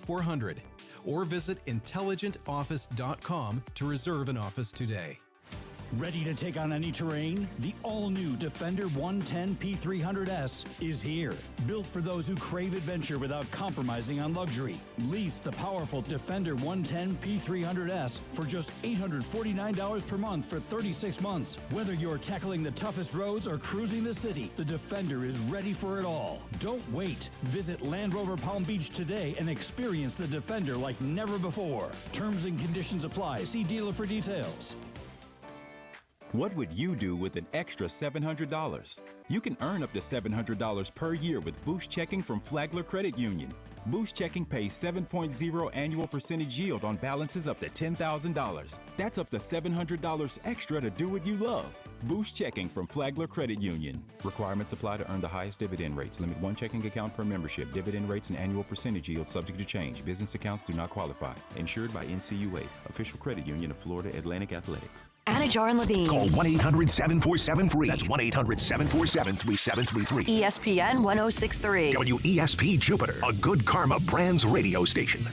888-848-400 or visit intelligentoffice.com to reserve an office today. Ready to take on any terrain? The all-new Defender 110 P300S is here. Built for those who crave adventure without compromising on luxury. Lease the powerful Defender 110 P300S for just $849 per month for 36 months. Whether you're tackling the toughest roads or cruising the city, the Defender is ready for it all. Don't wait. Visit Land Rover Palm Beach today and experience the Defender like never before. Terms and conditions apply. See dealer for details. What would you do with an extra $700? You can earn up to $700 per year with Boost Checking from Flagler Credit Union. Boost Checking pays 7.0 annual percentage yield on balances up to $10,000. That's up to $700 extra to do what you love. Boost Checking from Flagler Credit Union. Requirements apply to earn the highest dividend rates. Limit one checking account per membership. Dividend rates and annual percentage yield subject to change. Business accounts do not qualify. Insured by NCUA, official credit union of Florida Atlantic Athletics. Anajar and Levine. Call 1-800-747-FREE. That's 1-800-747-3733. ESPN 1063. WESP Jupiter, a good karma brands radio station.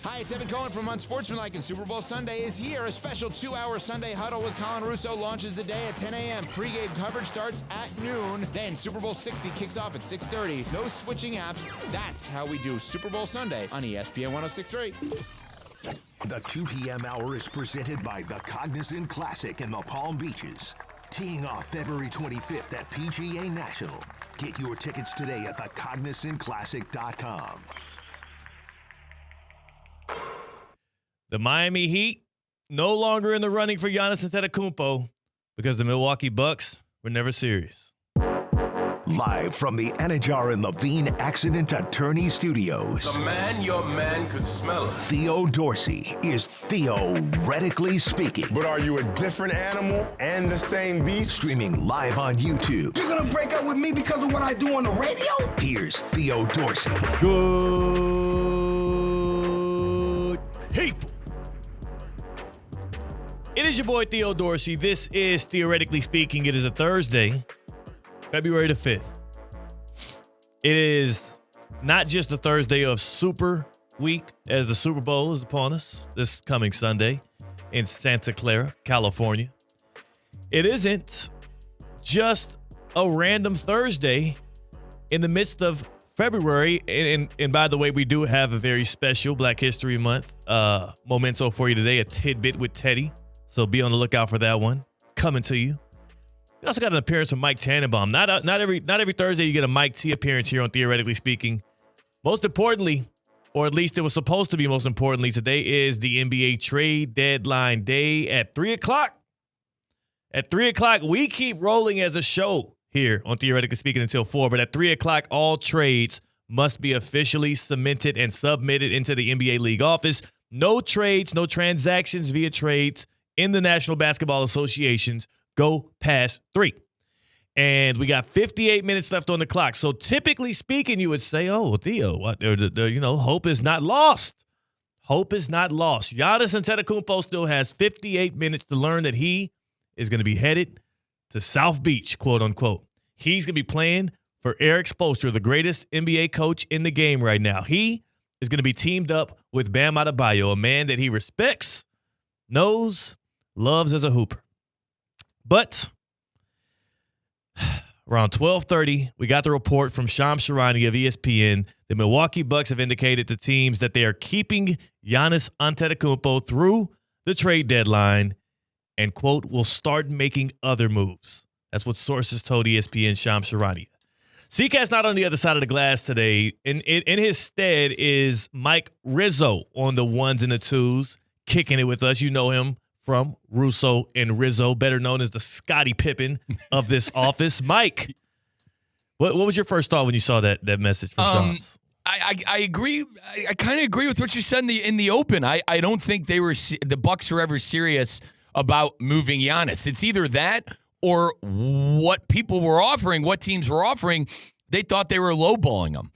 Hi, it's Evan Cohen from Unsportsmanlike, and Super Bowl Sunday is here. A special 2-hour Sunday huddle with Colin Russo launches the day at 10 a.m. Pre-game coverage starts at noon. Then Super Bowl 60 kicks off at 6:30. No switching apps. That's how we do Super Bowl Sunday on ESPN 1063. The 2 p.m. hour is presented by the Cognizant Classic in the Palm Beaches. Teeing off February 25th at PGA National. Get your tickets today at thecognizantclassic.com. The Miami Heat no longer in the running for Giannis Antetokounmpo because the Milwaukee Bucks were never serious. Live from the Anajar and Levine Accident Attorney Studios. The man, your man could smell it. Theo Dorsey is theoretically speaking. But are you a different animal and the same beast? Streaming live on YouTube. You're gonna break up with me because of what I do on the radio? Here's Theo Dorsey. Good people. It is your boy Theo Dorsey. This is Theoretically Speaking. It is a Thursday, February the 5th. It is not just the Thursday of Super Week, as the Super Bowl is upon us this coming Sunday in Santa Clara, California. It isn't just a random Thursday in the midst of February. And by the way, we do have a very special Black History Month memento for you today, a tidbit with Teddy. So be on the lookout for that one coming to you. We also got an appearance from Mike Tannenbaum. Not every Thursday you get a Mike T appearance here on Theoretically Speaking. Most importantly, or at least it was supposed to be most importantly, today is the NBA trade deadline day at 3 o'clock. At 3 o'clock, we keep rolling as a show here on Theoretically Speaking until 4. But at 3 o'clock, all trades must be officially cemented and submitted into the NBA league office. No trades, no transactions via trades in the National Basketball Associations go past 3. And we got 58 minutes left on the clock. So typically speaking, you would say, oh, Theo, hope is not lost. Hope is not lost. Giannis Antetokounmpo still has 58 minutes to learn that he is going to be headed to South Beach, quote unquote. He's going to be playing for Eric Spoelstra, the greatest NBA coach in the game right now. He is going to be teamed up with Bam Adebayo, a man that he respects, knows, loves as a hooper. But around 12:30, we got the report from Shams Charania of ESPN. The Milwaukee Bucks have indicated to teams that they are keeping Giannis Antetokounmpo through the trade deadline and, quote, will start making other moves. That's what sources told ESPN Shams Charania. C-Katt's not on the other side of the glass today. In his stead is Mike Rizzo on the ones and the twos, kicking it with us. You know him from Russo and Rizzo, better known as the Scottie Pippen of this office. Mike, what was your first thought when you saw that message from Shams? I agree. I kind of agree with what you said in the open. I don't think the Bucks were ever serious about moving Giannis. It's either that or what people were offering, what teams were offering. They thought they were lowballing them.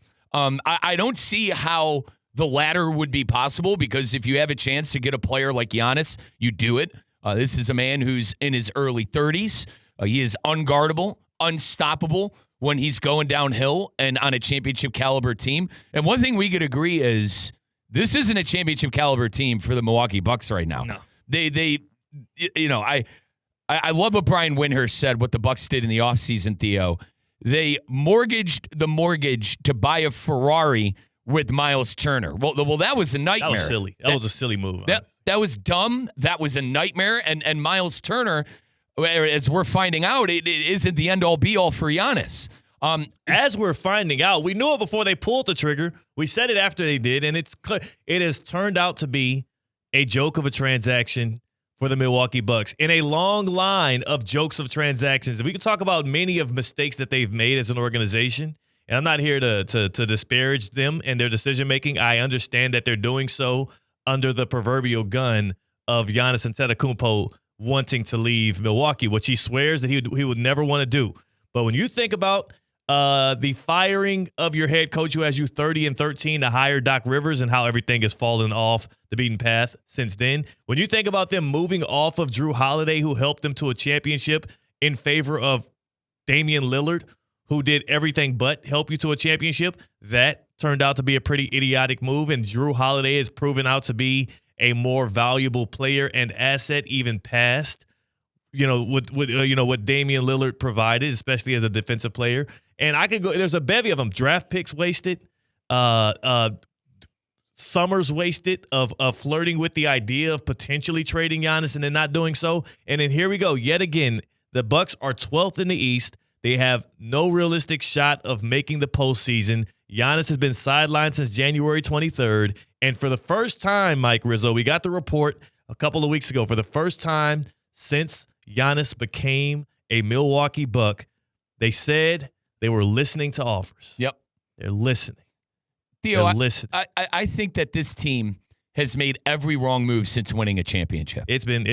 I don't see how the latter would be possible, because if you have a chance to get a player like Giannis, you do it. This is a man who's in his early 30s. He is unguardable, unstoppable. when he's going downhill and on a championship caliber team. And one thing we could agree is this isn't a championship caliber team for the Milwaukee Bucks right now. No. I love what Brian Windhorst said, what the Bucks did in the offseason, Theo. They mortgaged the mortgage to buy a Ferrari with Miles Turner. Well, that was a nightmare. That was silly. That was a silly move. That was dumb. That was a nightmare. And Miles Turner, as we're finding out, it isn't the end-all, be-all for Giannis. As we're finding out, we knew it before they pulled the trigger. We said it after they did, and it has turned out to be a joke of a transaction for the Milwaukee Bucks in a long line of jokes of transactions. We can talk about many of mistakes that they've made as an organization, and I'm not here to disparage them and their decision-making. I understand that they're doing so under the proverbial gun of Giannis Antetokounmpo wanting to leave Milwaukee, which he swears that he would never want to do. But when you think about the firing of your head coach who has you 30-13 to hire Doc Rivers and how everything has fallen off the beaten path since then, when you think about them moving off of Drew Holiday, who helped them to a championship, in favor of Damian Lillard, who did everything but help you to a championship, that turned out to be a pretty idiotic move, and Drew Holiday has proven out to be a more valuable player and asset even past what Damian Lillard provided, especially as a defensive player. And I could go, there's a bevy of them. Draft picks wasted, summers wasted of flirting with the idea of potentially trading Giannis and then not doing so. And then here we go. Yet again, the Bucks are 12th in the East. They have no realistic shot of making the postseason. Giannis has been sidelined since January 23rd. And for the first time, Mike Rizzo, we got the report a couple of weeks ago, for the first time since Giannis became a Milwaukee Buck, they said they were listening to offers. Yep. They're listening. Theo, They're listening. I think that this team has made every wrong move since winning a championship. It's been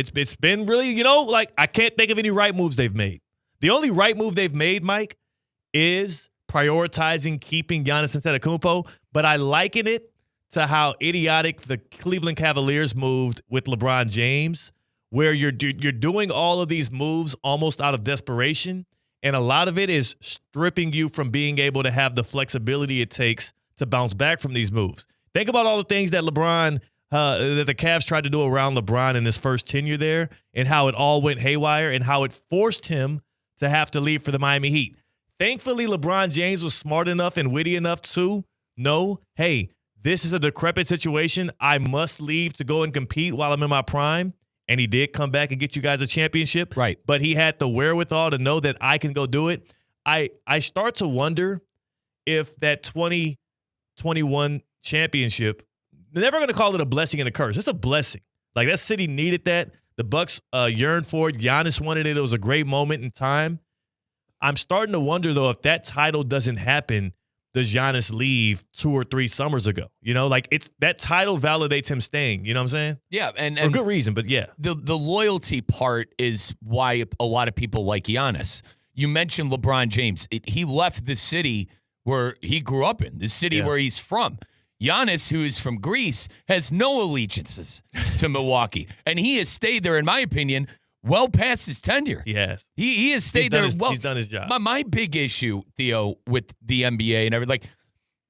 really, I can't think of any right moves they've made. The only right move they've made, Mike, is prioritizing keeping Giannis Antetokounmpo, but I liken it to how idiotic the Cleveland Cavaliers moved with LeBron James, where you're doing all of these moves almost out of desperation, and a lot of it is stripping you from being able to have the flexibility it takes to bounce back from these moves. Think about all the things that that the Cavs tried to do around LeBron in his first tenure there, and how it all went haywire and how it forced him to have to leave for the Miami Heat. Thankfully, LeBron James was smart enough and witty enough to know, hey, this is a decrepit situation. I must leave to go and compete while I'm in my prime. And he did come back and get you guys a championship. Right. But he had the wherewithal to know that I can go do it. I start to wonder if that 2021 championship, they're never going to call it a blessing and a curse. It's a blessing. Like, that city needed that. The Bucks yearned for it. Giannis wanted it. It was a great moment in time. I'm starting to wonder, though, if that title doesn't happen, does Giannis leave 2 or 3 summers ago? It's that title validates him staying. You know what I'm saying? Yeah, and for good reason, but yeah. The loyalty part is why a lot of people like Giannis. You mentioned LeBron James. He left the city where he grew up in, the city where he's from. Giannis, who is from Greece, has no allegiances to Milwaukee, and he has stayed there, in my opinion, well past his tenure. He has. He has stayed there. He's done his job. My big issue, Theo, with the NBA and everything,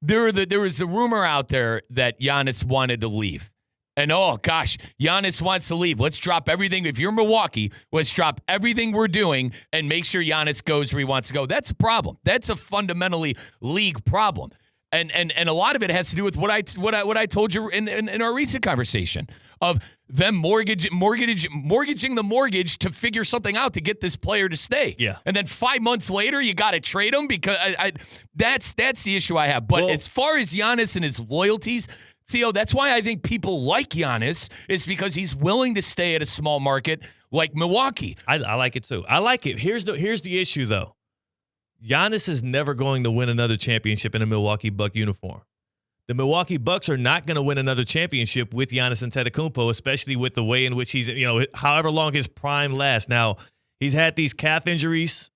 there was a rumor out there that Giannis wanted to leave. And, oh, gosh, Giannis wants to leave. Let's drop everything. If you're Milwaukee, let's drop everything we're doing and make sure Giannis goes where he wants to go. That's a problem. That's a fundamentally league problem. And a lot of it has to do with what I told you in our recent conversation of them mortgaging the mortgage to figure something out to get this player to stay. Yeah. And then 5 months later, you got to trade him because that's the issue I have. But as far as Giannis and his loyalties, Theo, that's why I think people like Giannis, is because he's willing to stay at a small market like Milwaukee. I like it too. I like it. Here's the issue, though. Giannis is never going to win another championship in a Milwaukee Buck uniform. The Milwaukee Bucks are not going to win another championship with Giannis Antetokounmpo, especially with the way in which he's, however long his prime lasts. Now, he's had these calf injuries,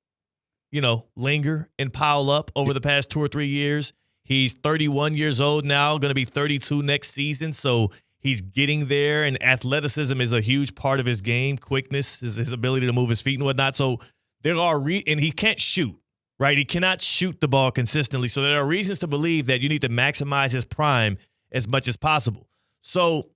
linger and pile up over the past 2 or 3 years. He's 31 years old now, going to be 32 next season. So he's getting there, and athleticism is a huge part of his game. Quickness, his ability to move his feet and whatnot. So there are and he can't shoot. right? He cannot shoot the ball consistently. So there are reasons to believe that you need to maximize his prime as much as possible. So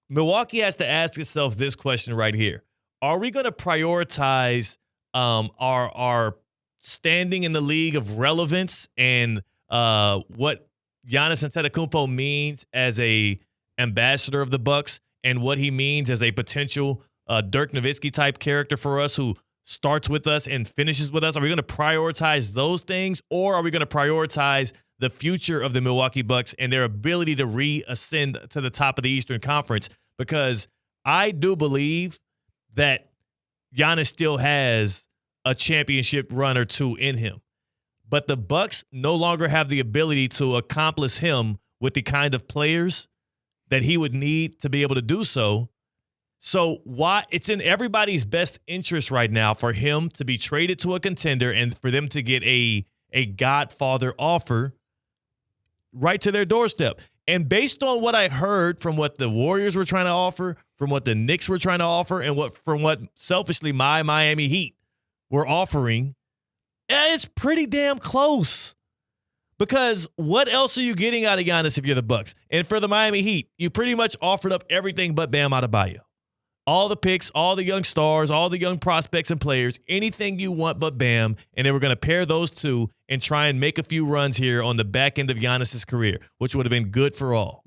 Milwaukee has to ask itself this question right here. Are we going to prioritize our standing in the league of relevance and what Giannis Antetokounmpo means as a ambassador of the Bucks and what he means as a potential Dirk Nowitzki type character for us who starts with us and finishes with us? Are we going to prioritize those things, or are we going to prioritize the future of the Milwaukee Bucks and their ability to reascend to the top of the Eastern Conference? Because I do believe that Giannis still has a championship run or two in him. But the Bucks no longer have the ability to accomplish him with the kind of players that he would need to be able to do so. So why it's in everybody's best interest right now for him to be traded to a contender and for them to get a Godfather offer right to their doorstep. And based on what I heard from what the Warriors were trying to offer, from what the Knicks were trying to offer, and from what selfishly my Miami Heat were offering, it's pretty damn close. Because what else are you getting out of Giannis if you're the Bucks? And for the Miami Heat, you pretty much offered up everything but Bam Adebayo. All the picks, all the young stars, all the young prospects and players, anything you want but Bam, and they were going to pair those two and try and make a few runs here on the back end of Giannis's career, which would have been good for all.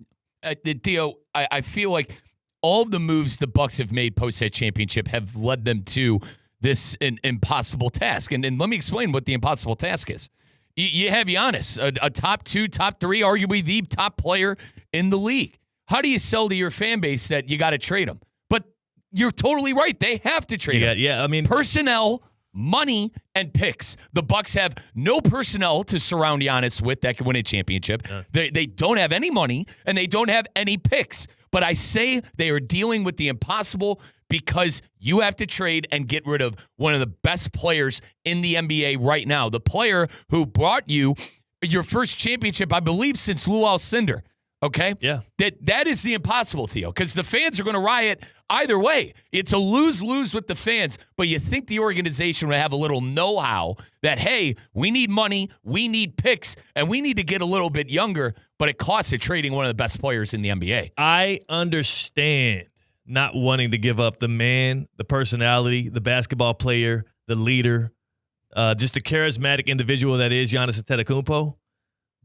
Theo, I feel like all the moves the Bucks have made post that championship have led them to this impossible task. And let me explain what the impossible task is. You have Giannis, a top 2, top 3, arguably the top player in the league. How do you sell to your fan base that you got to trade him? But you're totally right. They have to trade him. Yeah, I mean, personnel, money, and picks. The Bucks have no personnel to surround Giannis with that can win a championship. They don't have any money, and they don't have any picks. But I say they are dealing with the impossible because you have to trade and get rid of one of the best players in the NBA right now. The player who brought you your first championship, I believe, since Lou Alcindor. Okay? Yeah. That is the impossible, Theo, because the fans are going to riot either way. It's a lose-lose with the fans, but you think the organization would have a little know-how that, hey, we need money, we need picks, and we need to get a little bit younger, but it costs of trading one of the best players in the NBA. I understand not wanting to give up the man, the personality, the basketball player, the leader, just a charismatic individual that is Giannis Antetokounmpo.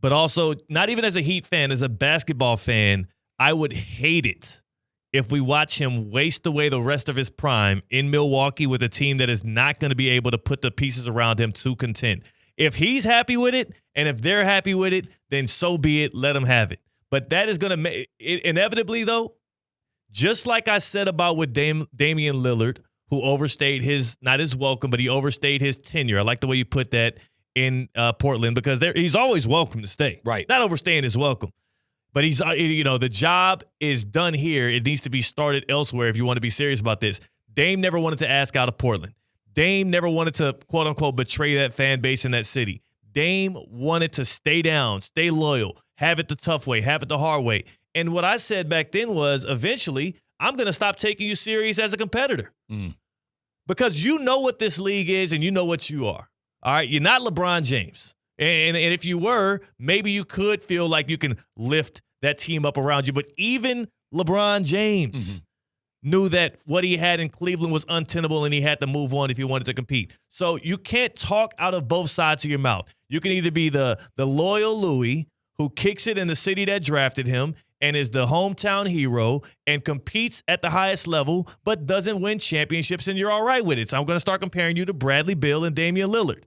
But also, not even as a Heat fan, as a basketball fan, I would hate it if we watch him waste away the rest of his prime in Milwaukee with a team that is not going to be able to put the pieces around him to contend. If he's happy with it, and if they're happy with it, then so be it. Let them have it. But that is going to make it inevitably, though, just like I said about with Damian Lillard, who overstayed not his welcome, but he overstayed his tenure. I like the way you put that in Portland, because he's always welcome to stay. Right. Not overstaying his welcome. But he's, the job is done here. It needs to be started elsewhere if you want to be serious about this. Dame never wanted to ask out of Portland. Dame never wanted to, quote unquote, betray that fan base in that city. Dame wanted to stay down, stay loyal, have it the tough way, have it the hard way. And what I said back then was, eventually, I'm going to stop taking you serious as a competitor. Because you know what this league is and you know what you are. All right, you're not LeBron James. And if you were, maybe you could feel like you can lift that team up around you. But even LeBron James knew that what he had in Cleveland was untenable and he had to move on if he wanted to compete. So you can't talk out of both sides of your mouth. You can either be the loyal Louis who kicks it in the city that drafted him and is the hometown hero and competes at the highest level but doesn't win championships, and you're all right with it. So I'm going to start comparing you to Bradley Beal and Damian Lillard.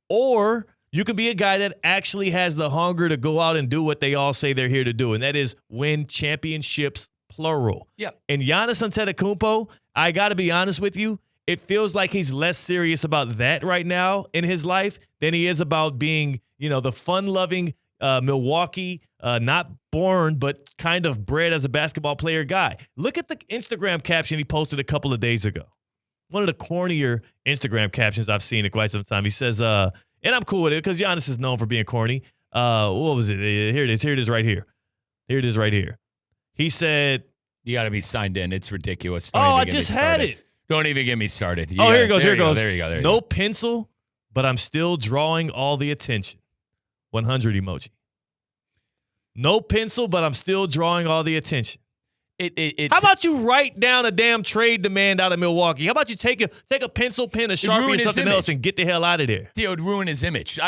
Or you could be a guy that actually has the hunger to go out and do what they all say they're here to do, and that is win championships, plural. Yeah. And Giannis Antetokounmpo, I got to be honest with you, it feels like he's less serious about that right now in his life than he is about being, the fun-loving Milwaukee, not born but kind of bred as a basketball player guy. Look at the Instagram caption he posted a couple of days ago. One of the cornier Instagram captions I've seen in quite some time. He says, and I'm cool with it because Giannis is known for being corny. What was it? Here it is. Here it is right here. Here it is right here. He said, you got to be signed in. It's ridiculous. I just had it. Don't even get me started. Here it goes. Here it goes. There you go. No pencil, but I'm still drawing all the attention. 100 emoji. No pencil, but I'm still drawing all the attention. How about you write down a damn trade demand out of Milwaukee? How about you take a pencil, pen, a Sharpie, or something else and get the hell out of there? Theo, would ruin his image.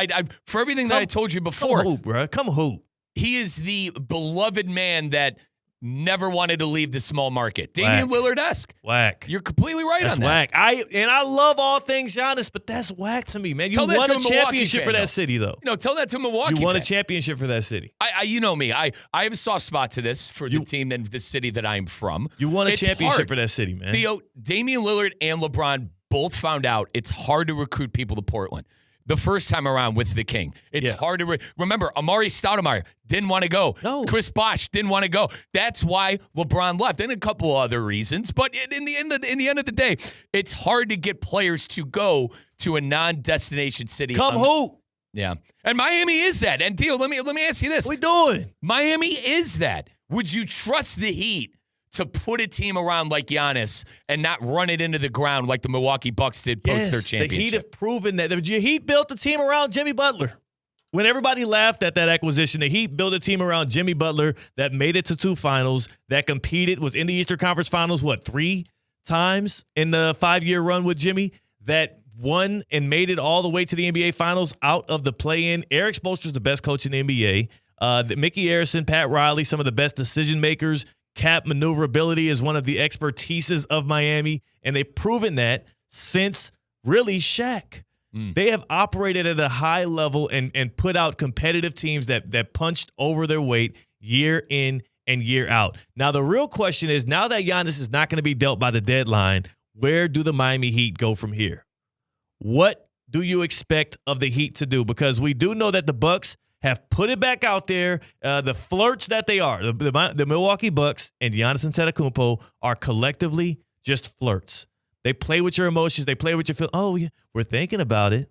For everything that I told you before. Come hoop, bro. Come hoop. He is the beloved man that never wanted to leave the small market. Damian Lillard-esque. Whack. You're completely right That's on that. Whack. I love all things Giannis, but that's whack to me, man. You won a championship for that city, though. Tell that to a Milwaukee You won a fan. championship for that city. You know me. I have a soft spot to this for the team and the city that I'm from. You won a championship for that city, man. Theo, Damian Lillard and LeBron both found out it's hard to recruit people to Portland. The first time around with the King. It's hard to remember. Amari Stoudemire didn't want to go. No. Chris Bosh didn't want to go. That's why LeBron left, and a couple other reasons. But in the end of the day, it's hard to get players to go to a non-destination city. Come hoop. Yeah, and Miami is that. And Theo, let me ask you this: What we doing? Miami is that. Would you trust the Heat to put a team around like Giannis and not run it into the ground like the Milwaukee Bucks did post their championship? The Heat have proven that. The Heat built the team around Jimmy Butler. When everybody laughed at that acquisition, the Heat built a team around Jimmy Butler that made it to 2 finals, that competed, was in the Eastern Conference Finals, 3 times in the 5-year run with Jimmy, that won and made it all the way to the NBA Finals out of the play-in. Eric Spoelstra's the best coach in the NBA. Mickey Arison, Pat Riley, some of the best decision makers. Cap maneuverability is one of the expertises of Miami, and they've proven that since really Shaq. They have operated at a high level and put out competitive teams that punched over their weight year in and year out. Now, the real question is, now that Giannis is not going to be dealt by the deadline, where do the Miami Heat go from here? What do you expect of the Heat to do? Because we do know that the Bucks have put it back out there. The flirts that they are, the Milwaukee Bucks and Giannis Antetokounmpo are collectively just flirts. They play with your emotions. They play with your feelings. Oh, yeah, we're thinking about it.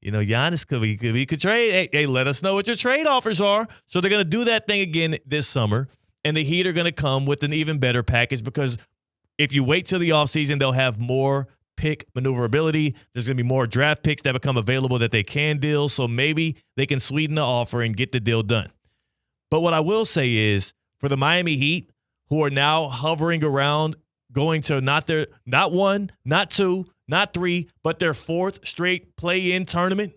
Giannis could trade. Hey, let us know what your trade offers are. So they're going to do that thing again this summer, and the Heat are going to come with an even better package because if you wait till the offseason, they'll have more pick maneuverability. There's going to be more draft picks that become available that they can deal. So maybe they can sweeten the offer and get the deal done. But what I will say is for the Miami Heat, who are now hovering around going to not 1, not 2, not 3, but their 4th straight play-in tournament.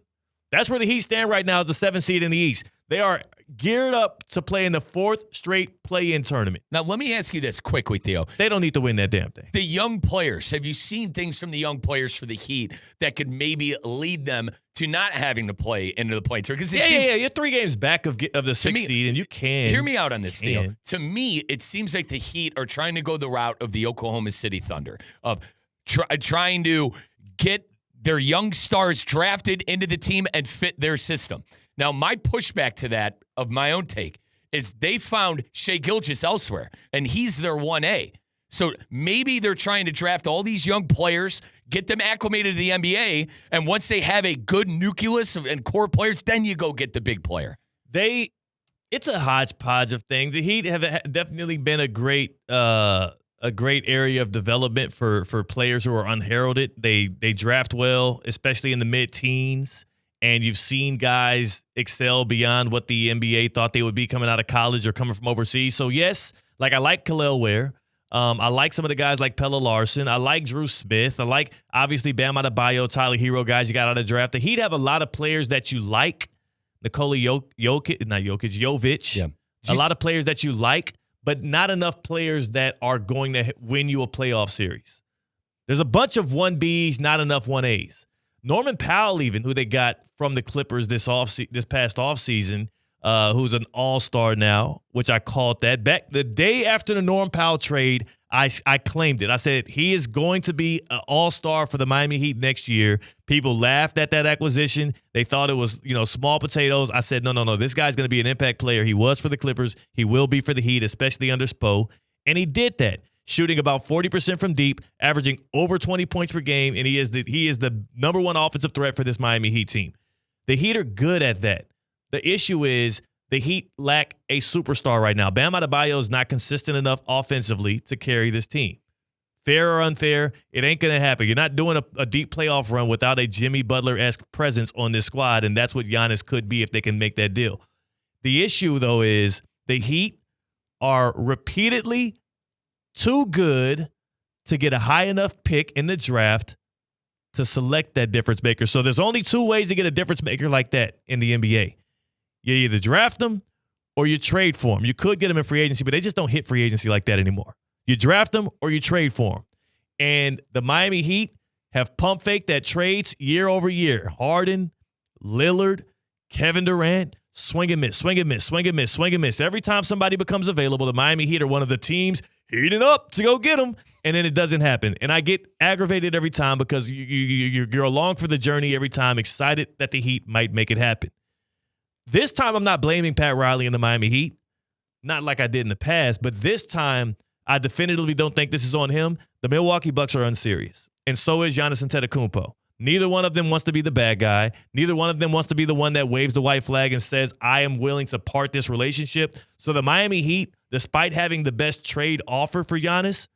That's where the Heat stand right now as the 7th seed in the East. They are geared up to play in the 4th straight play-in tournament. Now, let me ask you this quickly, Theo. They don't need to win that damn thing. The young players, have you seen things from the young players for the Heat that could maybe lead them to not having to play into the play tour? Yeah. You're 3 games back of the 6th seed, and you can. Hear me out on this, Theo. To me, it seems like the Heat are trying to go the route of the Oklahoma City Thunder, of trying to get their young stars drafted into the team and fit their system. Now, my pushback to that of my own take is they found Shai Gilgeous elsewhere, and he's their 1A. So maybe they're trying to draft all these young players, get them acclimated to the NBA, and once they have a good nucleus and core players, then you go get the big player. It's a hodgepodge of things. The Heat have definitely been a great area of development for players who are unheralded. They draft well, especially in the mid-teens. And you've seen guys excel beyond what the NBA thought they would be coming out of college or coming from overseas. So, yes, I like Khalil Ware. I like some of the guys like Pella Larson. I like Drew Smith. I like, obviously, Bam Adebayo, Tyler Hero, guys you got out of the draft. The Heat have a lot of players that you like. Nikola Jovic. Yeah. A lot of players that you like, but not enough players that are going to win you a playoff series. There's a bunch of 1Bs, not enough 1As. Norman Powell, even, who they got from the Clippers this past offseason, who's an all-star now, which I called that. Back the day after the Norm Powell trade, I claimed it. I said he is going to be an all-star for the Miami Heat next year. People laughed at that acquisition. They thought it was, small potatoes. I said, no. This guy's going to be an impact player. He was for the Clippers. He will be for the Heat, especially under Spo. And he did that, shooting about 40% from deep, averaging over 20 points per game, and he is the number 1 offensive threat for this Miami Heat team. The Heat are good at that. The issue is the Heat lack a superstar right now. Bam Adebayo is not consistent enough offensively to carry this team. Fair or unfair, it ain't going to happen. You're not doing a deep playoff run without a Jimmy Butler-esque presence on this squad, and that's what Giannis could be if they can make that deal. The issue, though, is the Heat are repeatedly too good to get a high enough pick in the draft to select that difference maker. So there's only two ways to get a difference maker like that in the NBA. You either draft them or you trade for them. You could get them in free agency, but they just don't hit free agency like that anymore. You draft them or you trade for them. And the Miami Heat have pump faked that trades year over year. Harden, Lillard, Kevin Durant, swing and miss, swing and miss, swing and miss, swing and miss. Every time somebody becomes available, the Miami Heat are one of the teams heating up to go get them, and then it doesn't happen. And I get aggravated every time because you're along for the journey every time, excited that the Heat might make it happen. This time I'm not blaming Pat Riley and the Miami Heat, not like I did in the past, but this time I definitively don't think this is on him. The Milwaukee Bucks are unserious, and so is Giannis Antetokounmpo. Neither one of them wants to be the bad guy. Neither one of them wants to be the one that waves the white flag and says, I am willing to part this relationship. So the Miami Heat, despite having the best trade offer for Giannis,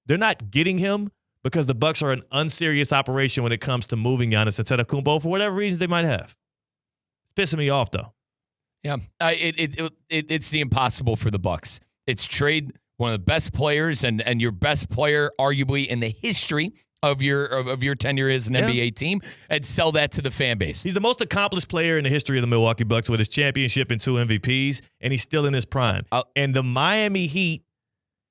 they're not getting him because the Bucks are an unserious operation when it comes to moving Giannis Antetokounmpo for whatever reasons they might have. It's pissing me off, though. Yeah, it's the impossible for the Bucks. It's trade one of the best players and your best player, arguably, in the history of your tenure as an NBA team, and sell that to the fan base. He's the most accomplished player in the history of the Milwaukee Bucks with his championship and 2 MVPs, and he's still in his prime. And the Miami Heat,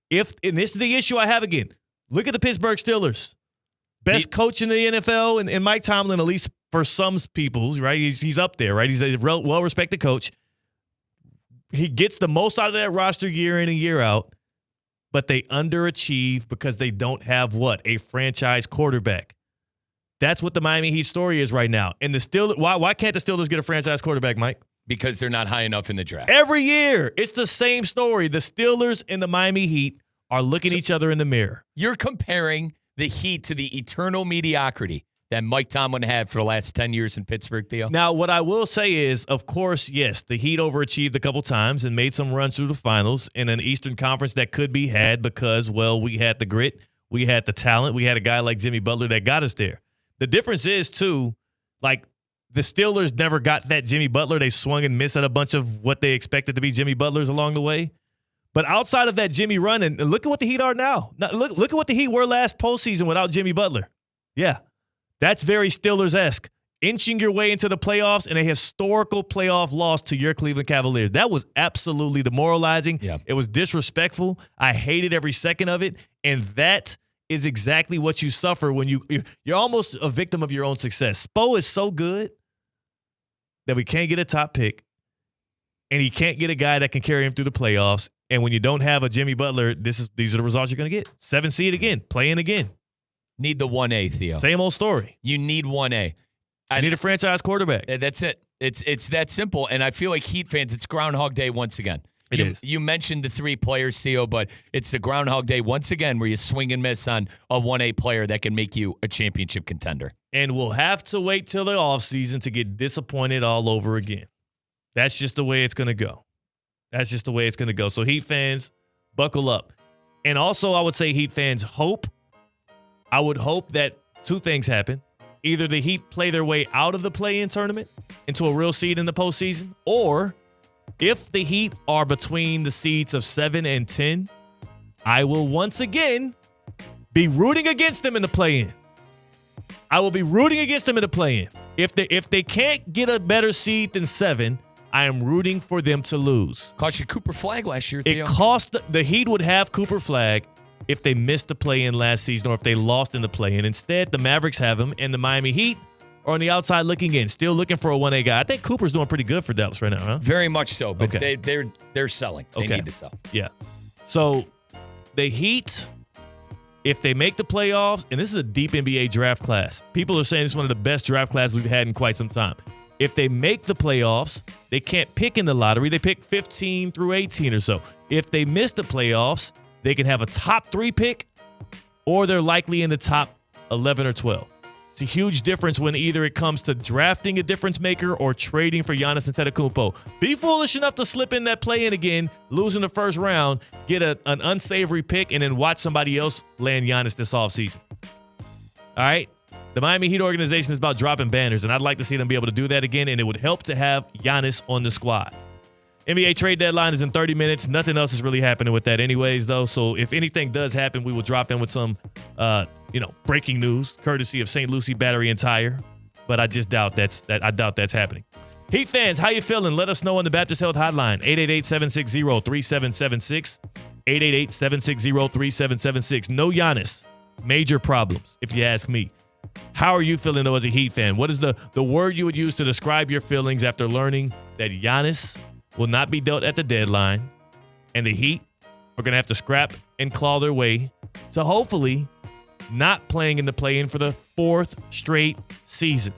and this is the issue I have again, look at the Pittsburgh Steelers. Best coach in the NFL, and Mike Tomlin, at least for some people, right? He's up there, right? He's a well-respected coach. He gets the most out of that roster year in and year out, but they underachieve because they don't have what? A franchise quarterback. That's what the Miami Heat story is right now. And the Steelers, why can't the Steelers get a franchise quarterback, Mike? Because they're not high enough in the draft. Every year, it's the same story. The Steelers and the Miami Heat are looking each other in the mirror. You're comparing the Heat to the eternal mediocrity that Mike Tomlin had for the last 10 years in Pittsburgh, Theo? Now, what I will say is, of course, yes, the Heat overachieved a couple times and made some runs through the finals in an Eastern Conference that could be had because, well, we had the grit, we had the talent, we had a guy like Jimmy Butler that got us there. The difference is, too, like the Steelers never got that Jimmy Butler. They swung and missed at a bunch of what they expected to be Jimmy Butlers along the way. But outside of that Jimmy run, and look at what the Heat are now. Look at what the Heat were last postseason without Jimmy Butler. Yeah. That's very Steelers-esque. Inching your way into the playoffs and a historical playoff loss to your Cleveland Cavaliers. That was absolutely demoralizing. Yeah. It was disrespectful. I hated every second of it. And that is exactly what you suffer when you're almost a victim of your own success. Spo is so good that we can't get a top pick, and he can't get a guy that can carry him through the playoffs. And when you don't have a Jimmy Butler, these are the results you're going to get. 7 seed again, playing again. Need the 1A, Theo. Same old story. You need 1A. I need a franchise quarterback. That's it. It's that simple. And I feel like Heat fans, it's Groundhog Day once again. It is. You mentioned the 3 players, Theo, but it's the Groundhog Day once again where you swing and miss on a 1A player that can make you a championship contender. And we'll have to wait till the offseason to get disappointed all over again. That's just the way it's going to go. That's just the way it's going to go. So Heat fans, buckle up. And also I would say Heat fans, I would hope that 2 things happen. Either the Heat play their way out of the play-in tournament into a real seed in the postseason, or if the Heat are between the seeds of 7 and 10, I will once again be rooting against them in the play-in. I will be rooting against them in the play-in. If they can't get a better seed than 7, I am rooting for them to lose. Cost you Cooper Flag last year, Theo. It cost the Heat would have Cooper Flag if they missed the play-in last season or if they lost in the play-in. Instead, the Mavericks have him, and the Miami Heat are on the outside looking in, still looking for a 1A guy. I think Cooper's doing pretty good for Dallas right now, huh? Very much so, but okay. they're selling. They need to sell. Yeah. So the Heat, if they make the playoffs, and this is a deep NBA draft class. People are saying it's one of the best draft classes we've had in quite some time. If they make the playoffs, they can't pick in the lottery. They pick 15 through 18 or so. If they miss the playoffs, they can have a top 3 pick, or they're likely in the top 11 or 12. It's a huge difference when either it comes to drafting a difference maker or trading for Giannis Antetokounmpo. Be foolish enough to slip in that play-in again, lose in the first round, get an unsavory pick, and then watch somebody else land Giannis this offseason. All right? The Miami Heat organization is about dropping banners, and I'd like to see them be able to do that again, and it would help to have Giannis on the squad. NBA trade deadline is in 30 minutes. Nothing else is really happening with that anyways, though. So if anything does happen, we will drop in with some, breaking news, courtesy of St. Lucie Battery and Tire. But I just doubt that's happening. Heat fans, how you feeling? Let us know on the Baptist Health Hotline, 888-760-3776, 888-760-3776. No Giannis. Major problems, if you ask me. How are you feeling, though, as a Heat fan? What is the word you would use to describe your feelings after learning that Giannis will not be dealt at the deadline, and the Heat are going to have to scrap and claw their way to hopefully not playing in the play-in for the fourth straight season?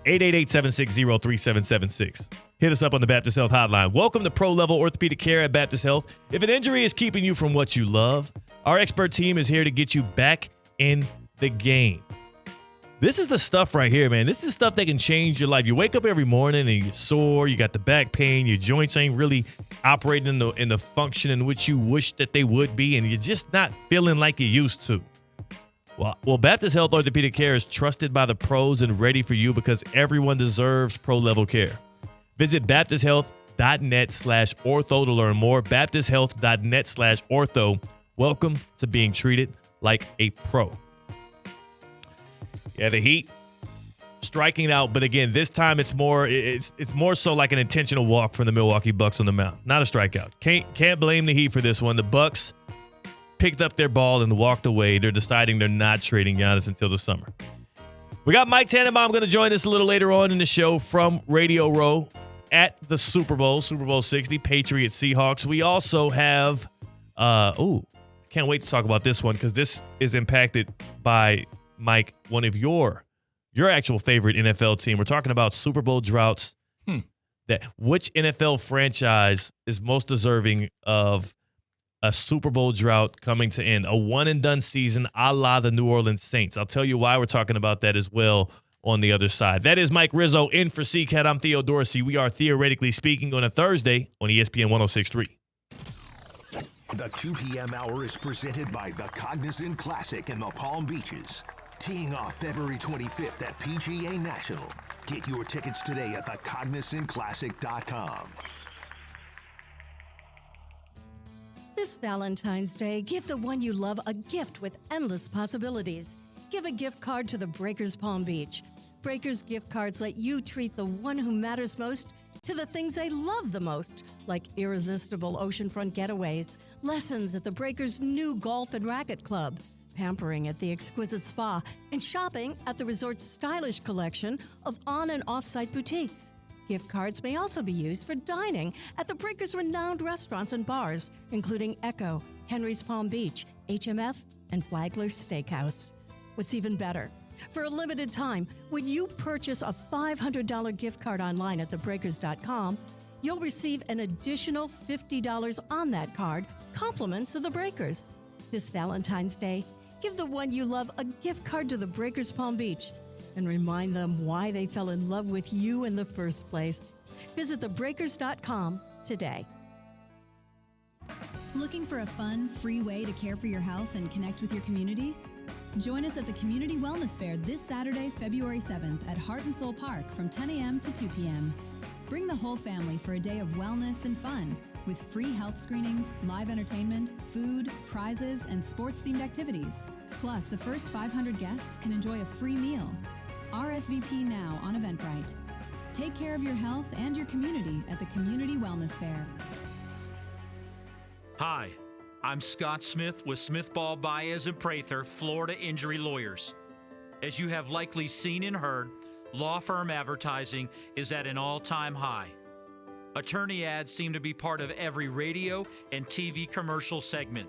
888-760-3776. Hit us up on the Baptist Health Hotline. Welcome to pro-level orthopedic care at Baptist Health. If an injury is keeping you from what you love, our expert team is here to get you back in the game. This is the stuff right here, man. This is stuff that can change your life. You wake up every morning and you're sore, you got the back pain, your joints ain't really operating in the function in which you wish that they would be, and you're just not feeling like you used to. Well, Baptist Health Orthopedic Care is trusted by the pros and ready for you because everyone deserves pro-level care. Visit baptisthealth.net/ortho to learn more. baptisthealth.net/ortho. Welcome to being treated like a pro. Yeah, the Heat striking out, but again, this time it's more so like an intentional walk from the Milwaukee Bucks on the mound, not a strikeout. Can't blame the Heat for this one. The Bucks picked up their ball and walked away. They're deciding they're not trading Giannis until the summer. We got Mike Tannenbaum going to join us a little later on in the show from Radio Row at the Super Bowl 60, Patriots Seahawks. We also have can't wait to talk about this one because this is impacted by Mike, one of your actual favorite NFL team. We're talking about Super Bowl droughts. That which NFL franchise is most deserving of a Super Bowl drought coming to end, a one-and-done season a la the New Orleans Saints. I'll tell you why we're talking about that as well on the other side. That is Mike Rizzo in for C-Katt. I'm Theo Dorsey. We are Theoretically Speaking on a Thursday on ESPN 106.3. The 2 p.m. hour is presented by the Cognizant Classic in the Palm Beaches. Teeing off February 25th at PGA National. Get your tickets today at thecognizantclassic.com. This Valentine's Day, give the one you love a gift with endless possibilities. Give a gift card to the Breakers Palm Beach. Breakers gift cards let you treat the one who matters most to the things they love the most, like irresistible oceanfront getaways, lessons at the Breakers' new golf and racket club, pampering at the exquisite spa, and shopping at the resort's stylish collection of on- and off-site boutiques. Gift cards may also be used for dining at the Breakers' renowned restaurants and bars, including Echo, Henry's Palm Beach, HMF, and Flagler's Steakhouse. What's even better? For a limited time, when you purchase a $500 gift card online at thebreakers.com, you'll receive an additional $50 on that card, compliments of the Breakers. This Valentine's Day, give the one you love a gift card to the Breakers Palm Beach and remind them why they fell in love with you in the first place. Visit thebreakers.com today. Looking for a fun, free way to care for your health and connect with your community? Join us at the Community Wellness Fair this Saturday, February 7th at Heart and Soul Park from 10 a.m. to 2 p.m. Bring the whole family for a day of wellness and fun with free health screenings, live entertainment, food, prizes, and sports-themed activities. Plus, the first 500 guests can enjoy a free meal. RSVP now on Eventbrite. Take care of your health and your community at the Community Wellness Fair. Hi, I'm Scott Smith with Smith Ball Baez and Prather, Florida Injury Lawyers. As you have likely seen and heard, law firm advertising is at an all-time high. Attorney ads seem to be part of every radio and TV commercial segment.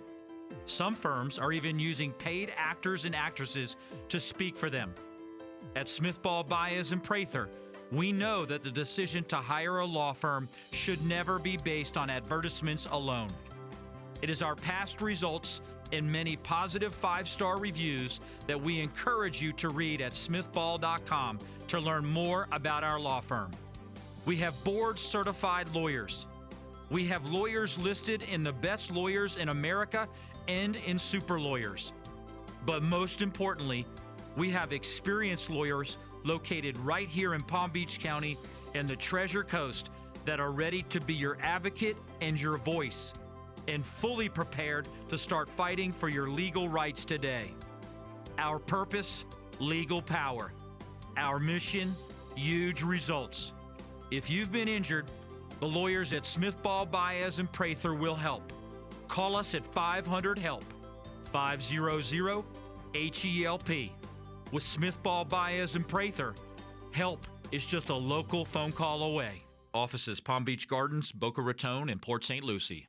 Some firms are even using paid actors and actresses to speak for them. At Smith Ball Baez and Prather, we know that the decision to hire a law firm should never be based on advertisements alone. It is our past results and many positive 5-star reviews that we encourage you to read at smithball.com to learn more about our law firm. We have board-certified lawyers. We have lawyers listed in the best lawyers in America and in super lawyers. But most importantly, we have experienced lawyers located right here in Palm Beach County and the Treasure Coast that are ready to be your advocate and your voice, and fully prepared to start fighting for your legal rights today. Our purpose, legal power. Our mission, huge results. If you've been injured, the lawyers at Smith, Ball, Baez, and Prather will help. Call us at 500-HELP, 500-HELP. With Smith, Ball, Baez, and Prather, help is just a local phone call away. Offices Palm Beach Gardens, Boca Raton, and Port St. Lucie.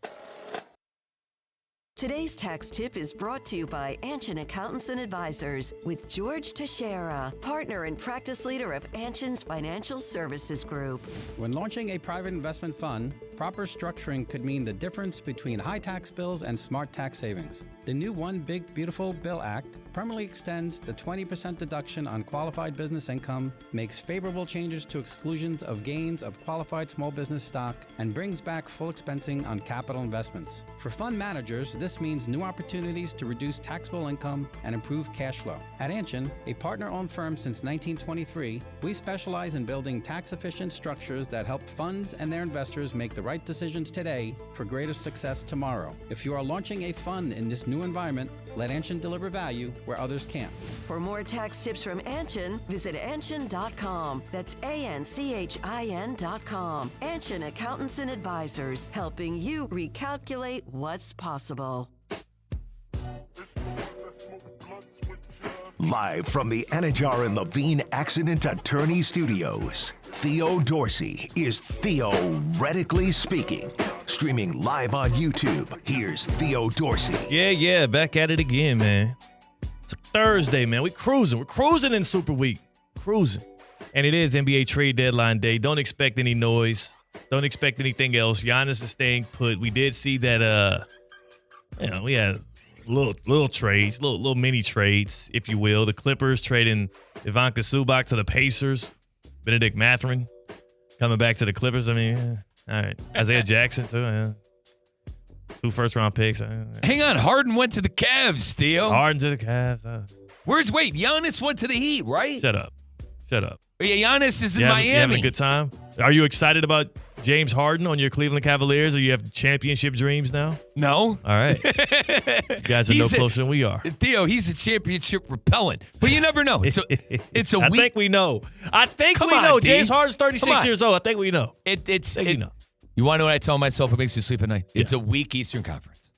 Today's tax tip is brought to you by Anshin Accountants and Advisors with George Teixeira, partner and practice leader of Anshin's Financial Services Group. When launching a private investment fund, proper structuring could mean the difference between high tax bills and smart tax savings. The new One Big Beautiful Bill Act permanently extends the 20% deduction on qualified business income, makes favorable changes to exclusions of gains of qualified small business stock, and brings back full expensing on capital investments. For fund managers, this means new opportunities to reduce taxable income and improve cash flow. At Anshin, a partner-owned firm since 1923, we specialize in building tax-efficient structures that help funds and their investors make the right decisions today for greater success tomorrow. If you are launching a fund in this new environment, let Anshin deliver value where others can't. For more tax tips from Anshin, visit Anshin.com. That's ANCHIN.com. Anshin Accountants and Advisors, helping you recalculate what's possible. Live from the Anajar and Levine Accident Attorney Studios, Theo Dorsey is Theoretically Speaking. Streaming live on YouTube, here's Theo Dorsey. Yeah, back at it again, man. It's a Thursday, man. We're cruising in Super Week. Cruising. And it is NBA trade deadline day. Don't expect any noise. Don't expect anything else. Giannis is staying put. We did see that, we had little trades, little mini trades, if you will. The Clippers trading Ivanka Zubac to the Pacers. Benedict Mathurin coming back to the Clippers. I mean, all right. Isaiah Jackson, too. 2 first-round picks. Hang on. Harden went to the Cavs, Theo. Harden to the Cavs. Wait, Giannis went to the Heat, right? Shut up. Yeah, Giannis is in Miami. You having a good time? Are you excited about James Harden on your Cleveland Cavaliers, or you have championship dreams now? No. All right. You guys are no closer than we are. Theo, he's a championship repellent. But you never know. It's a I think we know. James Harden's 36 years old. I think we know. We know. You want to know what I tell myself? What makes you sleep at night? Yeah. It's a weak Eastern Conference.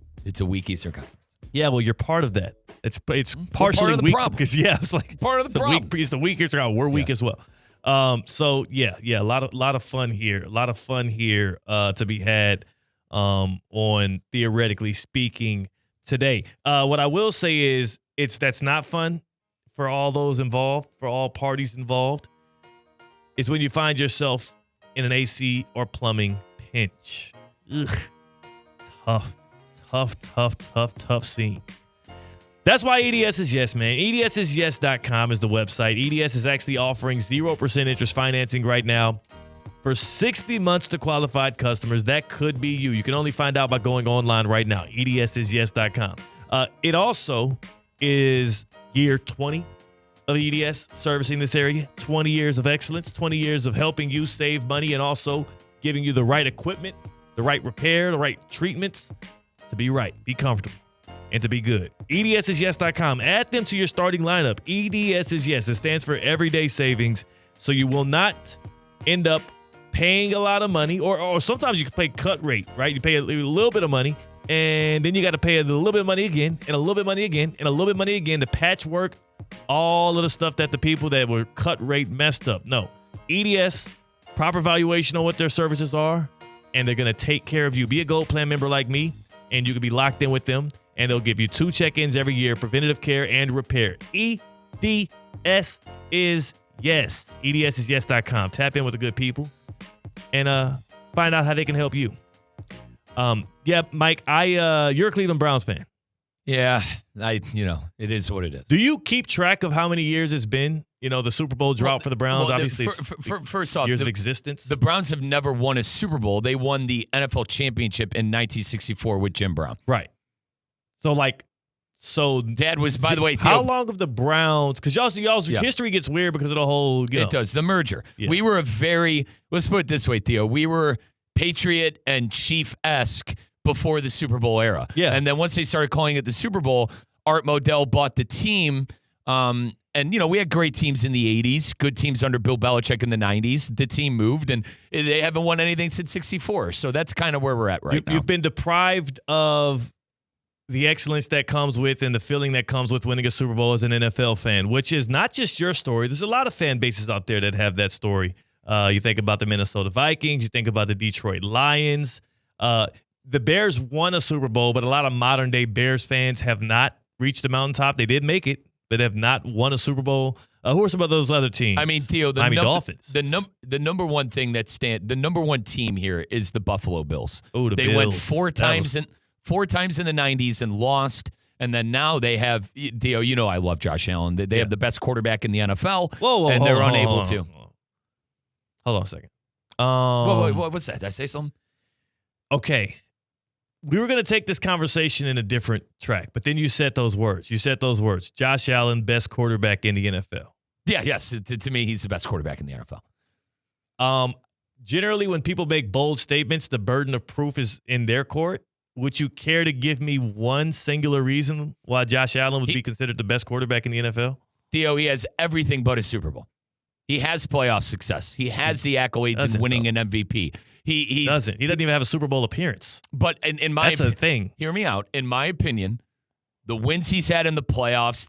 Yeah, well, you're part of that. It's partially part of the weak problem. Because it's like part of the problem. It's the weak Eastern Conference. We're weak as well. A lot of fun here. A lot of fun here to be had on Theoretically Speaking today. What I will say is that's not fun for all those involved, for all parties involved. It's when you find yourself in an AC or plumbing pinch. Tough scene. That's why EDS is yes, man. EDSisyes.com is the website. EDS is actually offering 0% interest financing right now for 60 months to qualified customers. That could be you. You can only find out by going online right now. EDSisyes.com. It also is year 20 of EDS servicing this area. 20 years of excellence, 20 years of helping you save money and also giving you the right equipment, the right repair, the right treatments to be right, be comfortable, and to be good. EDSisyes.com. Add them to your starting lineup. EDS is yes. It stands for everyday savings. So you will not end up paying a lot of money, or sometimes you can pay cut rate, right? You pay a little bit of money, and then you got to pay a little bit of money again, and a little bit of money again, and a little bit of money again to patchwork all of the stuff that the people that were cut rate messed up. No. EDS, proper valuation on what their services are, and they're going to take care of you. Be a Gold Plan member like me, and you can be locked in with them. And they'll give you 2 check-ins every year, preventative care and repair. EDS is yes. EDSisyes.com. Tap in with the good people and find out how they can help you. Mike, you're a Cleveland Browns fan. Yeah, it is what it is. Do you keep track of how many years it's been? The Super Bowl drought for the Browns. Obviously, first off, years of existence. The Browns have never won a Super Bowl. They won the NFL championship in 1964 with Jim Brown. Right. So Dad was, by the way, how long have the Browns? Because y'all's history gets weird because of the whole. It does, the merger. Yeah. We were let's put it this way, Theo. We were Patriot and Chief-esque before the Super Bowl era. Yeah. And then once they started calling it the Super Bowl, Art Modell bought the team. And, we had great teams in the 80s, good teams under Bill Belichick in the 90s. The team moved, and they haven't won anything since 64. So that's kind of where we're at now. You've been deprived of the excellence that comes with and the feeling that comes with winning a Super Bowl as an NFL fan, which is not just your story. There's a lot of fan bases out there that have that story. You think about the Minnesota Vikings. You think about the Detroit Lions. The Bears won a Super Bowl, but a lot of modern-day Bears fans have not reached the mountaintop. They did make it, but have not won a Super Bowl. Who are some of those other teams? I mean, Theo, the Dolphins. The number one thing the number one team here is the Buffalo Bills. Oh, the Bills. They went four times in the 90s and lost. And then now they have, Theo, I love Josh Allen. They have the best quarterback in the NFL. And they're unable to. Hold on a second. What's that? Did I say something? Okay. We were going to take this conversation in a different track, but then you said those words. Josh Allen, best quarterback in the NFL. Yeah, yes. To me, he's the best quarterback in the NFL. Generally, when people make bold statements, the burden of proof is in their court. Would you care to give me one singular reason why Josh Allen would be considered the best quarterback in the NFL? Theo, he has everything but a Super Bowl. He has playoff success. He has the accolades in winning an MVP. He doesn't. He doesn't even have a Super Bowl appearance. But in my that's a thing. Hear me out. In my opinion, the wins he's had in the playoffs,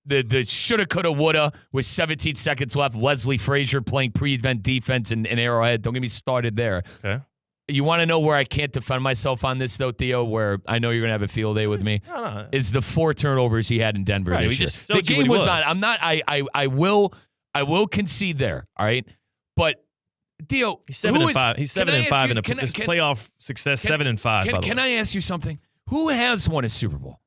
the shoulda, coulda, woulda with 17 seconds left, Leslie Frazier playing prevent defense in Arrowhead. Don't get me started there. Okay. You want to know where I can't defend myself on this, though, Theo, where I know you're going to have a field day with me? No. Is the 4 turnovers he had in Denver this year. The game was on. I'm not. I will concede there, all right? But, Theo, he's 7-5. He's 7-5 in his playoff success. 7-5. Can I ask you something? Who has won a Super Bowl?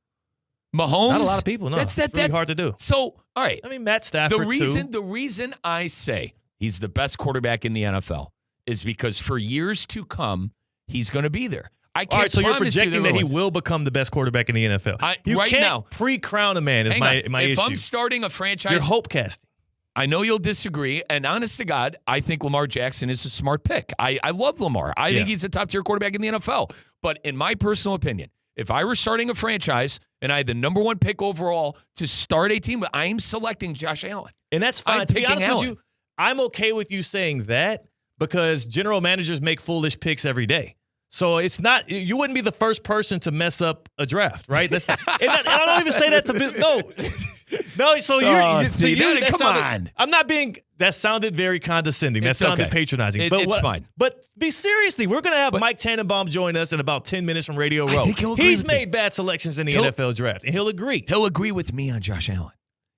Mahomes? Not a lot of people. No, that's really hard to do. So, all right. I mean, Matt Stafford. The reason I say he's the best quarterback in the NFL is because for years to come, he's going to be there. I can't. All right, so you're projecting that he will will become the best quarterback in the NFL. You can't now pre-crown a man. Is my issue. If I'm starting a franchise, you're hope casting. I know you'll disagree, and honest to God, I think Lamar Jackson is a smart pick. I love Lamar. I think he's a top-tier quarterback in the NFL. But in my personal opinion, if I were starting a franchise and I had the number 1 pick overall to start a team, I am selecting Josh Allen. And that's fine. I'm to be honest Allen. with you, I'm okay with you saying that because general managers make foolish picks every day. So it's not, you wouldn't be the first person to mess up a draft, right? That's and I don't even say that to be, no. So come on. I'm not being, that sounded very condescending. That sounded patronizing. It's fine. But be seriously, we're going to have Mike Tannenbaum join us in about 10 minutes from Radio Row. He's made bad selections in the NFL draft, and he'll agree. He'll agree with me on Josh Allen.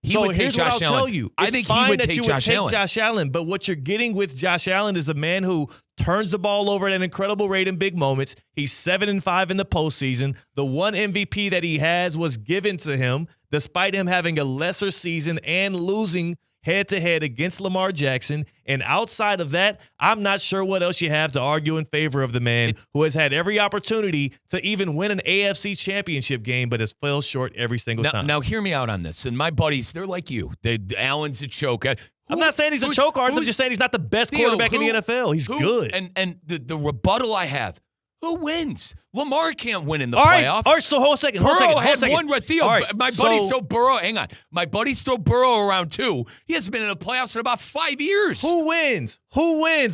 Here's what I'll tell you. I think he would take Josh Allen. But what you're getting with Josh Allen is a man who turns the ball over at an incredible rate in big moments. He's 7-5 in the postseason. The one MVP that he has was given to him, despite him having a lesser season and losing head-to-head against Lamar Jackson. And outside of that, I'm not sure what else you have to argue in favor of the man who has had every opportunity to even win an AFC championship game, but has fell short every single time. Now, hear me out on this. And my buddies, they're like you. Allen's a choke. I'm not saying he's a choke artist. I'm just saying he's not the best quarterback in the NFL. He's good. And the rebuttal I have, who wins? Lamar can't win in the All playoffs. right, so hold a second. Burrow had one. Theo, right, my buddy's still Burrow. Hang on. My buddy's still Burrow around 2. He hasn't been in the playoffs in about 5 years. Who wins,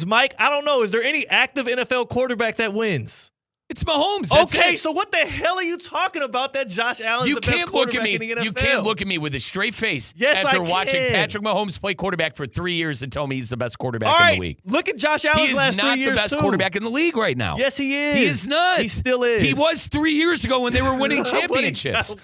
Mike? I don't know. Is there any active NFL quarterback that wins? It's Mahomes. Okay, so what the hell are you talking about that Josh Allen's the best quarterback in the NFL? You can't look at me with a straight face after watching Patrick Mahomes play quarterback for 3 years and tell me he's the best quarterback in the league. Look at Josh Allen's last 3 years, He is not the best quarterback in the league right now. Yes, he is. He is not. He still is. He was 3 years ago when they were winning championships.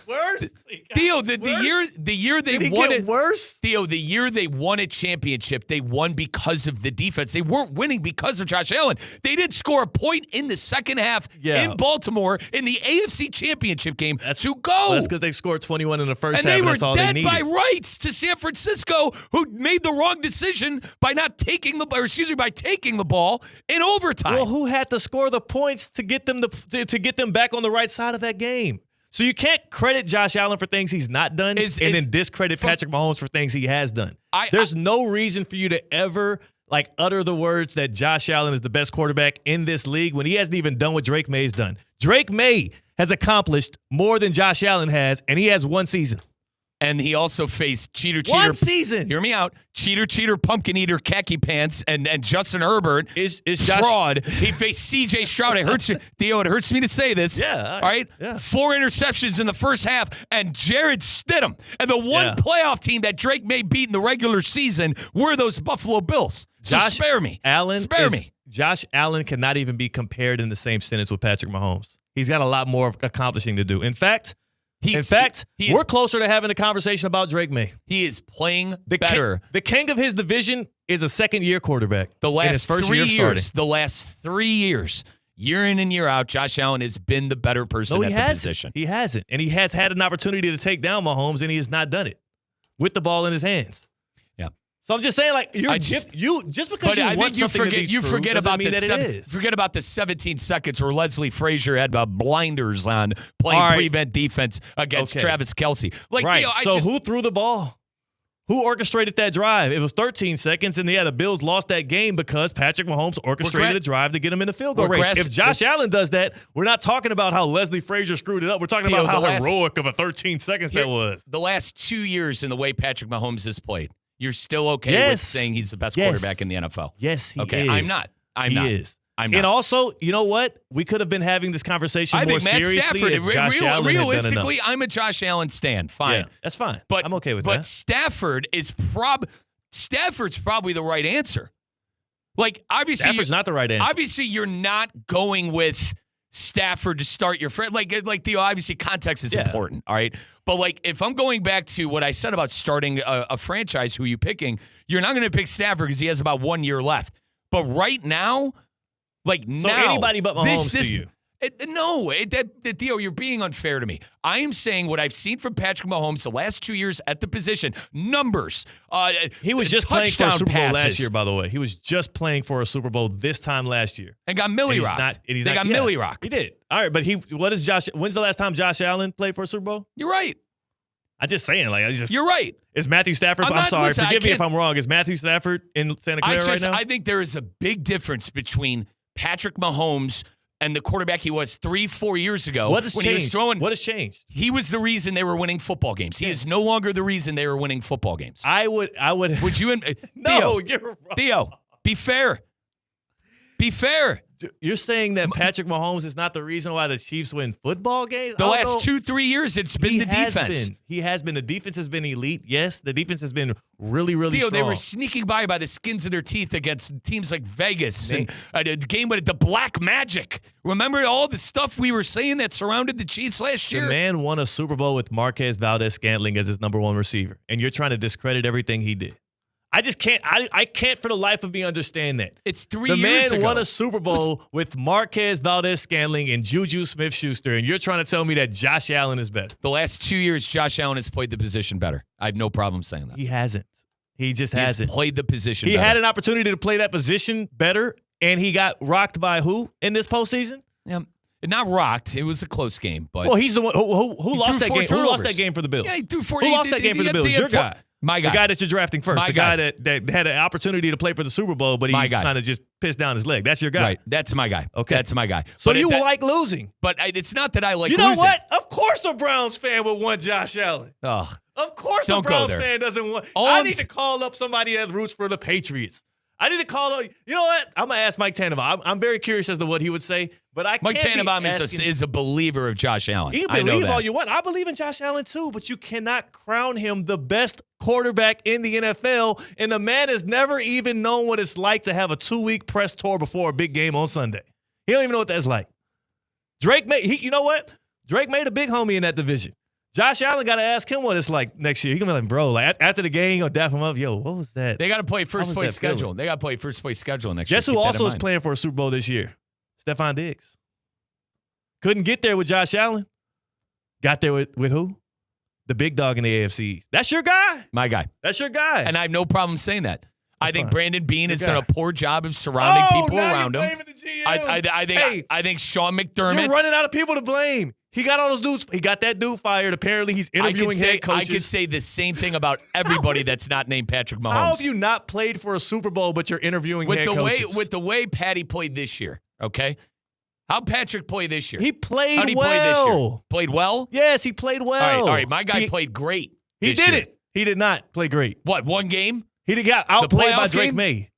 Theo, the year they won it worse. Theo, the year they won a championship, they won because of the defense. They weren't winning because of Josh Allen. They did score a point in the second half in Baltimore in the AFC Championship game to go. Well, that's because they scored 21 in the first half, and that's all they needed. they were dead by rights to San Francisco, who made the wrong decision by taking the ball in overtime. Well, who had to score the points to get them to get them back on the right side of that game? So you can't credit Josh Allen for things he's not done and then discredit Patrick Mahomes for things he has done. There's no reason for you to ever utter the words that Josh Allen is the best quarterback in this league when he hasn't even done what Drake May's done. Drake May has accomplished more than Josh Allen has, and he has one season. And he also faced cheater. One season. Hear me out. Cheater, pumpkin eater, khaki pants, and Justin Herbert is fraud. He faced C.J. Stroud. It hurts me, Theo. It hurts me to say this. Yeah. All right. Yeah. 4 interceptions in the first half, and Jared Stidham. And the one playoff team that Drake May beat in the regular season were those Buffalo Bills. So spare me. Spare me. Josh Allen cannot even be compared in the same sentence with Patrick Mahomes. He's got a lot more accomplishing to do. In fact, we're closer to having a conversation about Drake May. He is playing better. The king of his division is a second-year quarterback. The last in his first 3 year years, starting. the last 3 years, year in and year out, Josh Allen has been the better person at the position. He hasn't. And he has had an opportunity to take down Mahomes, and he has not done it with the ball in his hands. Yeah. So I'm just saying, just because you want something to be true, forget about the 17 seconds where Leslie Frazier had blinders on playing prevent defense against Travis Kelce. Who threw the ball? Who orchestrated that drive? It was 13 seconds, and the Bills lost that game because Patrick Mahomes orchestrated a drive to get him in the field goal range. If Josh Allen does that, we're not talking about how Leslie Frazier screwed it up. We're talking about how heroic of a 13 seconds that was. The last 2 years in the way Patrick Mahomes has played, you're still okay with saying he's the best quarterback in the NFL? Yes, he is. I'm not. I'm not. And also, you know what? We could have been having this conversation more seriously if Josh Allen realistically, had done enough. I'm a Josh Allen stan. Fine. Yeah, that's fine. But I'm okay with that. But Stafford's probably the right answer. Obviously, Stafford's not the right answer. Obviously, you're not going with Stafford to start your friend. Theo, obviously context is important, all right? But if I'm going back to what I said about starting a franchise, who you picking, you're not going to pick Stafford because he has about 1 year left. But right now, anybody but Mahomes to you. Theo, you're being unfair to me. I am saying what I've seen from Patrick Mahomes the last 2 years at the position, numbers. He was just playing for a Super Bowl last year, by the way. He was just playing for a Super Bowl this time last year. And got Millie rocked. They got Millie rocked. He did. All right, but when's the last time Josh Allen played for a Super Bowl? You're right. I'm just saying, you're right. Is Matthew Stafford? I'm sorry. Forgive me if I'm wrong. Is Matthew Stafford in Santa Clara right now? I think there is a big difference between Patrick Mahomes and the quarterback he was 3-4 years ago. What has changed? What has changed? He was the reason they were winning football games. He is no longer the reason they were winning football games. I would. Would you? No, you're wrong. Theo, be fair. Be fair. You're saying that Patrick Mahomes is not the reason why the Chiefs win football games? The last 2-3 years, it's been the defense. He has been. The defense has been elite. Yes, the defense has been really, really strong. They were sneaking by the skins of their teeth against teams like Vegas and a game with the Black Magic. Remember all the stuff we were saying that surrounded the Chiefs last year? The man won a Super Bowl with Marquez Valdez-Scantling as his number one receiver, and you're trying to discredit everything he did. I just can't. I can't for the life of me understand that. It's 3 years ago. The man won a Super Bowl with Marquez Valdez-Scantling and Juju Smith-Schuster, and you're trying to tell me that Josh Allen is better. The last 2 years, Josh Allen has played the position better. I have no problem saying that. He hasn't. He just hasn't. He's played the position better. He had an opportunity to play that position better, and he got rocked by who in this postseason? Yeah. Not rocked. It was a close game. But well, he's the one who lost that game. Who lost that game for the Bills? Yeah, he threw 4. Who lost that game for the Bills? Your guy. My guy. The guy that you're drafting first. The guy that had an opportunity to play for the Super Bowl, but he kind of just pissed down his leg. That's your guy. Right. That's my guy. Okay. That's my guy. So you like losing. But it's not that I like losing. losing. You know what? Of course a Browns fan would want Josh Allen. Oh. Of course a Browns fan doesn't want. I need to call up somebody that roots for the Patriots. I need to call up. You know what? I'm going to ask Mike Tannenbaum. I'm very curious as to what he would say, but I can't Mike Tannenbaum is a believer of Josh Allen. You can believe all you want. I believe in Josh Allen too, but you cannot crown him the best quarterback in the NFL, and the man has never even known what it's like to have a 2-week press tour before a big game on Sunday. He don't even know what that's like. Drake made. You know what? Drake made a big homie in that division. Josh Allen got to ask him what it's like next year. He gonna be like, bro, like after the game, he'll dap him up. Yo, what was that? They got to play first place schedule. They got to play first place schedule next year. Guess who also is playing for a Super Bowl this year? Stephon Diggs. Couldn't get there with Josh Allen. Got there with who? The big dog in the AFC. That's your guy. My guy. That's your guy. And I have no problem saying that. I think Brandon Beane has done a poor job of surrounding people around him. I think Sean McDermott. You're running out of people to blame. He got all those dudes. He got that dude fired. Apparently, he's interviewing head coaches. I could say the same thing about everybody that's not named Patrick Mahomes. How have you not played for a Super Bowl, but you're interviewing head coaches? With the way Patty played this year, okay? How'd Patrick play this year? He played How'd he well. play this year? Played well? Yes, he played well. All right. My guy played great. He did it. He did not play great. What, one game? He got outplayed by Drake May.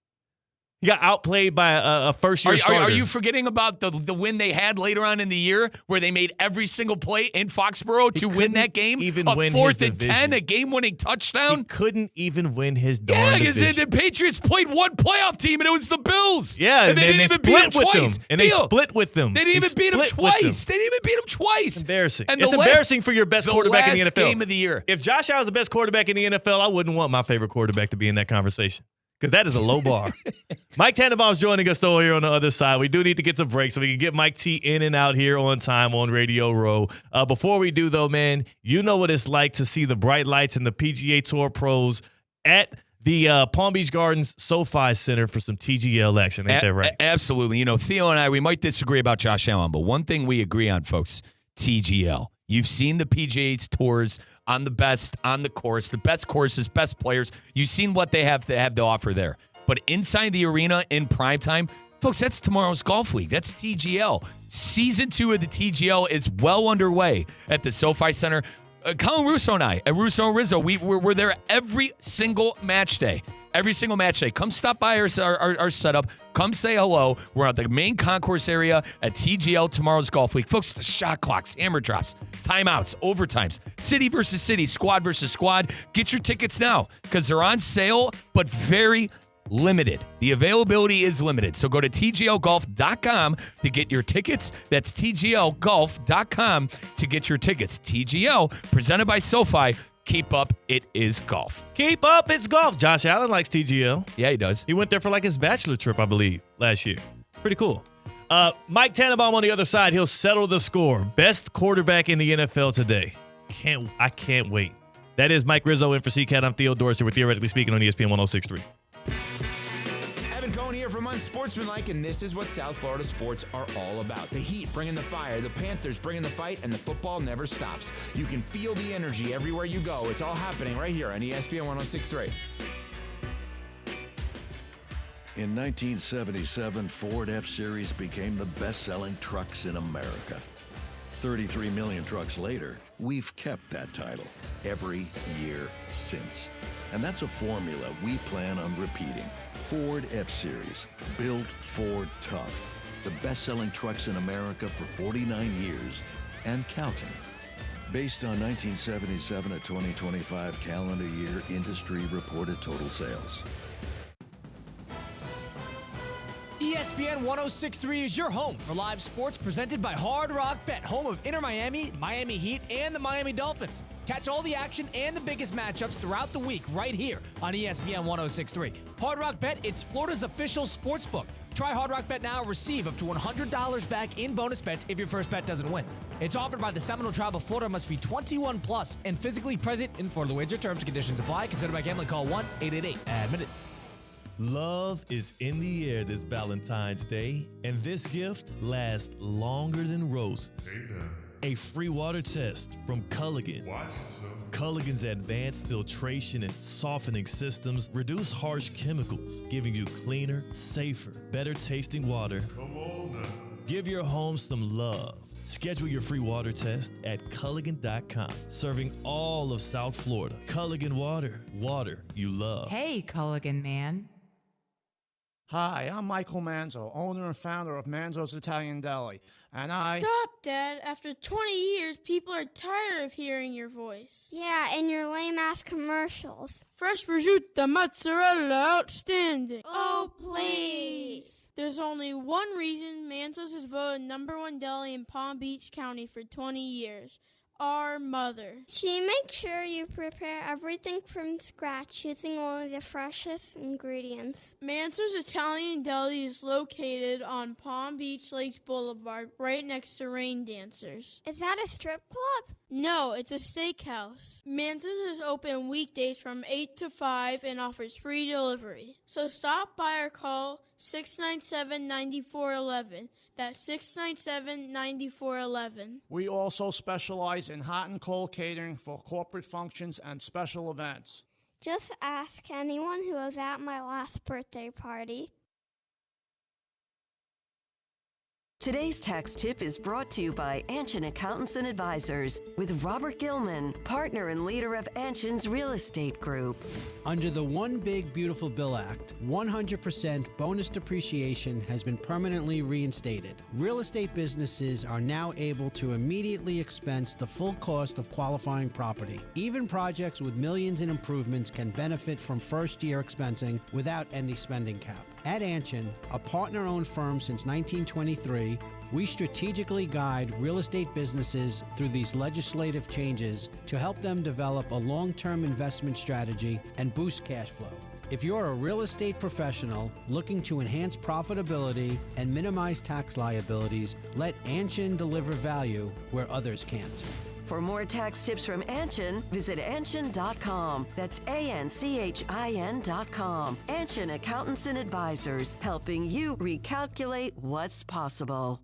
He got outplayed by a first-year starter. Are you forgetting about the win they had later on in the year where they made every single play in Foxborough to win that game? Even a win 4th his and division. 10, a game-winning touchdown? He couldn't even win his darn division. Yeah, because the Patriots played one playoff team, and it was the Bills. Yeah, and they didn't even beat them twice. And they split with them. They didn't even beat them twice. They didn't even beat them twice. Embarrassing. And it's embarrassing for your best quarterback in the NFL. Game of the year. If Josh Allen's the best quarterback in the NFL, I wouldn't want my favorite quarterback to be in that conversation. Because that is a low bar. Mike Tannenbaum's joining us, though, here on the other side. We do need to get to break so we can get Mike T in and out here on time on Radio Row. Before we do, though, man, you know what it's like to see the bright lights and the PGA Tour pros at the Palm Beach Gardens SoFi Center for some TGL action. Ain't that right? Absolutely. You know, Theo and I, we might disagree about Josh Allen, but one thing we agree on, folks, TGL. You've seen the PGA Tours on the best, on the course, the best courses, best players. You've seen what they have to offer there. But inside the arena in primetime, folks, that's tomorrow's Golf Week. That's TGL. Season 2 of the TGL is well underway at the SoFi Center. Colin Russo and I, at Russo and Rizzo, we're there every single match day. Every single match day. Come stop by our setup. Come say hello. We're at the main concourse area at TGL tomorrow's Golf Week. Folks, the shot clocks, hammer drops, timeouts, overtimes, city versus city, squad versus squad. Get your tickets now because they're on sale, but very limited. The availability is limited. So go to tglgolf.com to get your tickets. That's tglgolf.com to get your tickets. TGL, presented by SoFi. Keep up, it is golf. Keep up, it's golf. Josh Allen likes TGL. Yeah, he does. He went there for like his bachelor trip, I believe, last year. Pretty cool. Mike Tannenbaum on the other side. He'll settle the score. Best quarterback in the NFL today. I can't wait. That is Mike Rizzo in for C-Katt. I'm Theo Dorsey. We're Theoretically Speaking on ESPN 106.3. Evan Cohen here from Unsportsmanlike, and this is what South Florida sports are all about. The Heat bringing the fire, the Panthers bringing the fight, and the football never stops. You can feel the energy everywhere you go. It's all happening right here on ESPN 106.3. In 1977, Ford F-Series became the best-selling trucks in America. 33 million trucks later, we've kept that title every year since. And that's a formula we plan on repeating. Ford F-Series, built Ford tough. The best-selling trucks in America for 49 years and counting. Based on 1977 to 2025 calendar year industry reported total sales. ESPN 106.3 is your home for live sports presented by Hard Rock Bet, home of Inter Miami, Miami Heat, and the Miami Dolphins. Catch all the action and the biggest matchups throughout the week right here on ESPN 106.3. Hard Rock Bet, it's Florida's official sports book. Try Hard Rock Bet now and receive up to $100 back in bonus bets if your first bet doesn't win. It's offered by the Seminole Tribe of Florida, must be 21 plus and physically present in Florida. Wager terms and conditions apply. Considered by gambling. Call 1-888-ADMITTED. Love is in the air this Valentine's Day, and this gift lasts longer than roses. A free water test from Culligan. Culligan's advanced filtration and softening systems reduce harsh chemicals, giving you cleaner, safer, better tasting water. Come on now. Give your home some love. Schedule your free water test at Culligan.com. Serving all of South Florida. Culligan Water. Water you love. Hey, Culligan man. Hi, I'm Michael Manzo, owner and founder of Manzo's Italian Deli, and Stop, Dad. After 20 years, people are tired of hearing your voice. Yeah, and your lame-ass commercials. Fresh prosciutto, mozzarella, outstanding. Oh, please. There's only one reason Manzo's has voted #1 deli in Palm Beach County for 20 years. our mother. She makes sure you prepare everything from scratch using only the freshest ingredients. Manso's Italian Deli is located on Palm Beach Lakes Boulevard, right next to Rain Dancers. Is that a strip club? No, it's a steakhouse. Manso's is open weekdays from 8 to 5 and offers free delivery. So stop by or call 697-9411. That's 697-9411. We also specialize in hot and cold catering for corporate functions and special events. Just ask anyone who was at my last birthday party. Today's tax tip is brought to you by Anshin Accountants and Advisors with Robert Gilman, partner and leader of Anshin's Real Estate Group. Under the One Big Beautiful Bill Act, 100% bonus depreciation has been permanently reinstated. Real estate businesses are now able to immediately expense the full cost of qualifying property. Even projects with millions in improvements can benefit from first-year expensing without any spending cap. At Anshin, a partner-owned firm since 1923, we strategically guide real estate businesses through these legislative changes to help them develop a long-term investment strategy and boost cash flow. If you're a real estate professional looking to enhance profitability and minimize tax liabilities, let Anshin deliver value where others can't. For more tax tips from Anshin, visit Anshin.com. That's ANCHIN.com. Anshin Accountants and Advisors, helping you recalculate what's possible.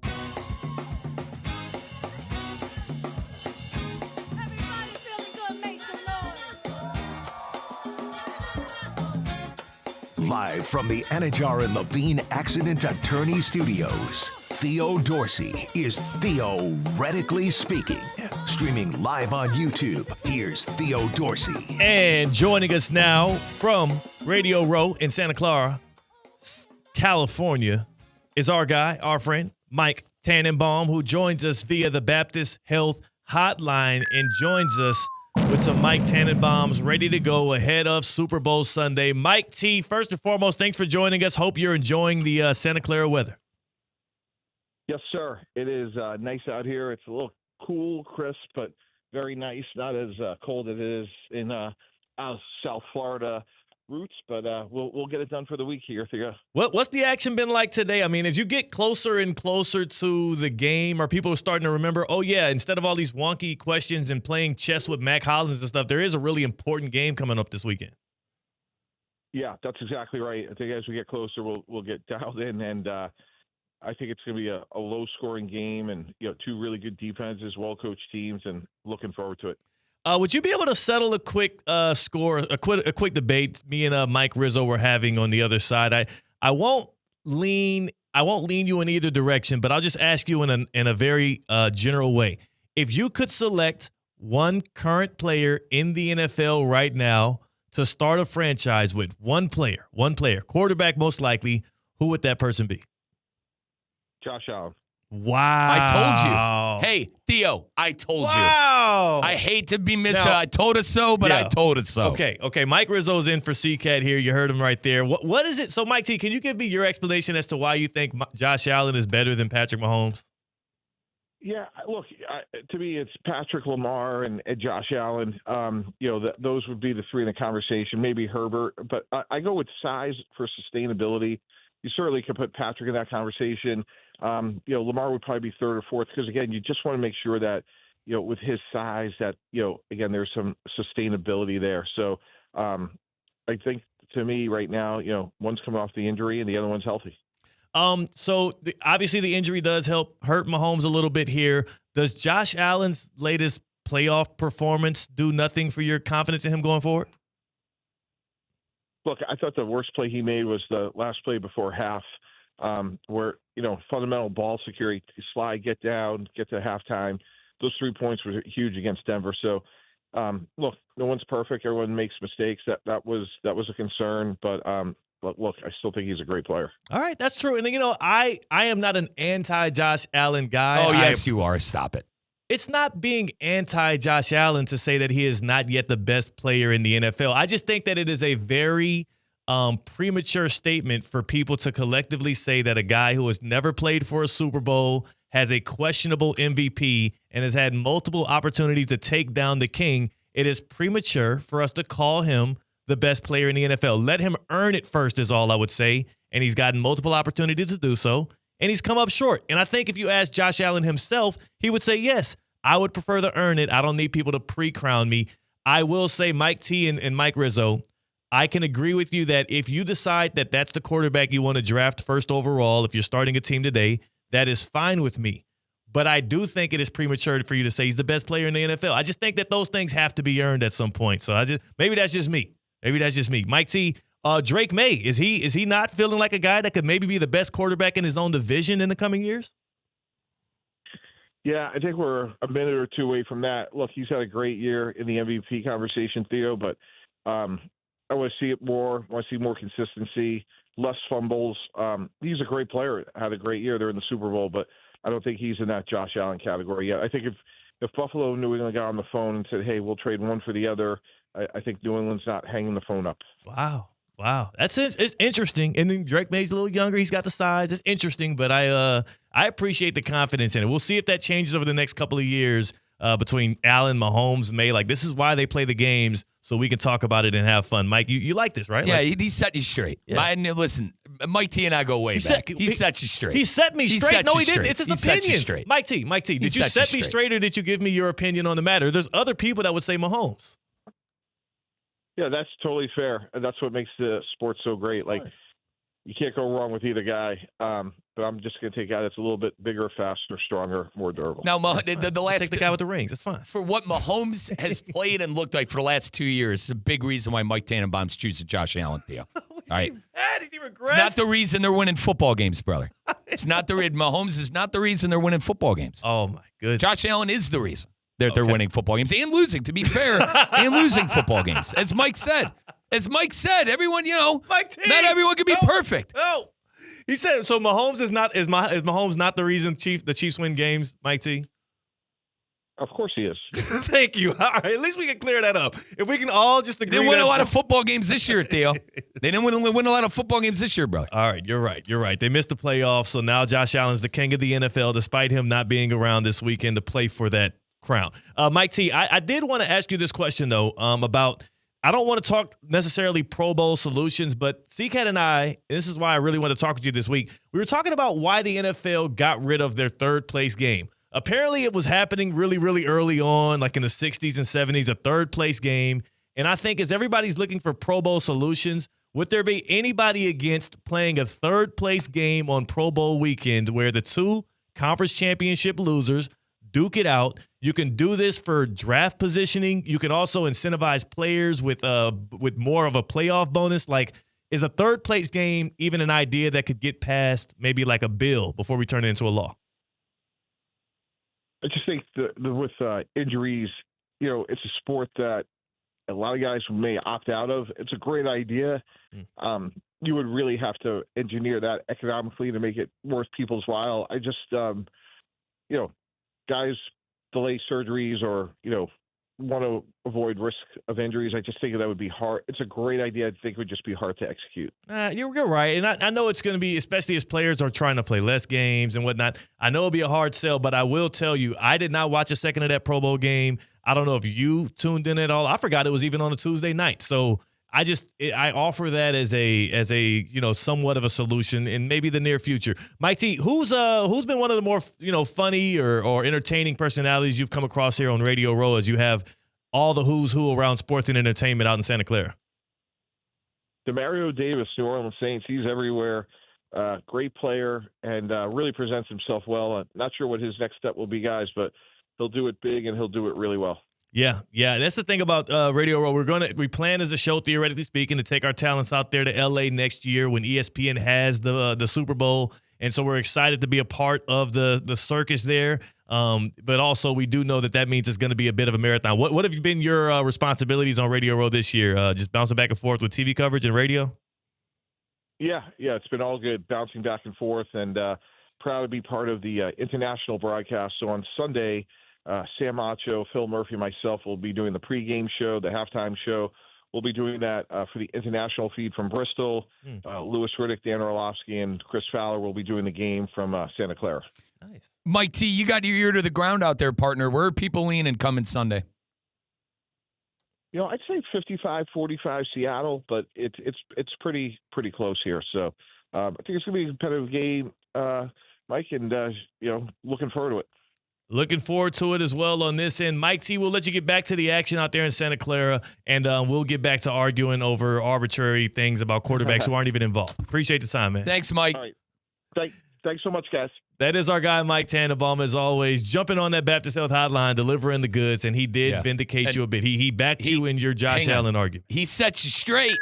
Live from the Anajar and Levine Accident Attorney Studios, Theo Dorsey is Theoretically Speaking. Streaming live on YouTube, here's Theo Dorsey. And joining us now from Radio Row in Santa Clara, California, is our guy, our friend, Mike Tannenbaum, who joins us via the Baptist Health Hotline and joins us with some Mike Tannenbaums ready to go ahead of Super Bowl Sunday. Mike T, first and foremost, thanks for joining us. Hope you're enjoying the Santa Clara weather. Yes, sir. It is nice out here. It's a little cool, crisp, but very nice. Not as cold as it is in South Florida roots, but we'll get it done for the week here, Theo. What's the action been like today? I mean, as you get closer and closer to the game, are people starting to remember, oh, yeah, instead of all these wonky questions and playing chess with Mac Hollins and stuff, there is a really important game coming up this weekend? Yeah, that's exactly right. I think as we get closer, we'll get dialed in, and I think it's going to be a low-scoring game and two really good defenses, well-coached teams, and looking forward to it. Would you be able to settle a quick score, a quick debate me and Mike Rizzo were having on the other side? I won't lean you in either direction, but I'll just ask you in a very general way. If you could select one current player in the NFL right now to start a franchise with, one player, quarterback most likely, who would that person be? Josh Allen. Wow. I told you. Hey, Theo, I told you. I hate to be I told us so, but I told it so. Okay. Mike Rizzo's in for C-Katt here. You heard him right there. What is it? So, Mike T, can you give me your explanation as to why you think Josh Allen is better than Patrick Mahomes? Yeah, look, to me, it's Patrick Lamar and Josh Allen. Those would be the three in the conversation, maybe Herbert. But I go with size for sustainability. You certainly could put Patrick in that conversation. Lamar would probably be third or fourth because, again, you just want to make sure that, with his size that, again, there's some sustainability there. So I think to me right now, one's coming off the injury and the other one's healthy. Obviously the injury does hurt Mahomes a little bit here. Does Josh Allen's latest playoff performance do nothing for your confidence in him going forward? Look, I thought the worst play he made was the last play before half, where, fundamental ball security, slide, get down, get to halftime. Those 3 points were huge against Denver. So, look, no one's perfect. Everyone makes mistakes. That was a concern. But look, I still think he's a great player. All right, that's true. And, I am not an anti-Josh Allen guy. Oh, yes, you are. Stop it. It's not being anti-Josh Allen to say that he is not yet the best player in the NFL. I just think that it is a very premature statement for people to collectively say that a guy who has never played for a Super Bowl, has a questionable MVP and has had multiple opportunities to take down the king, it is premature for us to call him the best player in the NFL. Let him earn it first is all I would say, and he's gotten multiple opportunities to do so, and he's come up short. And I think if you ask Josh Allen himself, he would say, yes, I would prefer to earn it. I don't need people to pre-crown me. I will say Mike T and Mike Rizzo, I can agree with you that if you decide that that's the quarterback you want to draft first overall, if you're starting a team today, that is fine with me. But I do think it is premature for you to say he's the best player in the NFL. I just think that those things have to be earned at some point. So maybe that's just me. Mike T, Drake May, is he not feeling like a guy that could maybe be the best quarterback in his own division in the coming years? Yeah, I think we're a minute or two away from that. Look, he's had a great year in the MVP conversation, Theo, but I want to see it more. I want to see more consistency, less fumbles. He's a great player. Had a great year. They're in the Super Bowl, but I don't think he's in that Josh Allen category yet. I think if Buffalo and New England got on the phone and said, hey, we'll trade one for the other, I think New England's not hanging the phone up. Wow. That's it. It's interesting. And then Drake May's a little younger. He's got the size. It's interesting, but I appreciate the confidence in it. We'll see if that changes over the next couple of years between Allen, Mahomes, May. Like, this is why they play the games, so we can talk about it and have fun. Mike, you like this, right? Yeah, like, he set you straight. Yeah. Listen, Mike T and I go way back. He set you straight. He set me straight. No, he didn't. It's his opinion. Set you straight. Mike T, did you set me straight or did you give me your opinion on the matter? There's other people that would say Mahomes. Yeah, that's totally fair. And that's what makes the sport so great. Like, you can't go wrong with either guy. But I'm just going to take a guy that's a little bit bigger, faster, stronger, more durable. Now, the last take the guy with the rings. It's fine. For what Mahomes has played and looked like for the last 2 years, it's a big reason why Mike Tannenbaum's choosing Josh Allen, Theo. All right. Is he regressed? It's not the reason they're winning football games, brother. It's not the reason. Mahomes is not the reason they're winning football games. Oh, my goodness. Josh Allen is the reason they're winning football games and losing, to be fair, and losing football games. As Mike said, everyone, not everyone can be perfect. No. He said, so Mahomes is Mahomes not the reason the Chiefs win games, Mike T? Of course he is. Thank you. All right, at least we can clear that up. If we can all just agree. They didn't win a lot of football games this year, Theo. They didn't win a lot of football games this year, brother. All right, you're right. They missed the playoffs, so now Josh Allen's the king of the NFL, despite him not being around this weekend to play for that crown. Mike T, I did want to ask you this question, though, about – I don't want to talk necessarily Pro Bowl solutions, but C-Katt and I, and this is why I really want to talk with you this week, we were talking about why the NFL got rid of their third-place game. Apparently, it was happening really, really early on, like in the 60s and 70s, a third-place game. And I think as everybody's looking for Pro Bowl solutions, would there be anybody against playing a third-place game on Pro Bowl weekend where the two conference championship losers duke it out? You can do this for draft positioning. You can also incentivize players with more of a playoff bonus. Like, is a third-place game even an idea that could get past maybe like a bill before we turn it into a law? I just think with injuries, it's a sport that a lot of guys may opt out of. It's a great idea. You would really have to engineer that economically to make it worth people's while. I just, guys delay surgeries or, want to avoid risk of injuries. I just think that would be hard. It's a great idea. I think it would just be hard to execute. You're right. And I know it's going to be, especially as players are trying to play less games and whatnot, I know it'll be a hard sell, but I will tell you, I did not watch a second of that Pro Bowl game. I don't know if you tuned in at all. I forgot it was even on a Tuesday night. So I offer that as a somewhat of a solution in maybe the near future. Mike T, who's been one of the more funny or entertaining personalities you've come across here on Radio Row as you have all the who's who around sports and entertainment out in Santa Clara? Demario Davis, New Orleans Saints. He's everywhere. Great player and really presents himself well. Not sure what his next step will be, guys, but he'll do it big and he'll do it really well. Yeah. That's the thing about Radio Row. We plan as a show, theoretically speaking, to take our talents out there to LA next year when ESPN has the Super Bowl, and so we're excited to be a part of the circus there. But also, we do know that means it's going to be a bit of a marathon. What have been your responsibilities on Radio Row this year? Just bouncing back and forth with TV coverage and radio. Yeah, it's been all good, bouncing back and forth, and proud to be part of the international broadcast. So on Sunday, Sam Acho, Phil Murphy, and myself will be doing the pregame show, the halftime show. we'll be doing that for the international feed from Bristol. Louis Riddick, Dan Orlovsky, and Chris Fowler will be doing the game from Santa Clara. Nice. Mike T, you got your ear to the ground out there, partner. Where are people leaning coming Sunday? I'd say 55-45 Seattle, but it's pretty close here. So I think it's going to be a competitive game, Mike, and looking forward to it. Looking forward to it as well on this end. Mike T, we'll let you get back to the action out there in Santa Clara, and we'll get back to arguing over arbitrary things about quarterbacks who aren't even involved. Appreciate the time, man. Thanks, Mike. All right. Thanks so much, guys. That is our guy, Mike Tannenbaum, as always, jumping on that Baptist Health hotline, delivering the goods, and he did vindicate you a bit. He backed you in your Josh Allen argument. He set you straight.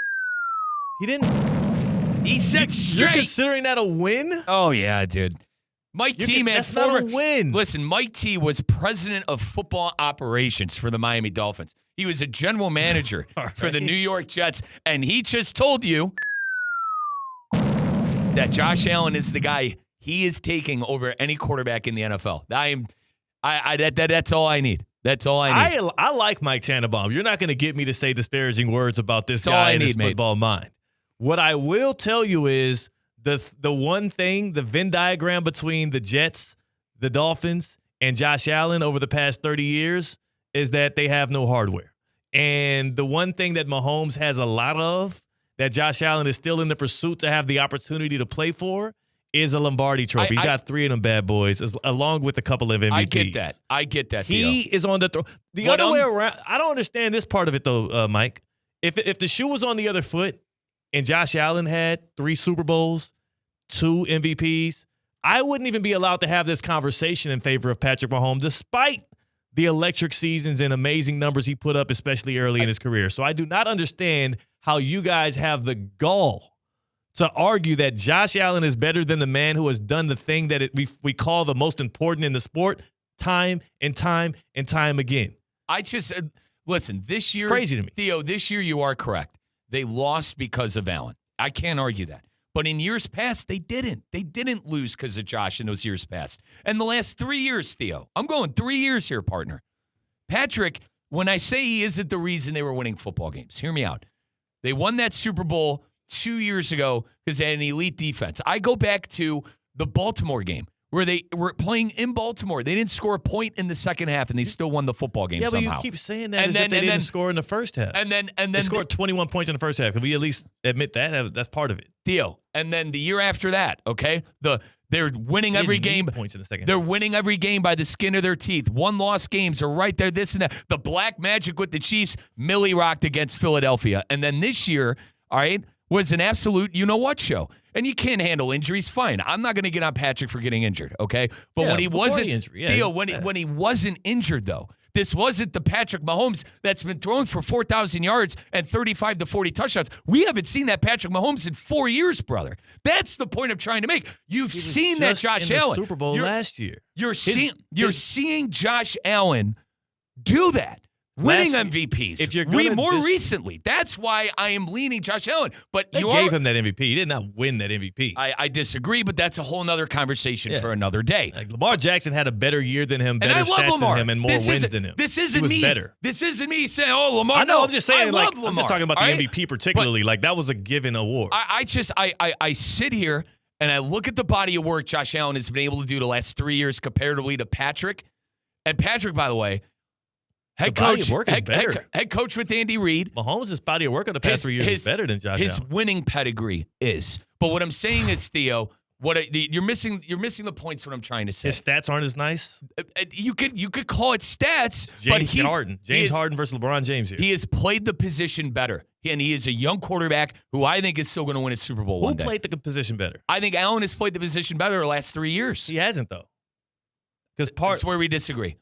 He didn't. He set you straight. You're considering that a win? Oh, yeah, dude. Mike T, man. That's not a win. Listen, Mike T was president of football operations for the Miami Dolphins. He was a general manager for the New York Jets, and he just told you that Josh Allen is the guy he is taking over any quarterback in the NFL. That's all I need. That's all I need. I like Mike Tannenbaum. You're not going to get me to say disparaging words about this guy and his football mind. What I will tell you is the one thing, the Venn diagram between the Jets, the Dolphins, and Josh Allen over the past 30 years is that they have no hardware. And the one thing that Mahomes has a lot of that Josh Allen is still in the pursuit to have the opportunity to play for is a Lombardi trophy. He got 3 of them bad boys, along with a couple of MVPs. I get that. He is on the other way around. I don't understand this part of it, though, Mike. If the shoe was on the other foot and Josh Allen had 3 Super Bowls, 2 MVPs, I wouldn't even be allowed to have this conversation in favor of Patrick Mahomes, despite the electric seasons and amazing numbers he put up, especially early in his career. So I do not understand how you guys have the gall to argue that Josh Allen is better than the man who has done the thing that we call the most important in the sport time and time and time again. I just listen, this year, it's crazy to me. Theo, this year you are correct. They lost because of Allen. I can't argue that. But in years past, they didn't. They didn't lose because of Josh in those years past. And the last 3 years, Theo, I'm going 3 years here, partner. Patrick, when I say he isn't the reason they were winning football games, hear me out. They won that Super Bowl 2 years ago because they had an elite defense. I go back to the Baltimore game where they were playing in Baltimore. They didn't score a point in the second half, and they still won the football game somehow. Yeah, but you keep saying that as if they didn't score in the first half. And then they scored 21 points in the first half. Can we at least admit that? That's part of it. Theo. And then the year after that, okay, they're winning every game. Points in the second They're half. winning every game by the skin of their teeth. 1-loss games are right there, this and that. The black magic with the Chiefs, Millie rocked against Philadelphia. And then this year, all right, was an absolute you-know-what show. And you can't handle injuries, fine. I'm not going to get on Patrick for getting injured, okay? But when he wasn't, Theo, when he wasn't injured, though, this wasn't the Patrick Mahomes that's been thrown for 4,000 yards and 35 to 40 touchdowns. We haven't seen that Patrick Mahomes in 4 years, brother. That's the point I'm trying to make. You've seen that Josh in the Allen. Super Bowl last year. You're seeing Josh Allen do that. Winning MVPs. If you're recently. That's why I am leaning Josh Allen. But they gave him that MVP. He did not win that MVP. I disagree, but that's a whole other conversation for another day. Like Lamar Jackson had a better year than him, better stats than him, and more wins than him. This isn't me. Better. This isn't me saying, "Oh, Lamar." I know. I'm just saying. I love Lamar. I'm just talking about the MVP particularly. But that was a given award. I sit here and I look at the body of work Josh Allen has been able to do the last 3 years comparatively to Patrick. And Patrick, by the way. Head coach with Andy Reid. Mahomes' body of work in the past 3 years is better than Josh Allen. His winning pedigree is. But what I'm saying is, Theo, you're missing the points. What I'm trying to say. His stats aren't as nice. You could call it stats. James Harden versus LeBron James here. He has played the position better, and he is a young quarterback who I think is still going to win a Super Bowl one day. Who played the position better? I think Allen has played the position better the last 3 years. He hasn't though. That's where we disagree.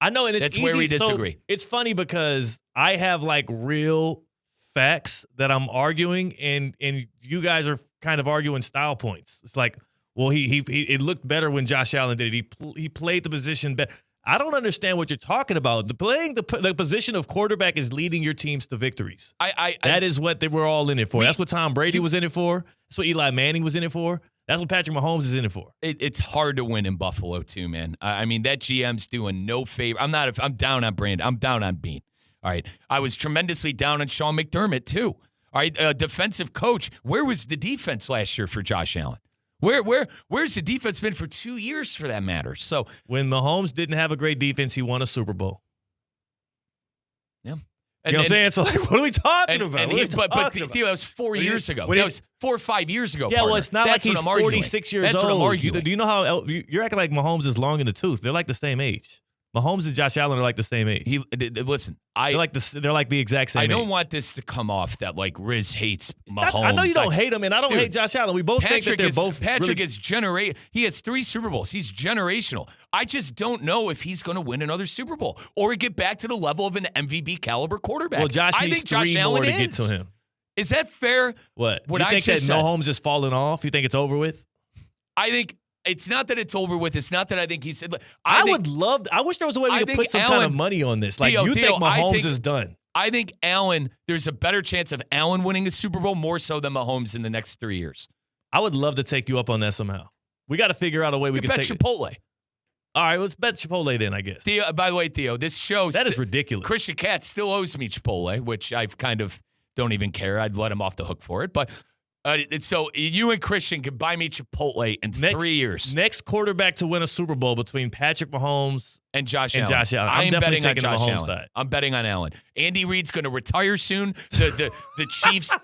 I know, and it's That's easy. where we disagree. So it's funny because I have real facts that I'm arguing, and you guys are kind of arguing style points. It's like, well, it looked better when Josh Allen did it. He played the position better. I don't understand what you're talking about. Playing the position of quarterback is leading your teams to victories. That is what they were all in it for. That's what Tom Brady was in it for. That's what Eli Manning was in it for. That's what Patrick Mahomes is in it for. It's hard to win in Buffalo too, man. I mean, that GM's doing no favor. I'm down on Brand. I'm down on Bean. All right. I was tremendously down on Sean McDermott, too. All right. Defensive coach. Where was the defense last year for Josh Allen? Where's the defense been for 2 years, for that matter? So when Mahomes didn't have a great defense, he won a Super Bowl. Yeah. You know what I'm saying? So, like, what are we talking about? But Theo, that was 4 years ago. That was 4 or 5 years ago. Yeah, partner. well, it's not That's like he's what I'm arguing. 46 years That's old. What I'm arguing. Do you know how you're acting like Mahomes is long in the tooth? They're like the same age. Mahomes and Josh Allen are like the same age. Listen, they're like the exact same age. I don't want this to come off that like Riz hates Mahomes. I know you don't hate him, and I don't hate Josh Allen. We both think that they're both. Patrick is He has 3 Super Bowls. He's generational. I just don't know if he's going to win another Super Bowl or get back to the level of an MVP caliber quarterback. Well, Josh needs 3 more to get to him. Is that fair? What you think that Mahomes is falling off? You think it's over with? I think. It's not that it's over with. It's not that I think he's. I wish there was a way we could put some kind of money on this. Like, you think Mahomes is done? I think Allen. There's a better chance of Allen winning a Super Bowl more so than Mahomes in the next 3 years. I would love to take you up on that somehow. We got to figure out a way we can bet take Chipotle. All right, let's bet Chipotle then, I guess. Theo, by the way, Theo, this show that is ridiculous. Christian Katz still owes me Chipotle, which I've kind of don't even care. I'd let him off the hook for it, but. So you and Christian can buy me Chipotle in 3 years. Next quarterback to win a Super Bowl between Patrick Mahomes and Josh Allen. I'm definitely betting on taking Josh the Mahomes Allen. side. I'm betting on Allen. Andy Reid's going to retire soon. The Chiefs,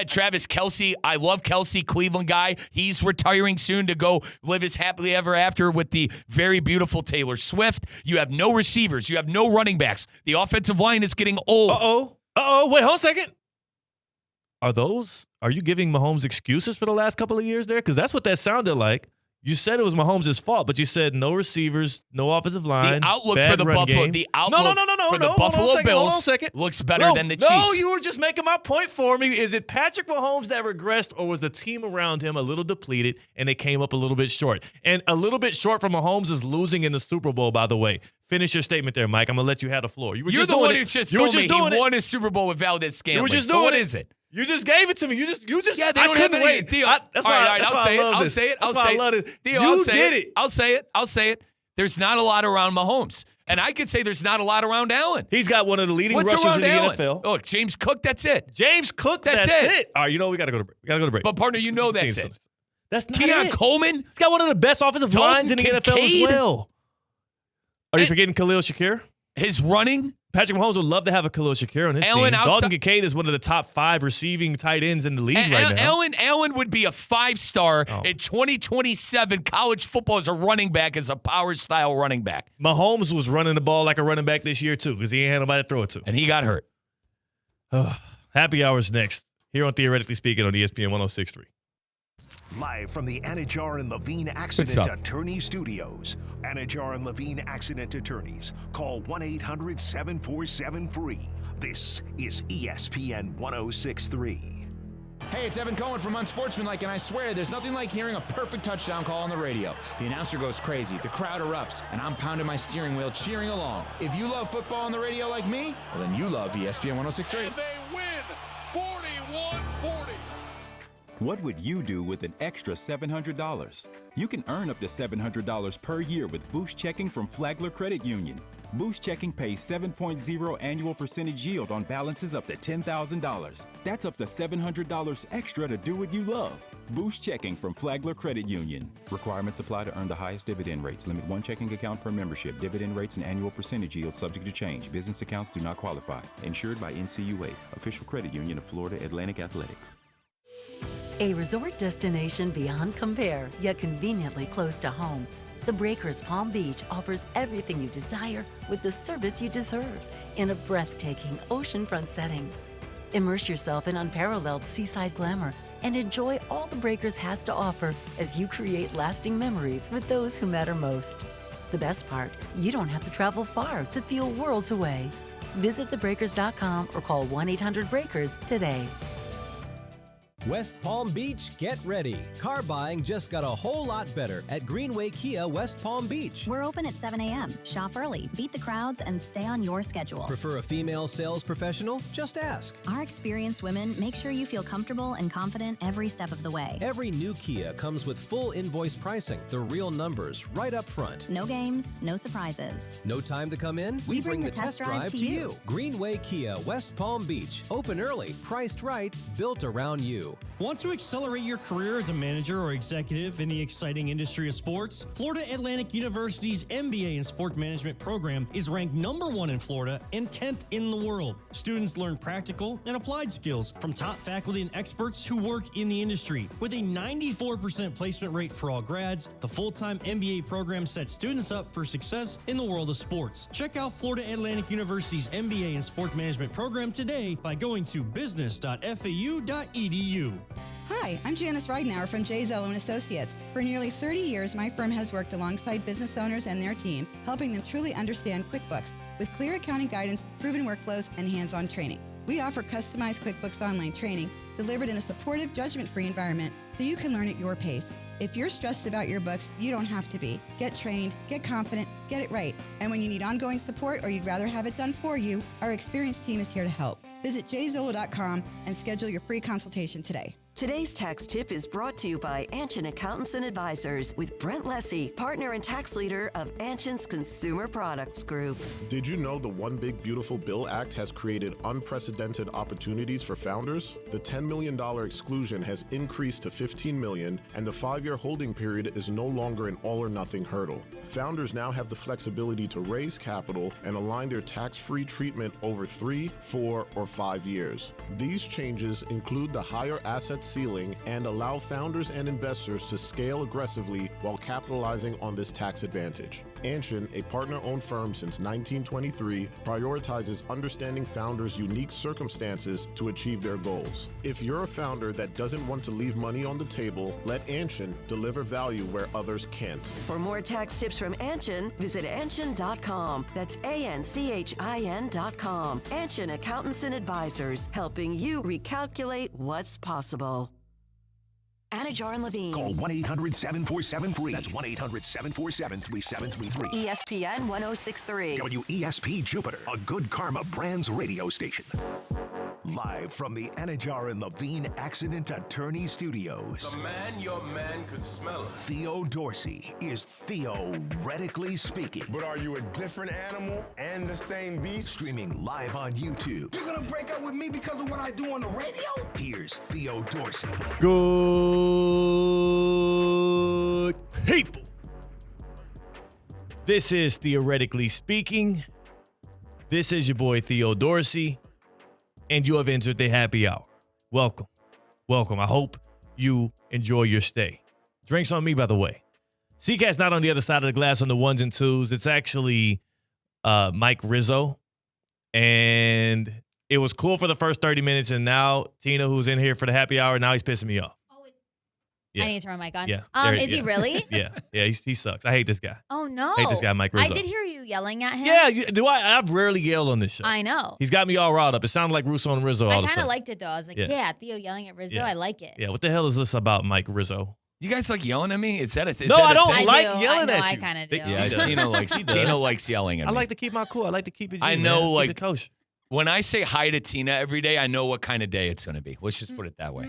Travis Kelce. I love Kelce, Cleveland guy. He's retiring soon to go live his happily ever after with the very beautiful Taylor Swift. You have no receivers. You have no running backs. The offensive line is getting old. Wait, hold on a second. Are you giving Mahomes excuses for the last couple of years there? Because that's what that sounded like. You said it was Mahomes' fault, but you said no receivers, no offensive line. The outlook bad for the run Buffalo, game. the outlook for the Buffalo Bills looks better than the Chiefs. No, you were just making my point for me. Is it Patrick Mahomes that regressed, or was the team around him a little depleted and they came up a little bit short? And a little bit short for Mahomes is losing in the Super Bowl, by the way. Finish your statement there, Mike. I'm going to let you have the floor. You're the one who just told me he won a Super Bowl with Valdez-Scantling. You were just doing doing what it. is it? You just gave it to me. You just. Yeah, they don't have any. Theo, That's why I'll say it. Theo, I'll say it. There's not a lot around Mahomes. And I could say there's not a lot around Allen. He's got one of the leading rushers in the NFL. Oh, James Cook, that's it. James Cook, that's it. All right, we got to go to break. But, partner, that's it. That's not Keon it. Coleman. He's got one of the best offensive lines in the NFL as well. Are you forgetting Khalil Shakir? His running. Patrick Mahomes would love to have a Khalil Shakir on his team. Dalton Kincaid is one of the top 5 receiving tight ends in the league right now. Allen would be a 5-star in 2027 college football as a running back, as a power-style running back. Mahomes was running the ball like a running back this year, too, because he ain't had nobody to throw it to. And he got hurt. Happy hours next, here on Theoretically Speaking on ESPN 106.3. Live from the Anajar and Levine Accident Attorney Studios. Anajar and Levine Accident Attorneys. Call 1-800-747-FREE. This is ESPN 106.3. Hey, it's Evan Cohen from Unsportsmanlike, and I swear there's nothing like hearing a perfect touchdown call on the radio. The announcer goes crazy, the crowd erupts, and I'm pounding my steering wheel cheering along. If you love football on the radio like me, well, then you love ESPN 106.3. And they win 41-40. What would you do with an extra $700? You can earn up to $700 per year with Boost Checking from Flagler Credit Union. Boost Checking pays 7.0 annual percentage yield on balances up to $10,000. That's up to $700 extra to do what you love. Boost Checking from Flagler Credit Union. Requirements apply to earn the highest dividend rates. Limit 1 checking account per membership. Dividend rates and annual percentage yield subject to change. Business accounts do not qualify. Insured by NCUA, official credit union of Florida Atlantic Athletics. A resort destination beyond compare, yet conveniently close to home. The Breakers Palm Beach offers everything you desire with the service you deserve in a breathtaking oceanfront setting. Immerse yourself in unparalleled seaside glamour and enjoy all the Breakers has to offer as you create lasting memories with those who matter most. The best part, you don't have to travel far to feel worlds away. Visit thebreakers.com or call 1-800-BREAKERS today. West Palm Beach, get ready. Car buying just got a whole lot better at Greenway Kia West Palm Beach. We're open at 7 a.m. Shop early, beat the crowds, and stay on your schedule. Prefer a female sales professional? Just ask. Our experienced women make sure you feel comfortable and confident every step of the way. Every new Kia comes with full invoice pricing, the real numbers right up front. No games, no surprises. No time to come in? We bring the test drive to you. Greenway Kia West Palm Beach. Open early, priced right, built around you. Want to accelerate your career as a manager or executive in the exciting industry of sports? Florida Atlantic University's MBA in Sport Management program is ranked #1 in Florida and 10th in the world. Students learn practical and applied skills from top faculty and experts who work in the industry. With a 94% placement rate for all grads, the full-time MBA program sets students up for success in the world of sports. Check out Florida Atlantic University's MBA in Sport Management program today by going to business.fau.edu. Hi, I'm Janice Ridenour from J. Zello & Associates. For nearly 30 years, my firm has worked alongside business owners and their teams, helping them truly understand QuickBooks with clear accounting guidance, proven workflows, and hands-on training. We offer customized QuickBooks Online training delivered in a supportive, judgment-free environment so you can learn at your pace. If you're stressed about your books, you don't have to be. Get trained, get confident, get it right. And when you need ongoing support or you'd rather have it done for you, our experienced team is here to help. Visit jzillow.com and schedule your free consultation today. Today's tax tip is brought to you by Anshin Accountants and Advisors with Brent Lessie, partner and tax leader of Anshin's Consumer Products Group. Did you know the One Big Beautiful Bill Act has created unprecedented opportunities for founders? The $10 million exclusion has increased to $15 million, and the 5-year holding period is no longer an all-or-nothing hurdle. Founders now have the flexibility to raise capital and align their tax-free treatment over 3, 4, or 5 years. These changes include the higher asset ceiling and allow founders and investors to scale aggressively while capitalizing on this tax advantage. Anshin, a partner-owned firm since 1923, prioritizes understanding founders' unique circumstances to achieve their goals. If you're a founder that doesn't want to leave money on the table, let Anshin deliver value where others can't. For more tax tips from Anshin, visit anshin.com. That's ANCHIN.com. Anshin Accountants and Advisors, helping you recalculate what's possible. Anajar and Levine. Call 1-800-747-FREE. That's 1-800-747-3733. ESPN 1063. WESP Jupiter, a Good Karma Brands radio station. Live from the Anajar and Levine Accident Attorney Studios. The man your man could smell. Theo Dorsey is theoretically speaking. But are you a different animal and the same beast? Streaming live on YouTube. You're gonna break up with me because of what I do on the radio? Here's Theo Dorsey. Good people. This is Theoretically Speaking. This is your boy Theo Dorsey, and you have entered the happy hour. Welcome. Welcome. I hope you enjoy your stay. Drinks on me, by the way. C-Katt's not on the other side of the glass on the ones and twos. It's actually Mike Rizzo. And it was cool for the first 30 minutes, and now Tina, who's in here for the happy hour, now he's pissing me off. Yeah. I need to turn my mic on. Yeah. Is he really? Yeah. He sucks. I hate this guy. Oh, no. I hate this guy, Mike Rizzo. I did hear you yelling at him. Yeah, I've rarely yelled on this show. I know. He's got me all riled up. It sounded like Russo and Rizzo all I of a kind sudden. of liked it, though. I was like, yeah, Theo yelling at Rizzo. Yeah. I like it. Yeah, what the hell is this about Mike Rizzo? You guys like yelling at me? Is that a thing? No, I don't like I yelling do. at I you. kind of do. Yeah, Tina likes yelling at me. I like to keep my cool. I like to keep it G, I know, man. Keep it kosher. When I say hi to Tina every day, I know what kind of day it's going to be. Let's just put it that way.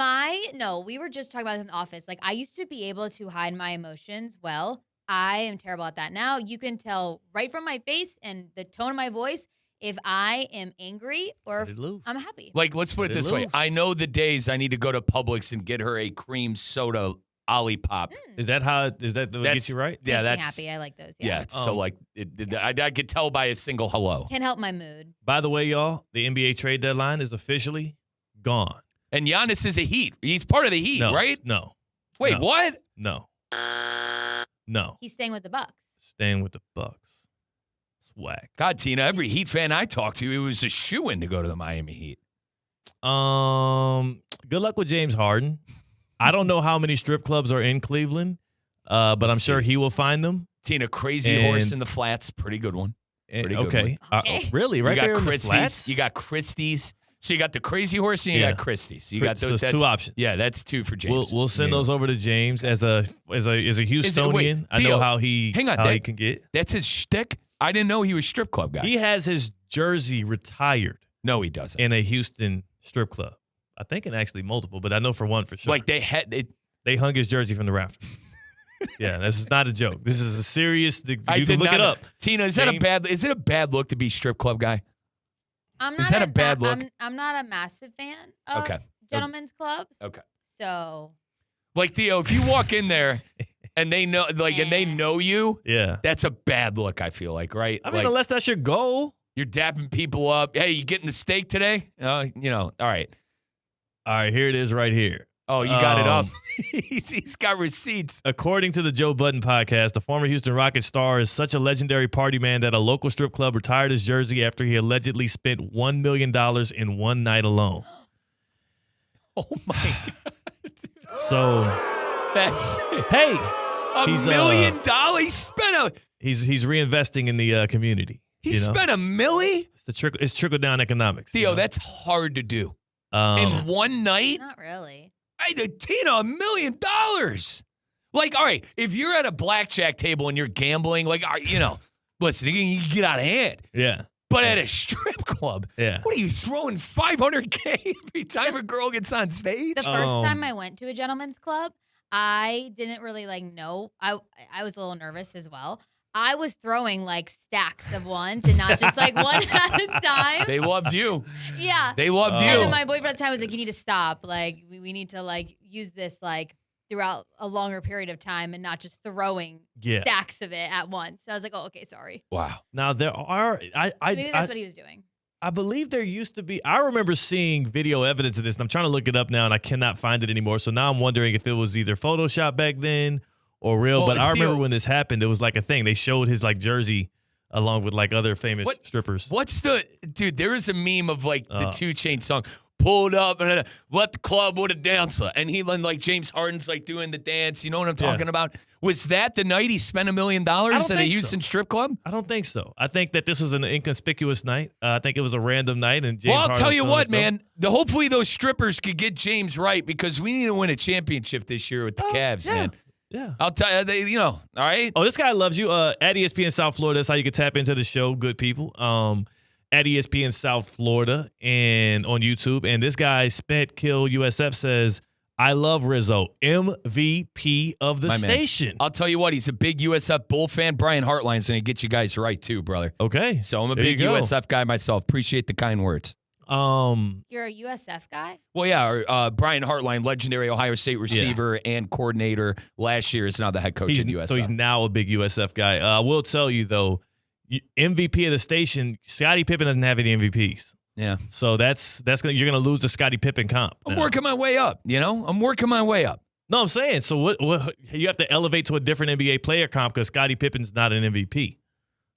We were just talking about this in the office. Like, I used to be able to hide my emotions well. I am terrible at that. Now you can tell right from my face and the tone of my voice if I am angry or if I'm happy. Like, let's put it this way. I know the days I need to go to Publix and get her a cream soda Olipop. Is that what gets you right? Yeah, Makes me happy. I like those. Yeah. So like, I could tell by a single hello. Can help my mood. By the way, y'all, the NBA trade deadline is officially gone. And Giannis is a Heat. He's part of the Heat, right? No. Wait, what? No. He's staying with the Bucks. Staying with the Bucks. Swag. God, Tina, every Heat fan I talked to, it was a shoo-in to go to the Miami Heat. Good luck with James Harden. I don't know how many strip clubs are in Cleveland, but I'm sure he will find them. Tina, Crazy Horse in the Flats, pretty good one. Pretty good okay. one. Really? Right there in the Christie's. Flats? You got Christie's. So you got the Crazy Horse and you got Christie's. So you got those. So it's 2 options. Yeah, that's 2 for James. We'll send those over to James as a Houstonian. I know how he can get. That's his shtick. I didn't know he was strip club guy. He has his jersey retired. No, he doesn't. In a Houston strip club. I think in actually multiple, but I know for one for sure. Like they hung his jersey from the rafters. Yeah, this is not a joke. This is a serious. You I can look it up. Tina, is it a bad look to be strip club guy? Is that a bad look? I'm not a massive fan of gentlemen's clubs. Okay. So. Like Theo, if you walk in there and they know, and they know you, that's a bad look. I feel like, right? I mean, unless that's your goal, you're dapping people up. Hey, you getting the steak today? All right. All right, here it is right here. Oh, you got it up. He's got receipts. According to the Joe Budden podcast, the former Houston Rockets star is such a legendary party man that a local strip club retired his jersey after he allegedly spent $1 million in one night alone. Oh, my God. So that's hey, $1 million. He spent he's reinvesting in the community. He spent $1 million? It's trickle down economics. Theo, that's hard to do. In one night? Not really. Hey, Tina, $1 million. Like, all right, if you're at a blackjack table and you're gambling, like, listen, you can get out of hand. Yeah. But at a strip club, what are you throwing $500K every time a girl gets on stage? The first time I went to a gentleman's club, I didn't really know. I was a little nervous as well. I was throwing stacks of ones and not just one at a time. They loved you. Yeah. They loved you. And then my boyfriend at the time was like, you need to stop. We need to use this throughout a longer period of time and not just throwing stacks of it at once. So I was like, oh, okay, sorry. Wow. Now there are, maybe that's what he was doing. I believe there used to be, I remember seeing video evidence of this, and I'm trying to look it up now, and I cannot find it anymore. So now I'm wondering if it was either Photoshop back then or real. Well, but I remember when this happened, it was a thing. They showed his jersey along with other famous strippers. Dude, there is a meme of the 2 Chainz song, pulled up and let the club with a dancer. And he James Harden's doing the dance. You know what I'm talking about? Was that the night he spent $1 million at a Houston strip club? I don't think so. I think that this was an inconspicuous night. I think it was a random night. And James I'll tell you what, man. Hopefully those strippers could get James right because we need to win a championship this year with the Cavs, man. Yeah. I'll tell you, all right? Oh, this guy loves you. At ESPN South Florida, that's how you can tap into the show, good people. At ESPN South Florida and on YouTube. And this guy, Sped Kill USF, says, I love Rizzo, MVP of the station. I'll tell you what, he's a big USF Bull fan. Brian Hartline's going to get you guys right, too, brother. Okay. So I'm a big USF guy myself. Appreciate the kind words. You're a USF guy? Well, yeah. Brian Hartline, legendary Ohio State receiver and coordinator. Last year is now the head coach at USF. So he's now a big USF guy. I will tell you, though, MVP of the station, Scottie Pippen doesn't have any MVPs. Yeah. So you're gonna lose the Scottie Pippen comp. I'm working my way up, I'm working my way up. No, I'm saying, so what you have to elevate to a different NBA player comp because Scottie Pippen's not an MVP.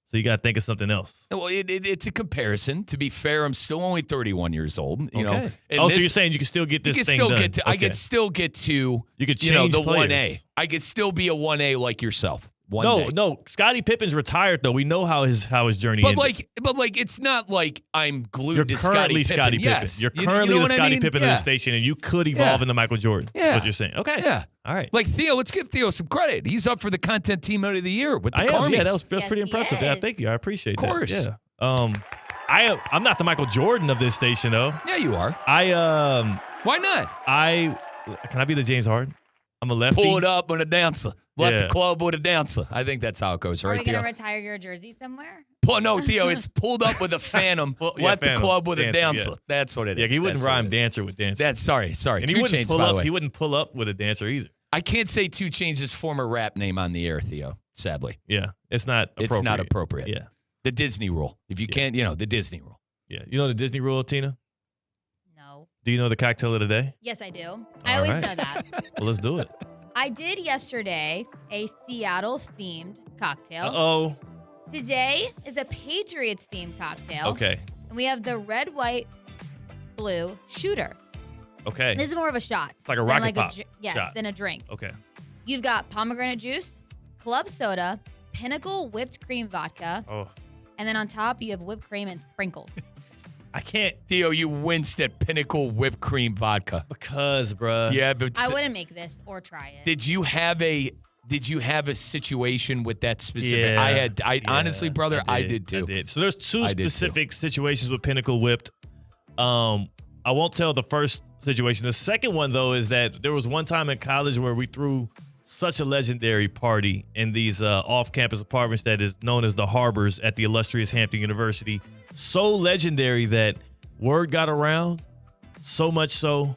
So you got to think of something else. Well, it's a comparison. To be fair, I'm still only 31 years old. You know. So you're saying you can still get this thing done. I could still get to you could change the players. 1A. I could still be a 1A like yourself. No. Scottie Pippen's retired though. We know how his journey ended. But it's not like I'm glued You're to currently Scottie Pippen. Yes. You're You currently know the Scottie Pippen of the station, and you could evolve into Michael Jordan. Yeah. That's what you're saying. Okay. Yeah. All right. Like Theo, let's give Theo some credit. He's up for the content team out of the year with the Carmies. Yeah, that's pretty impressive. Yeah, thank you. I appreciate that. Of course. Yeah. I'm not the Michael Jordan of this station though. Yeah, you are. Why not? Can I be the James Harden? I'm a lefty. Pull it up with a dancer. Left the club with a dancer. I think that's how it goes, right, Are we going Theo? to retire your jersey somewhere? No, Theo, it's pulled up with a phantom. Left the club with a dancer. Yeah. That's what it is. Yeah, he wouldn't rhyme dancer with dancer. That's sorry. And Two Chainz, by the way. He wouldn't pull up with a dancer either. I can't say 2 Chainz' former rap name on the air, Theo, sadly. Yeah, it's not appropriate. It's not appropriate. Yeah. The Disney rule. If you can't, the Disney rule. Yeah. You know the Disney rule, Tina? No. Do you know the cocktail of the day? Yes, I do. I always know that. Well, let's do it. I did yesterday a Seattle-themed cocktail. Uh-oh. Today is a Patriots-themed cocktail. Okay. And we have the red, white, blue shooter. Okay. This is more of a shot. It's like a rocket pop shot. Than a drink. Okay. You've got pomegranate juice, club soda, Pinnacle whipped cream vodka. Oh. And then on top, you have whipped cream and sprinkles. I can't. Theo, you winced at Pinnacle whipped cream vodka. Because, bruh. Yeah, but I wouldn't make this or try it. Did you have a situation with that specific? Yeah. Honestly, brother, I did too. I did. So there's two specific situations with Pinnacle whipped. I won't tell the first situation. The second one, though, is that there was one time in college where we threw such a legendary party in these off-campus apartments that is known as the Harbors at the illustrious Hampton University. So legendary that word got around, so much so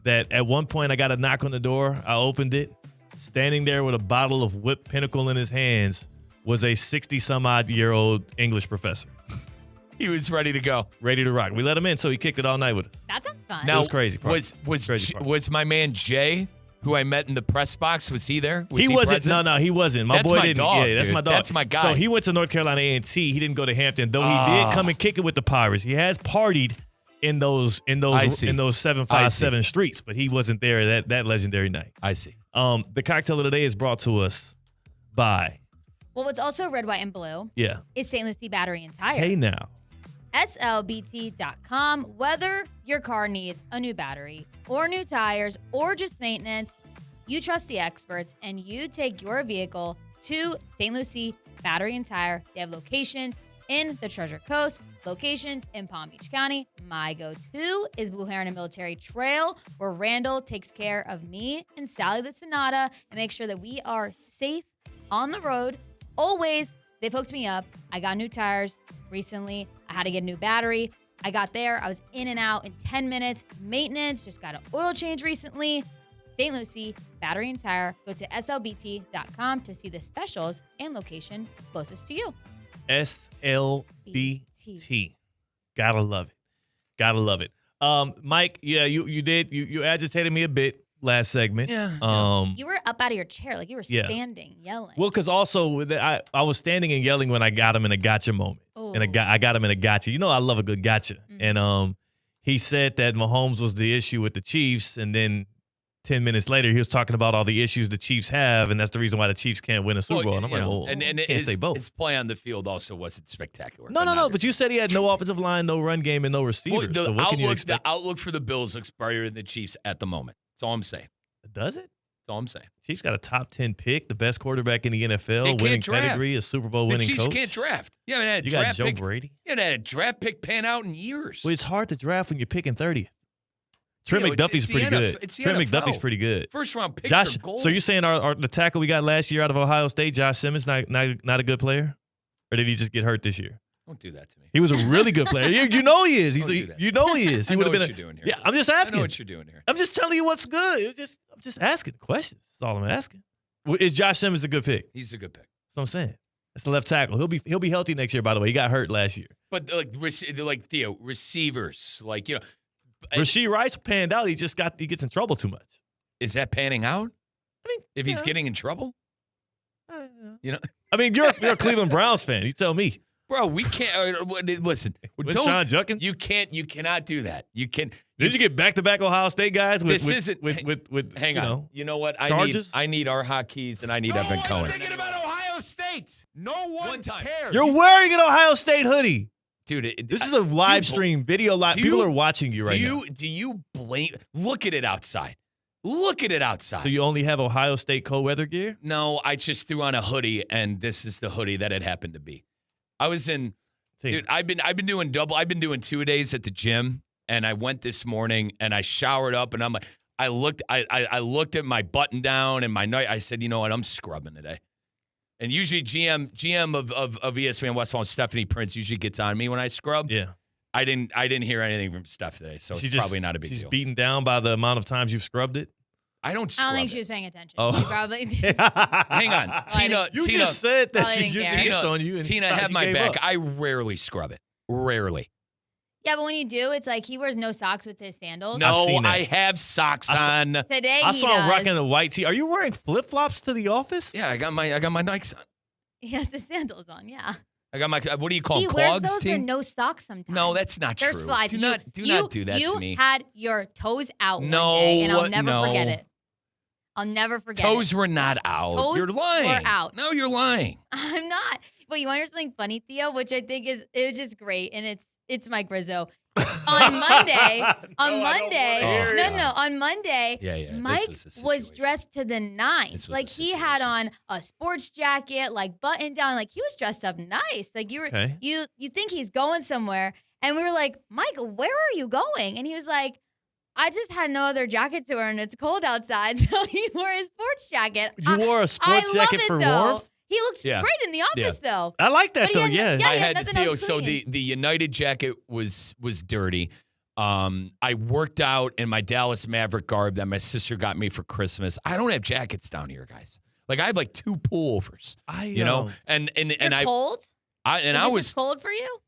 that at one point I got a knock on the door. I opened it. Standing there with a bottle of whipped Pinnacle in his hands was a 60-some-odd-year-old English professor. He was ready to go. Ready to rock. We let him in, so he kicked it all night with us. That sounds fun. Now, it was crazy. Was my man Jay, who I met in the press box, was he there? Was he wasn't. present? No, he wasn't. My That's boy my didn't. dog, yeah, that's dude. my dog. That's my guy. So he went to North Carolina A&T. He didn't go to Hampton, though he did come and kick it with the Pirates. He has partied in those 757 streets, but he wasn't there that legendary night. I see. The cocktail of the day is brought to us by. Well, what's also red, white, and blue is St. Lucie Battery and Tire. Hey now. SLBT.com. Whether your car needs a new battery or new tires or just maintenance, you trust the experts and you take your vehicle to St. Lucie Battery and Tire. They have locations in the Treasure Coast, locations in Palm Beach County. My go-to is Blue Heron and Military Trail, where Randall takes care of me and Sally the Sonata and make sure that we are safe on the road. Always, they've hooked me up. I got new tires recently. I had to get a new battery. I got there. I was in and out in 10 minutes. Maintenance, just got an oil change recently. St. Lucie Battery and Tire. Go to slbt.com to see the specials and location closest to you. SLBT. Gotta love it. Gotta love it. Mike, yeah, you agitated me a bit last segment. Yeah. You were up out of your chair, like you were standing, yelling. Well, because also I was standing and yelling when I got him in a gotcha moment. Oh. And I got him in a gotcha. You know I love a good gotcha. Mm-hmm. And he said that Mahomes was the issue with the Chiefs, and then 10 minutes later he was talking about all the issues the Chiefs have, and that's the reason why the Chiefs can't win a Super Bowl. And I'm like, well, and can't say both. His play on the field also wasn't spectacular. No. But you said he had no offensive line, no run game, and no receivers. Well, so what can you expect? The outlook for the Bills looks brighter than the Chiefs at the moment. That's all I'm saying. Does it? That's all I'm saying. Chiefs got a top 10 pick, the best quarterback in the NFL, winning pedigree, a Super Bowl winning coach. The Chiefs can't draft. You haven't had a you draft got Joe pick. Brady. You haven't had a draft pick pan out in years. Well, it's hard to draft when you're picking 30th. Trent McDuffie's it's pretty good. Trent NFL. McDuffie's pretty good. First round picks Josh, are gold. so you're saying the tackle we got last year out of Ohio State, Josh Simmons, not a good player? Or did he just get hurt this year? Don't do that to me. He was a really good player. You know he is. You know he is. He I know would have what been. you're doing here. Yeah, I'm just asking. I know what you're doing here. I'm just telling you what's good. I'm just asking questions. That's all I'm asking. Is Josh Simmons a good pick? He's a good pick. That's what I'm saying. That's the left tackle. He'll be healthy next year. By the way, he got hurt last year. But like Theo, receivers, like Rashee Rice panned out. He gets in trouble too much. Is that panning out? I mean, if he's getting in trouble, I mean, you're a Cleveland Browns fan. You tell me, bro. We can't listen. With Sean Junkins, you cannot do that. You can. Did you get back-to-back Ohio State guys? This isn't. Hang on. You know what? Charges? I need our hotkeys and I need Evan Cohen. Thinking about Ohio State. No one cares. You're wearing an Ohio State hoodie. Dude, this is a live stream, video live. People are watching you right now. Do you blame? Look at it outside. Look at it outside. So you only have Ohio State co-weather gear? No, I just threw on a hoodie, and this is the hoodie that it happened to be. I was in, dude. I've been doing double. I've been doing 2 days at the gym, and I went this morning, and I showered up, and I'm like, I looked at my button down and my night. I said, you know what? I'm scrubbing today. And usually GM of ESPN West Palm, Stephanie Prince, usually gets on me when I scrub. Yeah. I didn't hear anything from Steph today, so it's probably not a big deal. She's beaten down by the amount of times you've scrubbed it? I don't scrub I don't think it. she was paying attention. Oh. She probably did. Hang on. Tina, just said that she didn't used care. tips on you. And Tina, she have my gave back. up. I rarely scrub it. Rarely. Yeah, but when you do, it's like he wears no socks with his sandals. No, I have socks on. Today I he saw him does. rocking a white tee. Are you wearing flip-flops to the office? Yeah, I got my Nikes on. He has the sandals on, yeah. I got my, what do you call He them, wears clogs, those T? with no socks sometimes. No, that's not They're true. slides. Do not do that to me. You had your toes out No, one day, and I'll never no. forget it. I'll never forget Toes it. were not out. Toes You're lying. were out. No, you're lying. I'm not. But you want to hear something funny, Theo, which I think is just great, and it's Mike Rizzo. On Monday, on Monday, Mike was dressed to the nines. Like he had on a sports jacket, like button down, like he was dressed up nice. Like you think he's going somewhere, and we were like, Mike, where are you going? And he was like, I just had no other jacket to wear, and it's cold outside, so he wore his sports jacket. You wore a sports jacket for warmth? He looks great in the office, though. I like that, though, yeah. I had Theo. So the United jacket was dirty. I worked out in my Dallas Maverick garb that my sister got me for Christmas. I don't have jackets down here, guys. Like I have like 2 pullovers. You know, and You're cold. I was cold for you.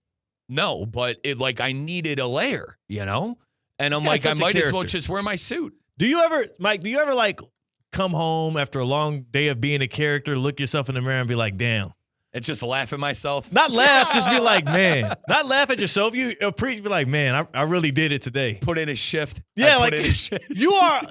No, but I needed a layer. You know, and I'm like I might as well just wear my suit. Do you ever, Mike? Do you ever like come home after a long day of being a character, look yourself in the mirror and be like, damn. And just laugh at myself? Not laugh, just be like, man. Not laugh at yourself. You be like, man, I really did it today. Put in a shift. Yeah, like you are,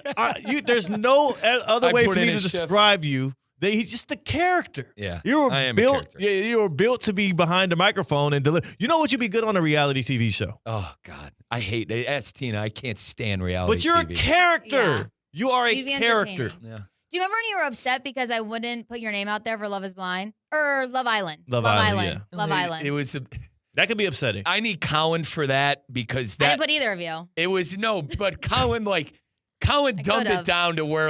there's no other way for me to describe you. He's just a character. Yeah, I am built. a character. Yeah, you were built to be behind the microphone and deliver. You know what? You'd be good on a reality TV show. Oh, God. I hate it. Ask Tina. I can't stand reality But you're TV. a character. Yeah. You are a You'd be character. entertaining. Yeah. Do you remember when you were upset because I wouldn't put your name out there for Love is Blind? Or Love Island? Love Island. Love Island. It was that could be upsetting. I need Colin for that because I didn't put either of you. It was but Colin dumbed it down to where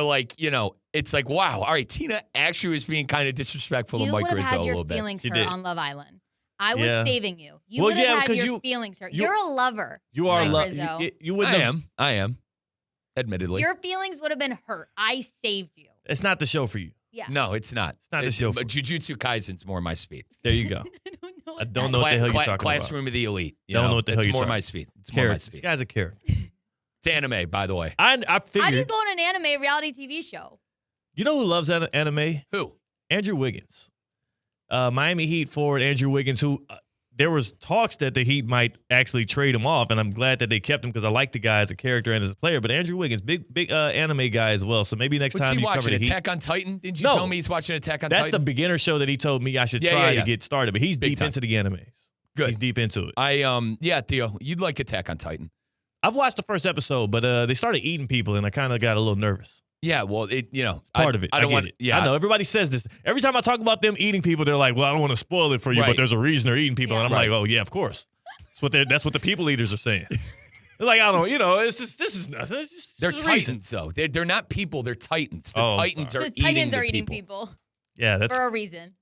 it's like, wow, all right, Tina actually was being kind of disrespectful to Mike Rizzo a little bit. You would have had your feelings hurt on Love Island. I was saving you. You would have had your feelings hurt. You're a lover. You are a lover. I am. Admittedly. Your feelings would have been hurt. I saved you. It's not the show for you. Yeah. No, it's not. It's not the show. But Jujutsu Kaisen's more my speed. There you go. I don't know what the hell you're talking about. Classroom of the Elite. Don't know what the hell you're talking about. It's more my speed. It's more my speed. This guy's a character. It's anime, by the way. I figured. How do you go on an anime reality TV show? You know who loves anime? Who? Andrew Wiggins. Miami Heat forward Andrew Wiggins, who there was talks that the Heat might actually trade him off, and I'm glad that they kept him because I like the guy as a character and as a player. But Andrew Wiggins, big anime guy as well. So maybe next time he you cover the Heat. Attack on Titan? Didn't you tell me he's watching Attack on Titan? That's the beginner show that he told me I should try to get started. But he's deep into the animes. Good. He's deep into it. Theo, you'd like Attack on Titan. I've watched the first episode, but they started eating people, and I kind of got a little nervous. Yeah, well, part of it. I don't want it. Yeah, I know. Everybody says this. Every time I talk about them eating people, they're like, "Well, I don't want to spoil it for you, but there's a reason they're eating people." And I'm like, "Oh yeah, of course." That's what the people eaters are saying. They're like, "I don't know. This is nothing. It's just they're just Titans, though. They're not people. They're Titans. The Titans are eating people. Yeah, that's for a reason.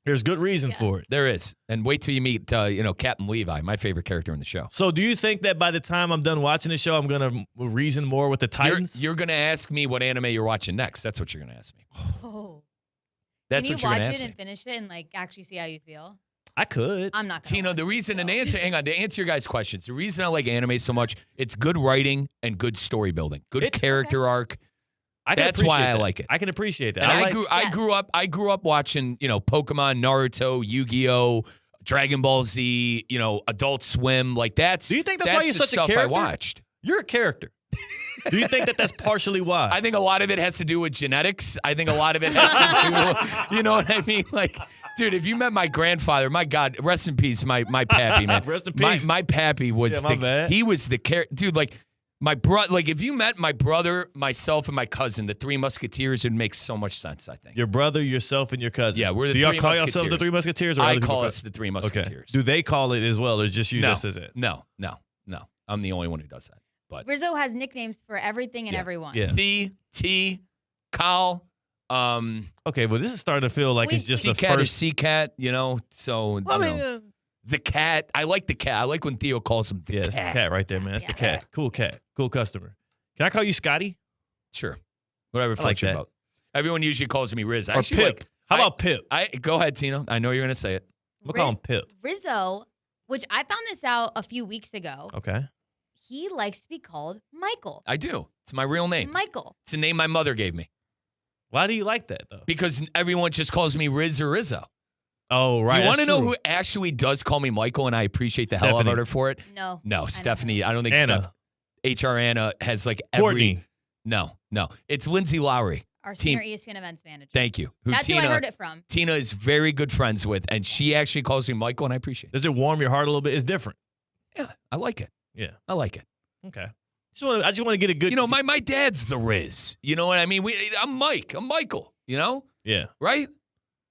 There's good reason for it. There is. And wait till you meet, Captain Levi, my favorite character in the show. So do you think that by the time I'm done watching the show, I'm going to reason more with the Titans? You're going to ask me what anime you're watching next. That's what you're going to ask me. Oh. That's what you're going to ask me. Can you watch it and finish it and actually see how you feel? I could. I'm not. Tino, the reason, to answer your guys' questions, the reason I like anime so much, it's good writing and good story building, good character arc. That's why I like it. I can appreciate that. And I grew up watching, Pokemon, Naruto, Yu-Gi-Oh, Dragon Ball Z, Adult Swim. Like that's. Do you think that's why you're such a character? I watched. You're a character. Do you think that's partially why? I think a lot of it has to do with genetics. I think a lot of it has to do, you know what I mean? Like, dude, if you met my grandfather, my God, rest in peace, my pappy, man. Rest in peace. My pappy was he was the character, dude. Like. My brother, if you met my brother, myself, and my cousin, the Three Musketeers, it would make so much sense, I think. Your brother, yourself, and your cousin. Yeah, we're the Three Musketeers. Do y'all call Musketeers. yourselves the Three Musketeers? Or I call us the Three Musketeers. Okay. Do they call it as well, or just you just as it? No. I'm the only one who does that. But Rizzo has nicknames for everything and everyone. Yeah. T, Kyle. Okay, well, this is starting to feel like it's just C-Katt the first. Or C-Katt, so. The cat. I like the cat. I like when Theo calls him the cat. That's the cat right there, man. That's the cat. Cool cat. Cool customer. Can I call you Scotty? Sure. Whatever floats your boat. Everyone usually calls me Riz. Or Pip. How about Pip? Go ahead, Tino. I know you're going to say it. We'll call him Pip. Rizzo, which I found this out a few weeks ago. Okay. He likes to be called Michael. I do. It's my real name. Michael. It's a name my mother gave me. Why do you like that, though? Because everyone just calls me Riz or Rizzo. Oh, right. You want to know who actually does call me Michael, and I appreciate the hell out of her for it? No, Stephanie. I don't think Anna. HR Anna has Courtney. No. It's Lindsay Lowry. Our senior ESPN events manager. Thank you. That's who I heard it from. Tina is very good friends with, and she actually calls me Michael, and I appreciate it. Does it warm your heart a little bit? It's different. Yeah, I like it. Yeah. I like it. Okay. I just want to get a good. My dad's the Riz. You know what I mean? I'm Mike. I'm Michael. Yeah. Right?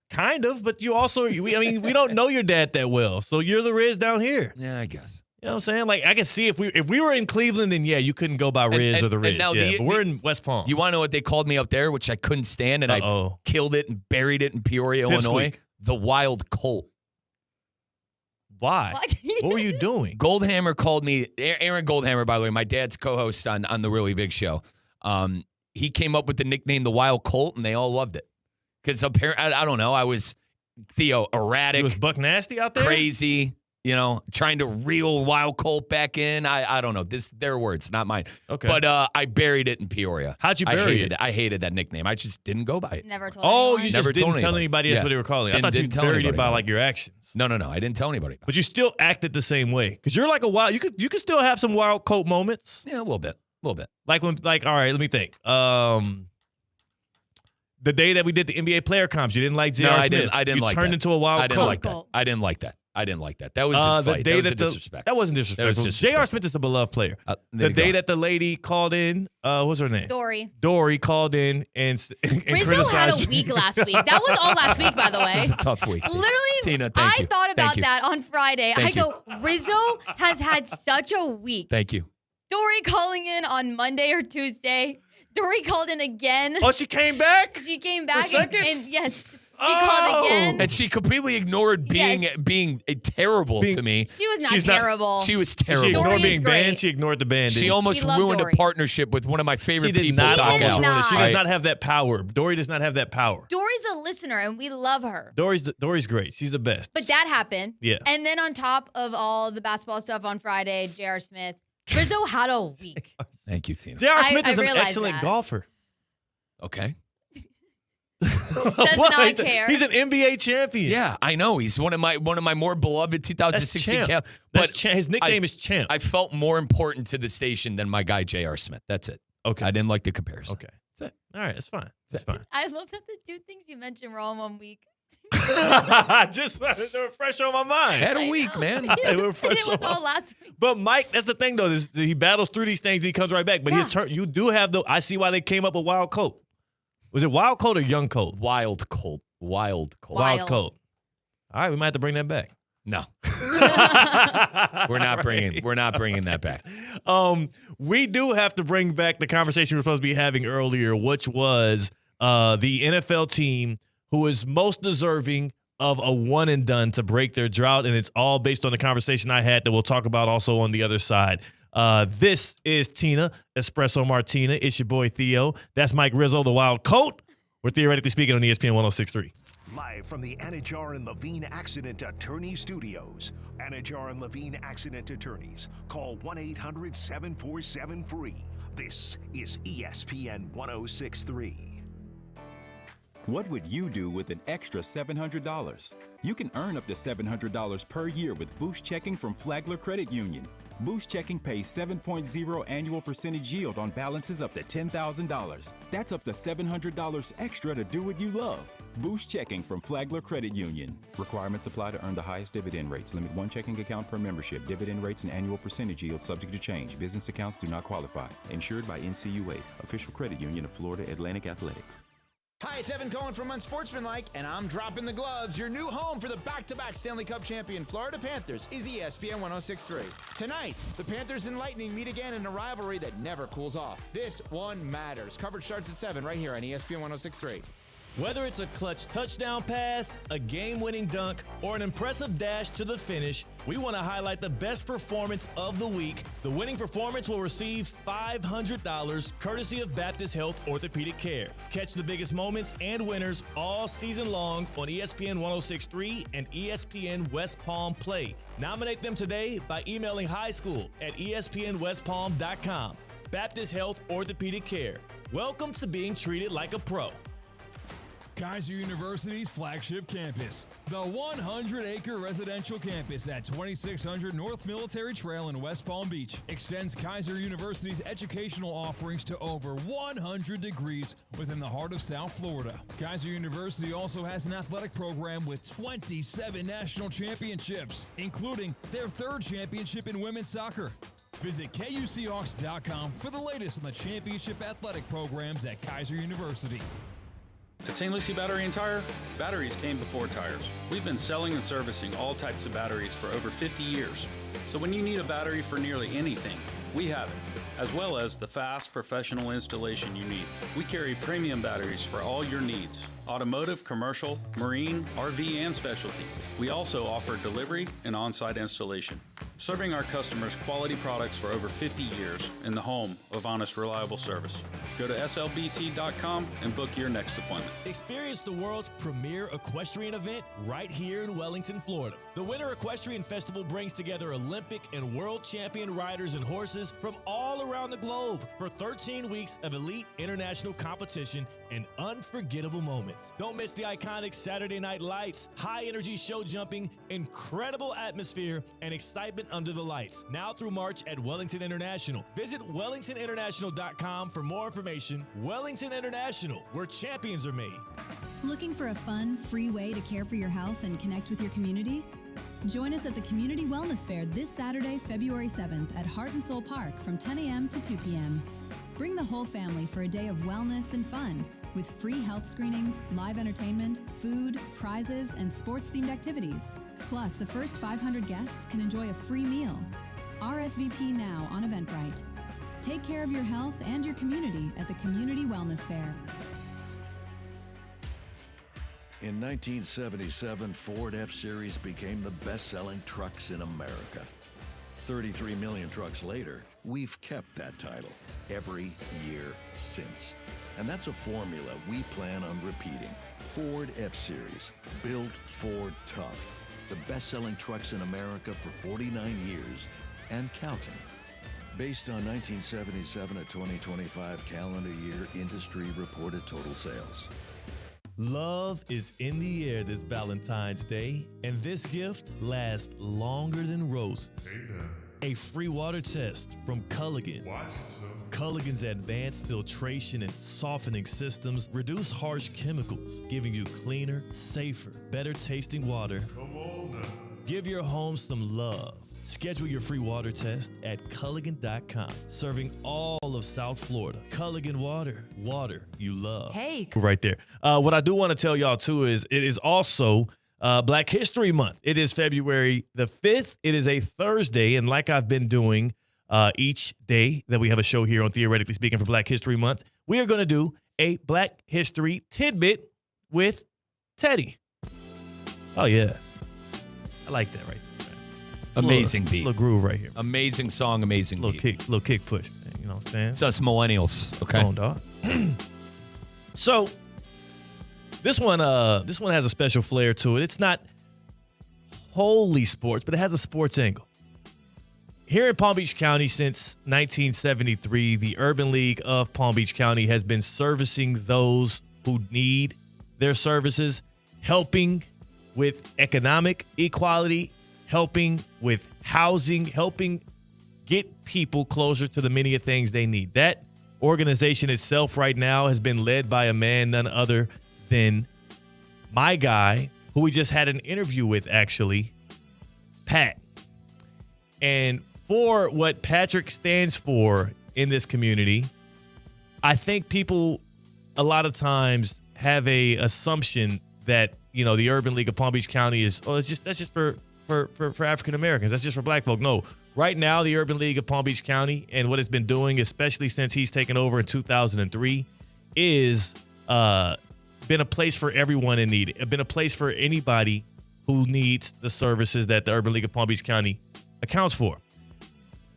Kind of, but you also, we don't know your dad that well, so you're the Riz down here. Yeah, I guess. You know what I'm saying? Like, I can see if we were in Cleveland, then yeah, you couldn't go by Riz or the Riz. Now but we're in West Palm. You want to know what they called me up there, which I couldn't stand, and I killed it and buried it in Peoria, Illinois? The Wild Colt. Why? What were you doing? Goldhammer called me. Aaron Goldhammer, by the way, my dad's co-host on the Really Big Show. He came up with the nickname the Wild Colt, and they all loved it. Because apparently, I don't know, I was, Theo, erratic. You was buck nasty out there? Crazy, trying to reel Wild Colt back in. I don't know. Their words, not mine. Okay. But I buried it in Peoria. How'd you bury it? I hated that nickname. I just didn't go by it. Never told anyone? You just didn't tell anybody that's what they were calling it. I thought you buried it by like your actions. No. I didn't tell anybody. But you still acted the same way. Because you're like a wild, you could still have some Wild Colt moments. Yeah, a little bit. Like all right, let me think. The day that we did the NBA player comps, you didn't like J.R. Smith. I didn't like that. You turned into a Wild Colt. I didn't like that. That was a slight. That was a disrespect. That wasn't disrespectful. J.R. Smith is a beloved player. The day that the lady called in, what's her name? Dory called in and Rizzo criticized had a week last week. That was all last week, by the way. It was a tough week. Literally, Tina, thank you. I thought about that on Friday. Thank I go, Rizzo has had such a week. Thank you. Dory calling in on Monday or Tuesday. Dory called in again. Oh, she came back? She came back For and seconds? yes, she called again. And she completely ignored being terrible to me. She was not terrible. She was terrible. She ignored Dory being is banned. great. She ignored the ban. She almost ruined Dory. a partnership with one of my favorite She did people. not Doc almost Al. ruin it. She does not have that power. Dory does not have that power. Dory's a listener, and we love her. Dory's great. She's the best. But that happened. Yeah. And then on top of all the basketball stuff on Friday, J.R. Smith, Rizzo had a week. Thank you, Tina. J.R. Smith I is an realized excellent that. golfer. Okay. Does not care. He's an NBA champion. Yeah, I know. He's one of my more beloved 2016 Champ. camp. But his nickname is Champ. I felt more important to the station than my guy J.R. Smith. That's it. Okay. I didn't like the comparison. Okay. That's it. All right, that's fine. That's fine. I love that the two things you mentioned were all in 1 week. Just they were fresh on my mind. Had a week, man. They were fresh It was on all last week. But Mike, that's the thing though. He battles through these things and he comes right back. But you do have I see why they came up with Wild Colt. Was it Wild Colt or Young Colt? Wild Colt. Wild Colt. All right, we might have to bring that back. No. We're not bringing that back. We do have to bring back the conversation we were supposed to be having earlier, which was the NFL team who is most deserving of a one and done to break their drought, and it's all based on the conversation I had that we'll talk about also on the other side. This is Tina, Espresso Mar-Tina. It's your boy Theo. That's Mike Rizzo, the Wild Colt. We're theoretically speaking on ESPN 106.3. Live from the Anajar and Levine Accident Attorney Studios. Anajar and Levine Accident Attorneys. Call 1-800-747-FREE. This is ESPN 106.3. What would you do with an extra $700? You can earn up to $700 per year with Boost Checking from Flagler Credit Union. Boost Checking pays 7.0 annual percentage yield on balances up to $10,000. That's up to $700 extra to do what you love. Boost Checking from Flagler Credit Union. Requirements apply to earn the highest dividend rates. Limit one checking account per membership. Dividend rates and annual percentage yield subject to change. Business accounts do not qualify. Insured by NCUA, official credit union of Florida Atlantic Athletics. Hi, it's Evan Cohen from Unsportsmanlike, and I'm dropping the gloves. Your new home for the back-to-back Stanley Cup champion Florida Panthers is ESPN 106.3. Tonight, the Panthers and Lightning meet again in a rivalry that never cools off. This one matters. Coverage starts at 7 right here on ESPN 106.3. Whether it's a clutch touchdown pass, a game-winning dunk, or an impressive dash to the finish, we want to highlight the best performance of the week. The winning performance will receive $500 courtesy of Baptist Health Orthopedic Care. Catch the biggest moments and winners all season long on ESPN 106.3 and ESPN West Palm Play. Nominate them today by emailing Kaiser University's flagship campus, the 100-acre residential campus at 2600 North Military Trail in West Palm Beach, extends Kaiser University's educational offerings to over 100 degrees within the heart of South Florida. Kaiser University also has an athletic program with 27 national championships, including their 3rd championship in women's soccer. Visit KUCHawks.com for the latest on the championship athletic programs at Kaiser University. At St. Lucie Battery and Tire, batteries came before tires. We've been selling and servicing all types of batteries for over 50 years. So when you need a battery for nearly anything, we have it, as well as the fast, professional installation you need. We carry premium batteries for all your needs: automotive, commercial, marine, RV, and specialty. We also offer delivery and on-site installation, serving our customers quality products for over 50 years in the home of honest, reliable service. Go to slbt.com and book your next appointment. Experience the world's premier equestrian event right here in Wellington, Florida. The Winter Equestrian Festival brings together Olympic and world champion riders and horses from all around the globe for 13 weeks of elite international competition and unforgettable moments. Don't miss the iconic Saturday Night Lights, high-energy show jumping, incredible atmosphere, and excitement under the lights. Now through March at Wellington International. Visit wellingtoninternational.com for more information. Wellington International, where champions are made. Looking for a fun, free way to care for your health and connect with your community? Join us at the Community Wellness Fair this Saturday, February 7th at Heart and Soul Park from 10 a.m. to 2 p.m. Bring the whole family for a day of wellness and fun with free health screenings, live entertainment, food, prizes, and sports-themed activities. Plus, the first 500 guests can enjoy a free meal. RSVP now on Eventbrite. Take care of your health and your community at the Community Wellness Fair. In 1977, Ford F-Series became the best-selling trucks in America. 33 million trucks later, we've kept that title every year since. And that's a formula we plan on repeating. Ford F-Series, built Ford tough. The best-selling trucks in America for 49 years and counting. Based on 1977 to 2025 calendar year industry reported total sales. Love is in the air this Valentine's Day, and this gift lasts longer than roses. A free water test from Culligan. Culligan's advanced filtration and softening systems reduce harsh chemicals, giving you cleaner, safer, better tasting water. Come on now. Give your home some love. Schedule your free water test at Culligan.com. Serving all of South Florida. Culligan Water. Water you love. Hey. Right there. What I do want to tell y'all, too, is it is also Black History Month. It is February the 5th. It is a Thursday. And like I've been doing each day that we have a show here on Theoretically Speaking for Black History Month, we are going to do a Black History tidbit with Teddy. Oh, yeah. I like that right there. Amazing beat. Little groove right here. Amazing song, amazing beat. Little kick push. You know what I'm saying? It's us millennials. Okay. Come on, dog. So this one has a special flair to it. It's not wholly sports, but it has a sports angle. Here in Palm Beach County since 1973, the Urban League of Palm Beach County has been servicing those who need their services, helping with economic equality, helping with housing, helping get people closer to the many things they need. That organization itself right now has been led by a man none other than my guy, who we just had an interview with, actually, Pat. And for what Patrick stands for in this community, I think people a lot of times have a assumption that, you know, the Urban League of Palm Beach County is, that's just for African Americans. That's just for black folk. No. Right now, the Urban League of Palm Beach County and what it's been doing, especially since he's taken over in 2003, is been a place for everyone in need. It's been a place for anybody who needs the services that the Urban League of Palm Beach County accounts for.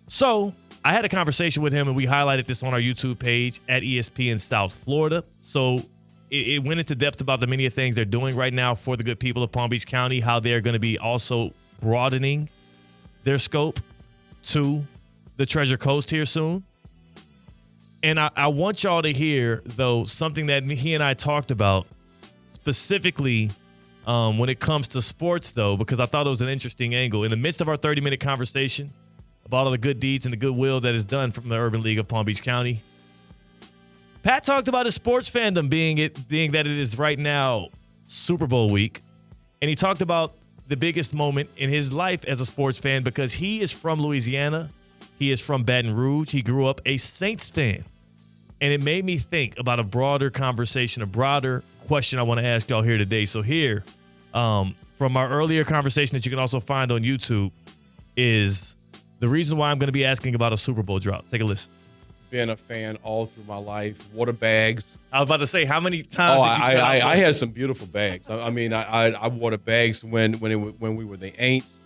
So I had a conversation with him, and we highlighted this on our YouTube page at ESPN South Florida. So it went into depth about the many things they're doing right now for the good people of Palm Beach County, how they're going to be also broadening their scope to the Treasure Coast here soon. And I want y'all to hear, though, something that he and I talked about specifically when it comes to sports, though, because I thought it was an interesting angle. In the midst of our 30-minute conversation about all the good deeds and the goodwill that is done from the Urban League of Palm Beach County, Pat talked about his sports fandom being that it is right now Super Bowl week. And he talked about the biggest moment in his life as a sports fan because he is from Louisiana. He is from Baton Rouge. He grew up a Saints fan. And it made me think about a broader conversation, a broader question I want to ask y'all here today. So here, from our earlier conversation that you can also find on YouTube, is the reason why I'm going to be asking about a Super Bowl drought. Take a listen. Been a fan all through my life. Water bags. I was about to say, how many times did you I had some beautiful bags. I mean, I wore the bags when we were the Aints.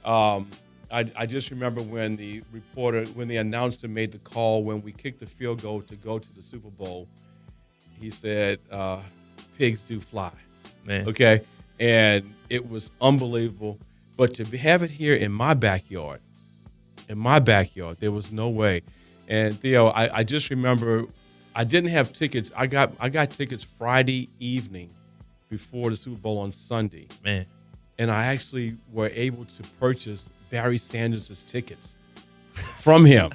I just remember when the announcer made the call when we kicked the field goal to go to the Super Bowl. He said, "Pigs do fly." Man. Okay, and it was unbelievable. But to have it here in my backyard, there was no way. And Theo, I just remember I didn't have tickets. I got tickets Friday evening before the Super Bowl on Sunday. Man. And I actually were able to purchase Barry Sanders' tickets from him.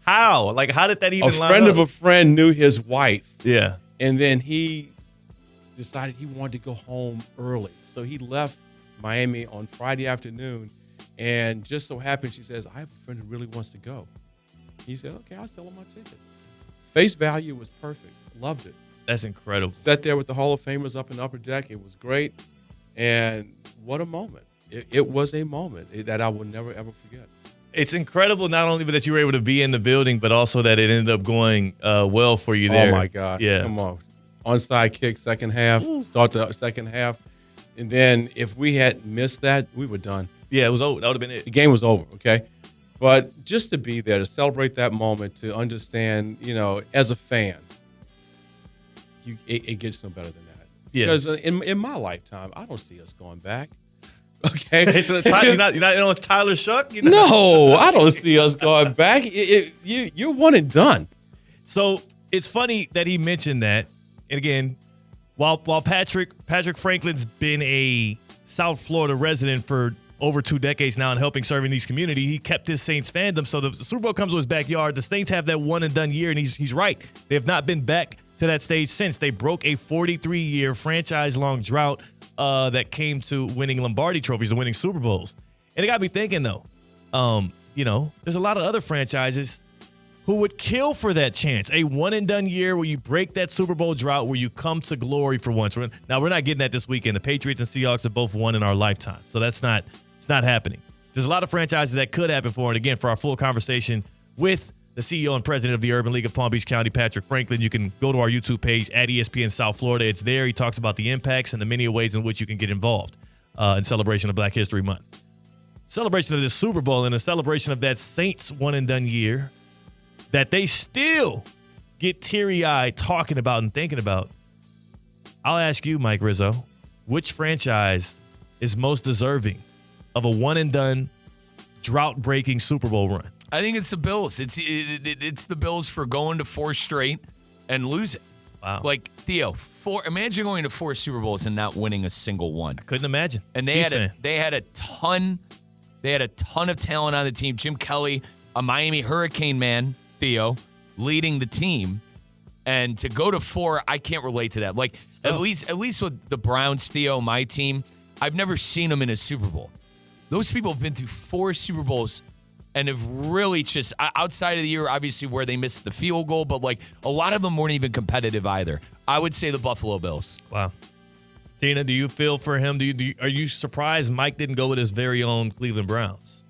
How? Like, how did that even line up? A friend of a friend knew his wife. Yeah. And then he decided he wanted to go home early. So he left Miami on Friday afternoon. And just so happened, she says, I have a friend who really wants to go. He said, okay, I'll sell him my tickets. Face value was perfect. Loved it. That's incredible. Sat there with the Hall of Famers up in the upper deck. It was great. And what a moment. It was a moment that I will never, ever forget. It's incredible not only that you were able to be in the building, but also that it ended up going well for you there. Oh, my God. Yeah. Come on. Onside kick, second half. Start the second half. And then if we had missed that, we were done. Yeah, it was over. That would have been it. The game was over, okay? But just to be there, to celebrate that moment, to understand, as a fan, it gets no better than that. Yeah. Because in my lifetime, I don't see us going back. Okay? So you're not on Tyler Shuck? No, I don't see us going back. You're one and done. So it's funny that he mentioned that. And again, while Patrick Franklin's been a South Florida resident for over 2 decades now and helping serve in these communities, he kept his Saints fandom. So the Super Bowl comes to his backyard. The Saints have that one and done year, and he's right. They have not been back to that stage since. They broke a 43-year franchise-long drought that came to winning Lombardi trophies and winning Super Bowls. And it got me thinking, though, there's a lot of other franchises who would kill for that chance. A one-and-done year where you break that Super Bowl drought, where you come to glory for once. Now, we're not getting that this weekend. The Patriots and Seahawks have both won in our lifetime, so it's not happening. There's a lot of franchises that could happen for it. Again, for our full conversation with the CEO and president of the Urban League of Palm Beach County, Patrick Franklin, you can go to our YouTube page at ESPN South Florida. It's there. He talks about the impacts and the many ways in which you can get involved in celebration of Black History Month. Celebration of this Super Bowl and a celebration of that Saints one-and-done year that they still get teary-eyed talking about and thinking about. I'll ask you, Mike Rizzo, which franchise is most deserving of a one-and-done, drought-breaking Super Bowl run? I think it's the Bills. It's the Bills for going to 4 straight and losing. Wow. Like, Theo, imagine going to 4 Super Bowls and not winning a single one. I couldn't imagine. And they had a ton of talent on the team. Jim Kelly, a Miami Hurricane man, Theo, leading the team. And to go to 4, I can't relate to that. Like, at least with the Browns, Theo, my team, I've never seen them in a Super Bowl. Those people have been to 4 Super Bowls and have really just, outside of the year, obviously, where they missed the field goal, but, like, a lot of them weren't even competitive either. I would say the Buffalo Bills. Wow. Tina, do you feel for him? Are you surprised Mike didn't go with his very own Cleveland Browns?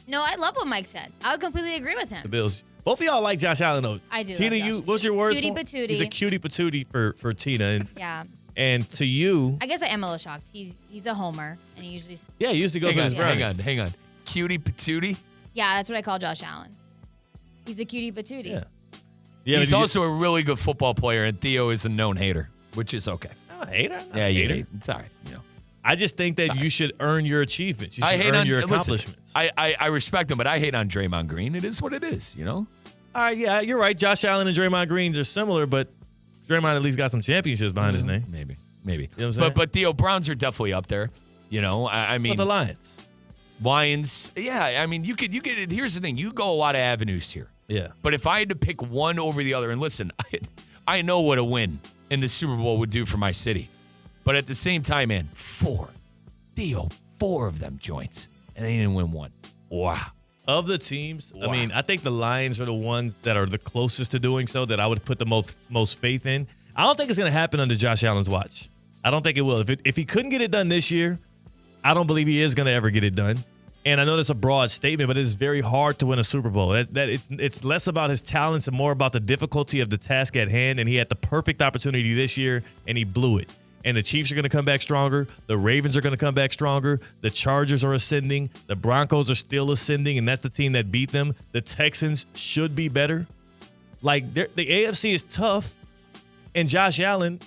No, I love what Mike said. I would completely agree with him. The Bills. Both of y'all like Josh Allen, though. I do. Tina, what's your words? Cutie patootie. He's a cutie patootie for Tina. And, yeah. And to you, I guess I am a little shocked. He's a homer, and he usually. Yeah, he usually goes with his Browns. Hang on. Cutie patootie? Yeah, that's what I call Josh Allen. He's a cutie patootie. Yeah. He's also a really good football player, and Theo is a known hater, which is okay. I'm a hater. Yeah, you hate. It's all right. I just think that you should earn your achievements. You should earn your accomplishments. Listen, I respect him, but I hate on Draymond Green. It is what it is, All right, yeah, you're right. Josh Allen and Draymond Green are similar, but Draymond at least got some championships behind his name. Maybe. Maybe. You know what I'm saying? But Theo, Browns are definitely up there. I mean, But the Lions. Lions, yeah. I mean, you could. Here's the thing: you go a lot of avenues here. Yeah. But if I had to pick one over the other, and listen, I know what a win in the Super Bowl would do for my city, but at the same time, man, four of them joints, and they didn't win one. Wow. Of the teams, I mean, I think the Lions are the ones that are the closest to doing so that I would put the most faith in. I don't think it's going to happen under Josh Allen's watch. I don't think it will. If he couldn't get it done this year, I don't believe he is going to ever get it done. And I know that's a broad statement, but it's very hard to win a Super Bowl. It's less about his talents and more about the difficulty of the task at hand. And he had the perfect opportunity this year, and he blew it. And the Chiefs are going to come back stronger. The Ravens are going to come back stronger. The Chargers are ascending. The Broncos are still ascending, and that's the team that beat them. The Texans should be better. Like, the AFC is tough, and Josh Allen,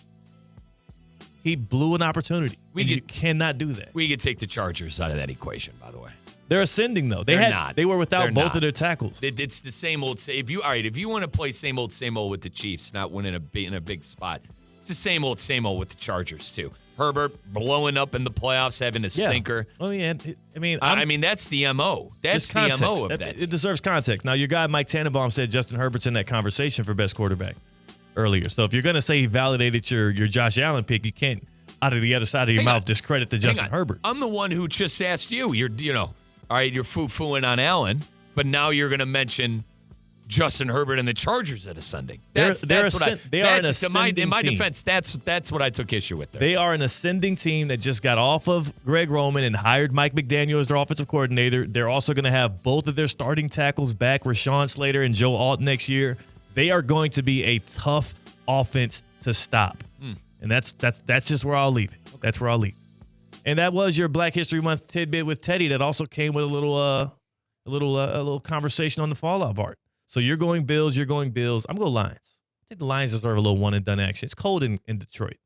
he blew an opportunity. You cannot do that. We could take the Chargers out of that equation, by the way. They're ascending, though. They're not. They were without They're both not. of their tackles. It's the same old. If you want to play same old with the Chiefs, not winning in a big spot, it's the same old with the Chargers too. Herbert blowing up in the playoffs, having a stinker. Oh yeah. I mean that's the MO. That's the MO of that. It deserves context. Now your guy Mike Tannenbaum said Justin Herbert's in that conversation for best quarterback earlier. So if you're gonna say he validated your Josh Allen pick, you can't out of the other side of your mouth discredit the Justin Herbert. I'm the one who just asked you. You're all right. You're foo-fooing on Allen, but now you're gonna mention Justin Herbert and the Chargers at ascending. In my defense, that's what I took issue with there. They are an ascending team that just got off of Greg Roman and hired Mike McDaniel as their offensive coordinator. They're also going to have both of their starting tackles back, Rashawn Slater and Joe Alt next year. They are going to be a tough offense to stop. And that's just where I'll leave it. Okay. That's where I'll leave it. And that was your Black History Month tidbit with Teddy that also came with a little conversation on the fallout part. So you're going Bills. I'm going Lions. I think the Lions deserve a little one-and-done action. It's cold in Detroit.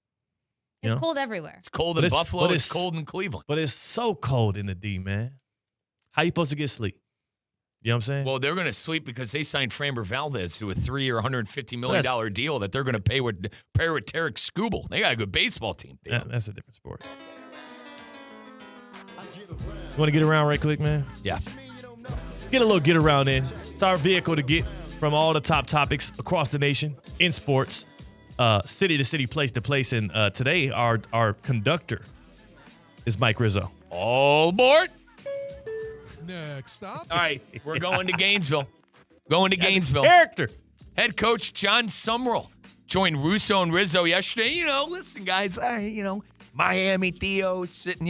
It's cold everywhere. It's cold in Buffalo. It's cold in Cleveland. But it's so cold in the D, man. How you supposed to get sleep? You know what I'm saying? Well, they're going to sleep because they signed Framber Valdez to a 3-year, $150 million deal that they're going to pair with Tarek Skubal. They got a good baseball team. That's a different sport. You want to get around right quick, man? Yeah. Get a little get around in. It's our vehicle to get from all the top topics across the nation in sports, city to city, place to place. And today, our conductor is Mike Rizzo. All aboard. Next stop. All right, we're going to Gainesville. Gainesville. Character. Head coach John Sumrall joined Russo and Rizzo yesterday. Listen, guys, Miami Theo sitting,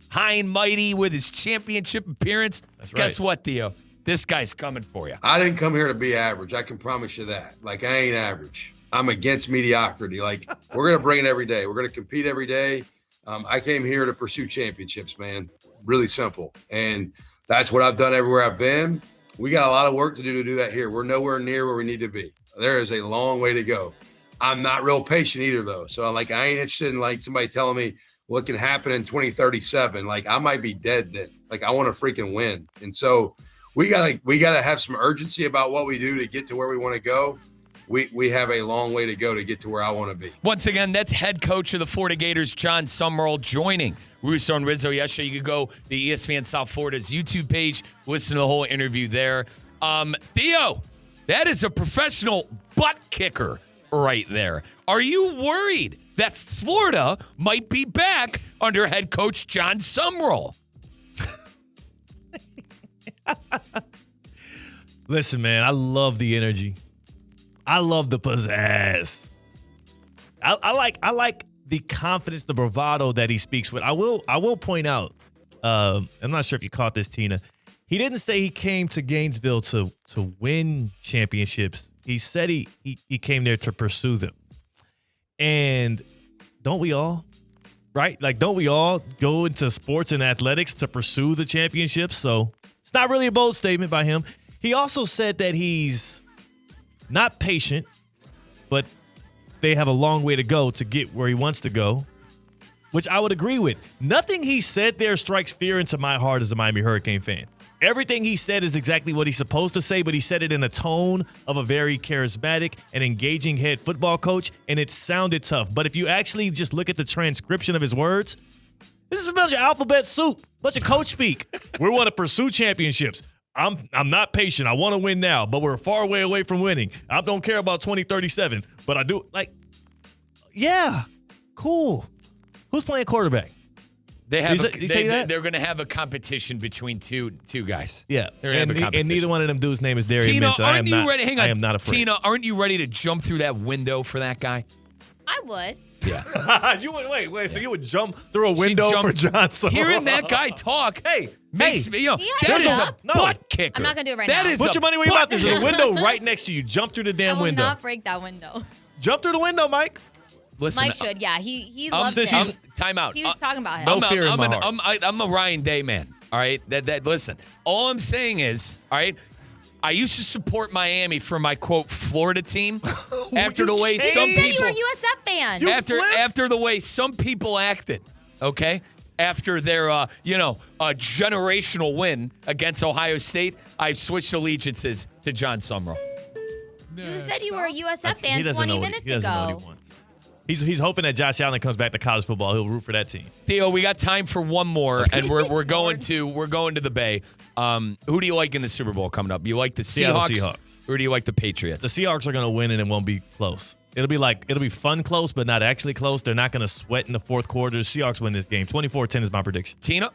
high and mighty with his championship appearance. That's Guess what, Theo? This guy's coming for you. I didn't come here to be average. I can promise you that. I ain't average. I'm against mediocrity. We're going to bring it every day. We're going to compete every day. I came here to pursue championships, man. Really simple. And that's what I've done everywhere I've been. We got a lot of work to do that here. We're nowhere near where we need to be. There is a long way to go. I'm not real patient either, though. So, I ain't interested in, somebody telling me what can happen in 2037. I might be dead then. I want to freaking win. And so we gotta have some urgency about what we do to get to where we want to go. We have a long way to go to get to where I want to be. Once again, that's head coach of the Florida Gators, John Sumrall, joining Russo and Rizzo yesterday. You could go to ESPN South Florida's YouTube page, listen to the whole interview there. Theo, that is a professional butt kicker right there. Are you worried that Florida might be back under head coach John Sumrall? Listen, man, I love the energy. I love the pizzazz. I like the confidence, the bravado that he speaks with. I will point out, I'm not sure if you caught this, Tina. He didn't say he came to Gainesville to win championships. He said he came there to pursue them. And don't we all? Right? Don't we all go into sports and athletics to pursue the championships? So it's not really a bold statement by him. He also said that he's not patient, but they have a long way to go to get where he wants to go, which I would agree with. Nothing he said there strikes fear into my heart as a Miami Hurricane fan. Everything he said is exactly what he's supposed to say, but he said it in a tone of a very charismatic and engaging head football coach, and it sounded tough. But if you actually just look at the transcription of his words, this is a bunch of alphabet soup, bunch of coach speak. We want to pursue championships. I'm not patient. I want to win now, but we're far away from winning. I don't care about 2037, but I do. Yeah, cool. Who's playing quarterback? They're going to have a competition between two guys. Yeah, They're gonna have a competition. and neither one of them dudes' name is Darian Tina, Minson. aren't you ready? Hang on. I am not afraid. Tina, aren't you ready to jump through that window for that guy? I would. Yeah. You would wait. So you would jump through a window for Johnson? Hearing that guy talk, makes me, that has is a butt kicker. I'm not going to do it right That now. is Put a your money where your mouth is. There's a butt- window right next to you. Jump through the damn I will window. not break that window. Jump through the window, Mike. Listen, Mike should. Yeah, he loves him. Time out. He was talking about him. No fear in my heart. I'm a Ryan Day man. All right. Listen. All I'm saying is, all right. I used to support Miami for my quote Florida team. After the way some You said people, you were a USF fan. after the way some people acted, okay. After their a generational win against Ohio State, I switched allegiances to John Sumrall. You said you were a USF He fan doesn't 20 know what minutes he doesn't know ago. what he wants. He's hoping that Josh Allen comes back to college football. He'll root for that team. Theo, we got time for one more, and we're going to the Bay. Who do you like in the Super Bowl coming up? You like the Seahawks, or do you like the Patriots? The Seahawks are going to win, and it won't be close. It'll be fun close, but not actually close. They're not going to sweat in the fourth quarter. The Seahawks win this game. 24-10 is my prediction. Tina?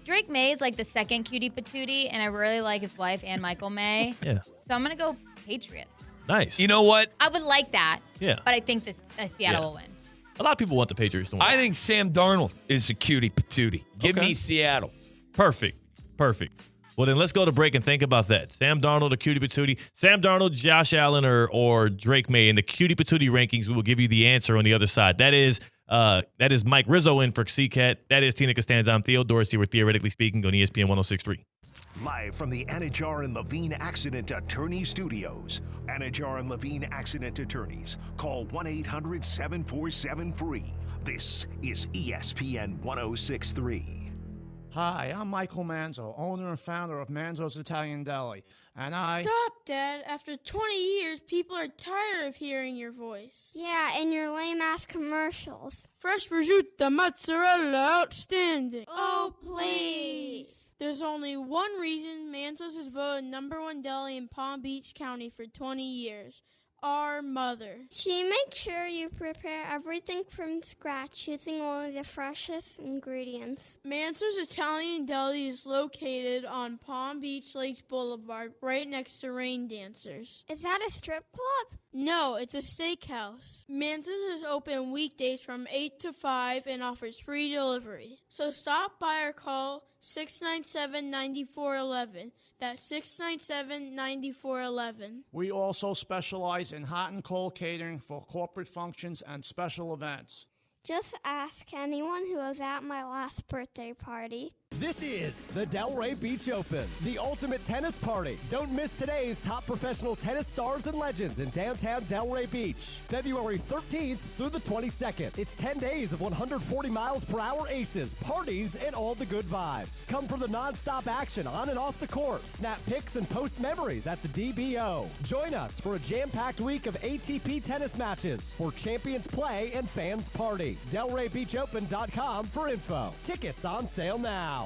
Drake May is like the second cutie patootie, and I really like his wife, Ann Michael May. Yeah. So I'm going to go Patriots. Nice. You know what? I would like that. Yeah. But I think Seattle will win. A lot of people want the Patriots to win. I think Sam Darnold is a cutie patootie. Give Okay. me Seattle. Perfect. Well, then let's go to break and think about that. Sam Darnold, a cutie patootie. Sam Darnold, Josh Allen, or Drake May in the cutie patootie rankings. We will give you the answer on the other side. That is Mike Rizzo in for C-Katt. That is Tina Costanza. I'm Theo Dorsey. We're theoretically speaking on ESPN 106.3. Live from the Anajar and Levine Accident Attorney Studios. Anajar and Levine Accident Attorneys. Call 1-800-747-FREE. This is ESPN 106.3. Hi, I'm Michael Manzo, owner and founder of Manzo's Italian Deli. And Stop, Dad. After 20 years, people are tired of hearing your voice. Yeah, and your lame-ass commercials. Fresh prosciutto, mozzarella, outstanding. Oh, please. There's only one reason Manzo's is voted #1 deli in Palm Beach County for 20 years. Our mother. She makes sure you prepare everything from scratch using only the freshest ingredients. Manzo's Italian Deli is located on Palm Beach Lakes Boulevard, right next to Rain Dancers. Is that a strip club? No, it's a steakhouse. Manzo's is open weekdays from 8 to 5 and offers free delivery. So stop by or call 697-9411. That's 697-9411. we also specialize in hot and cold catering for corporate functions and special events. Just ask anyone who was at my last birthday party. This is the Delray Beach Open, the ultimate tennis party. Don't miss today's top professional tennis stars and legends in downtown Delray Beach. February 13th through the 22nd. It's 10 days of 140 miles per hour aces, parties, and all the good vibes. Come for the non-stop action on and off the court. Snap pics and post memories at the DBO. Join us for a jam-packed week of ATP tennis matches where champions play and fans party. DelrayBeachOpen.com for info. Tickets on sale now.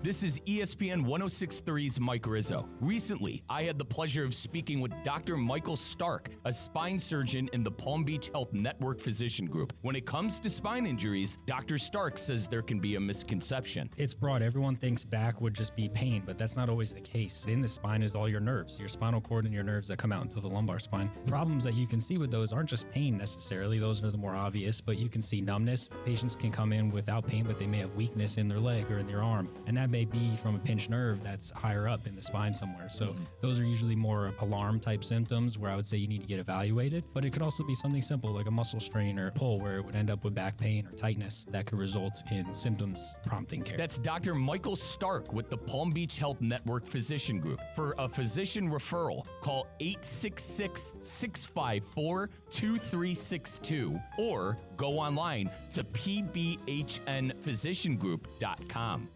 This is ESPN 106.3's Mike Rizzo. Recently, I had the pleasure of speaking with Dr. Michael Stark, a spine surgeon in the Palm Beach Health Network Physician Group. When it comes to spine injuries, Dr. Stark says there can be a misconception. It's broad. Everyone thinks back would just be pain, but that's not always the case. In the spine is all your nerves, your spinal cord and your nerves that come out into the lumbar spine. Problems that you can see with those aren't just pain necessarily. Those are the more obvious, but you can see numbness. Patients can come in without pain, but they may have weakness in their leg or in their arm, and that may be from a pinched nerve that's higher up in the spine somewhere. So those are usually more alarm type symptoms where I would say you need to get evaluated, but it could also be something simple like a muscle strain or pull where it would end up with back pain or tightness that could result in symptoms prompting care. That's Dr. Michael Stark with the Palm Beach Health Network Physician Group. For a physician referral, call 866-654-2362 or go online to pbhnphysiciangroup.com.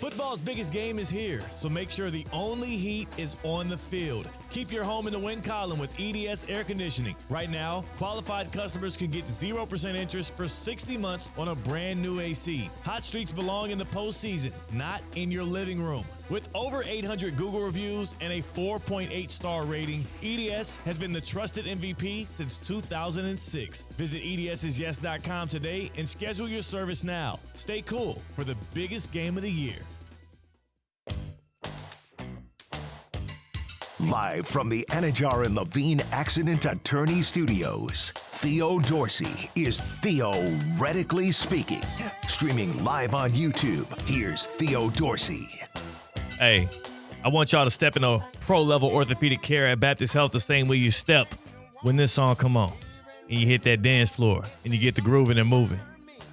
Football's biggest game is here, so make sure the only heat is on the field. Keep your home in the win column with EDS Air Conditioning. Right now, qualified customers can get 0% interest for 60 months on a brand new AC. Hot streaks belong in the postseason, not in your living room. With over 800 Google reviews and a 4.8 star rating, EDS has been the trusted MVP since 2006. Visit EDSIsYes.com today and schedule your service now. Stay cool for the biggest game of the year. Live from the Anajar and Levine Accident Attorney Studios, Theo Dorsey is Theoretically Speaking. Streaming live on YouTube, here's Theo Dorsey. Hey, I want y'all to step in a pro-level orthopedic care at Baptist Health the same way you step when this song come on. And you hit that dance floor and you get the grooving and moving.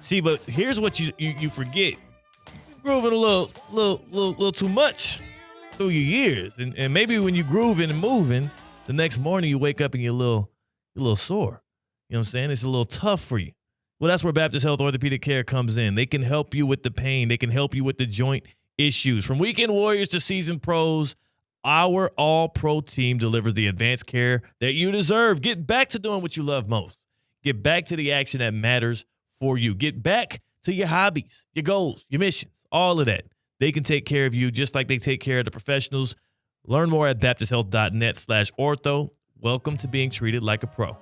See, but here's what you forget. You're grooving a little too much through your years. And maybe when you grooving and moving, the next morning you wake up and you're a little sore. You know what I'm saying? It's a little tough for you. Well, that's where Baptist Health Orthopedic Care comes in. They can help you with the pain. They can help you with the joint issues. From weekend warriors to seasoned pros, our all-pro team delivers the advanced care that you deserve. Get back to doing what you love most. Get back to the action that matters for you. Get back to your hobbies, your goals, your missions, all of that. They can take care of you just like they take care of the professionals. Learn more at baptisthealth.net/ortho. Welcome to being treated like a pro.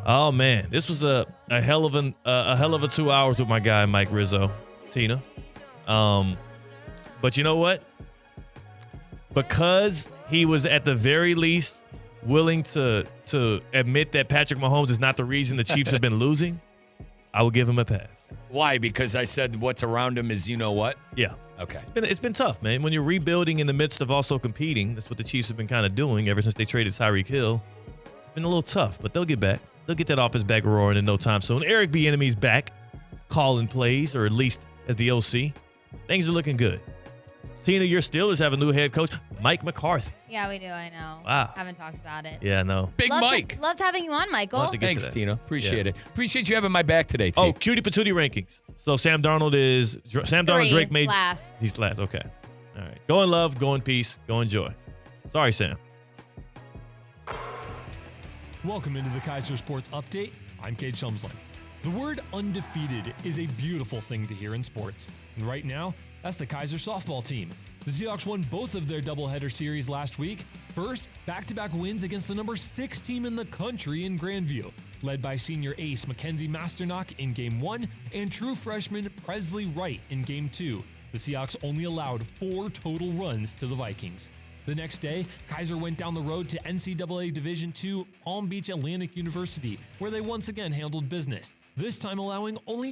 Oh, man, this was a hell of a 2 hours with my guy, Mike Rizzo, Tina. But you know what? Because he was at the very least willing to admit that Patrick Mahomes is not the reason the Chiefs have been losing, I will give him a pass. Why? Because I said what's around him is you know what? Yeah. Okay. It's been tough, man. When you're rebuilding in the midst of also competing, that's what the Chiefs have been kind of doing ever since they traded Tyreek Hill. It's been a little tough, but they'll get back. They'll get that offense back roaring in no time soon. Eric Bieniemy's back, calling plays, or at least as the OC. Things are looking good. Tina, your Steelers have a new head coach, Mike McCarthy. Yeah, we do. I know. Wow. Haven't talked about it. Yeah, I know. Big Mike. Loved having you on, Michael. Thanks, Tina. Appreciate it. Appreciate you having my back today, Tina. Oh, cutie patootie rankings. So Sam Darnold, Drake made last. He's last. Okay. All right. Go in love, go in peace, go in joy. Sorry, Sam. Welcome into the Kaiser Sports Update. I'm Cade Shumsling. The word undefeated is a beautiful thing to hear in sports. And right now, that's the Kaiser softball team. The Seahawks won both of their doubleheader series last week. First, back-to-back wins against the number 6 team in the country in Grandview, led by senior ace Mackenzie Masternock in Game 1 and true freshman Presley Wright in Game 2. The Seahawks only allowed 4 total runs to the Vikings. The next day, Kaiser went down the road to NCAA Division II Palm Beach Atlantic University, where they once again handled business, this time allowing only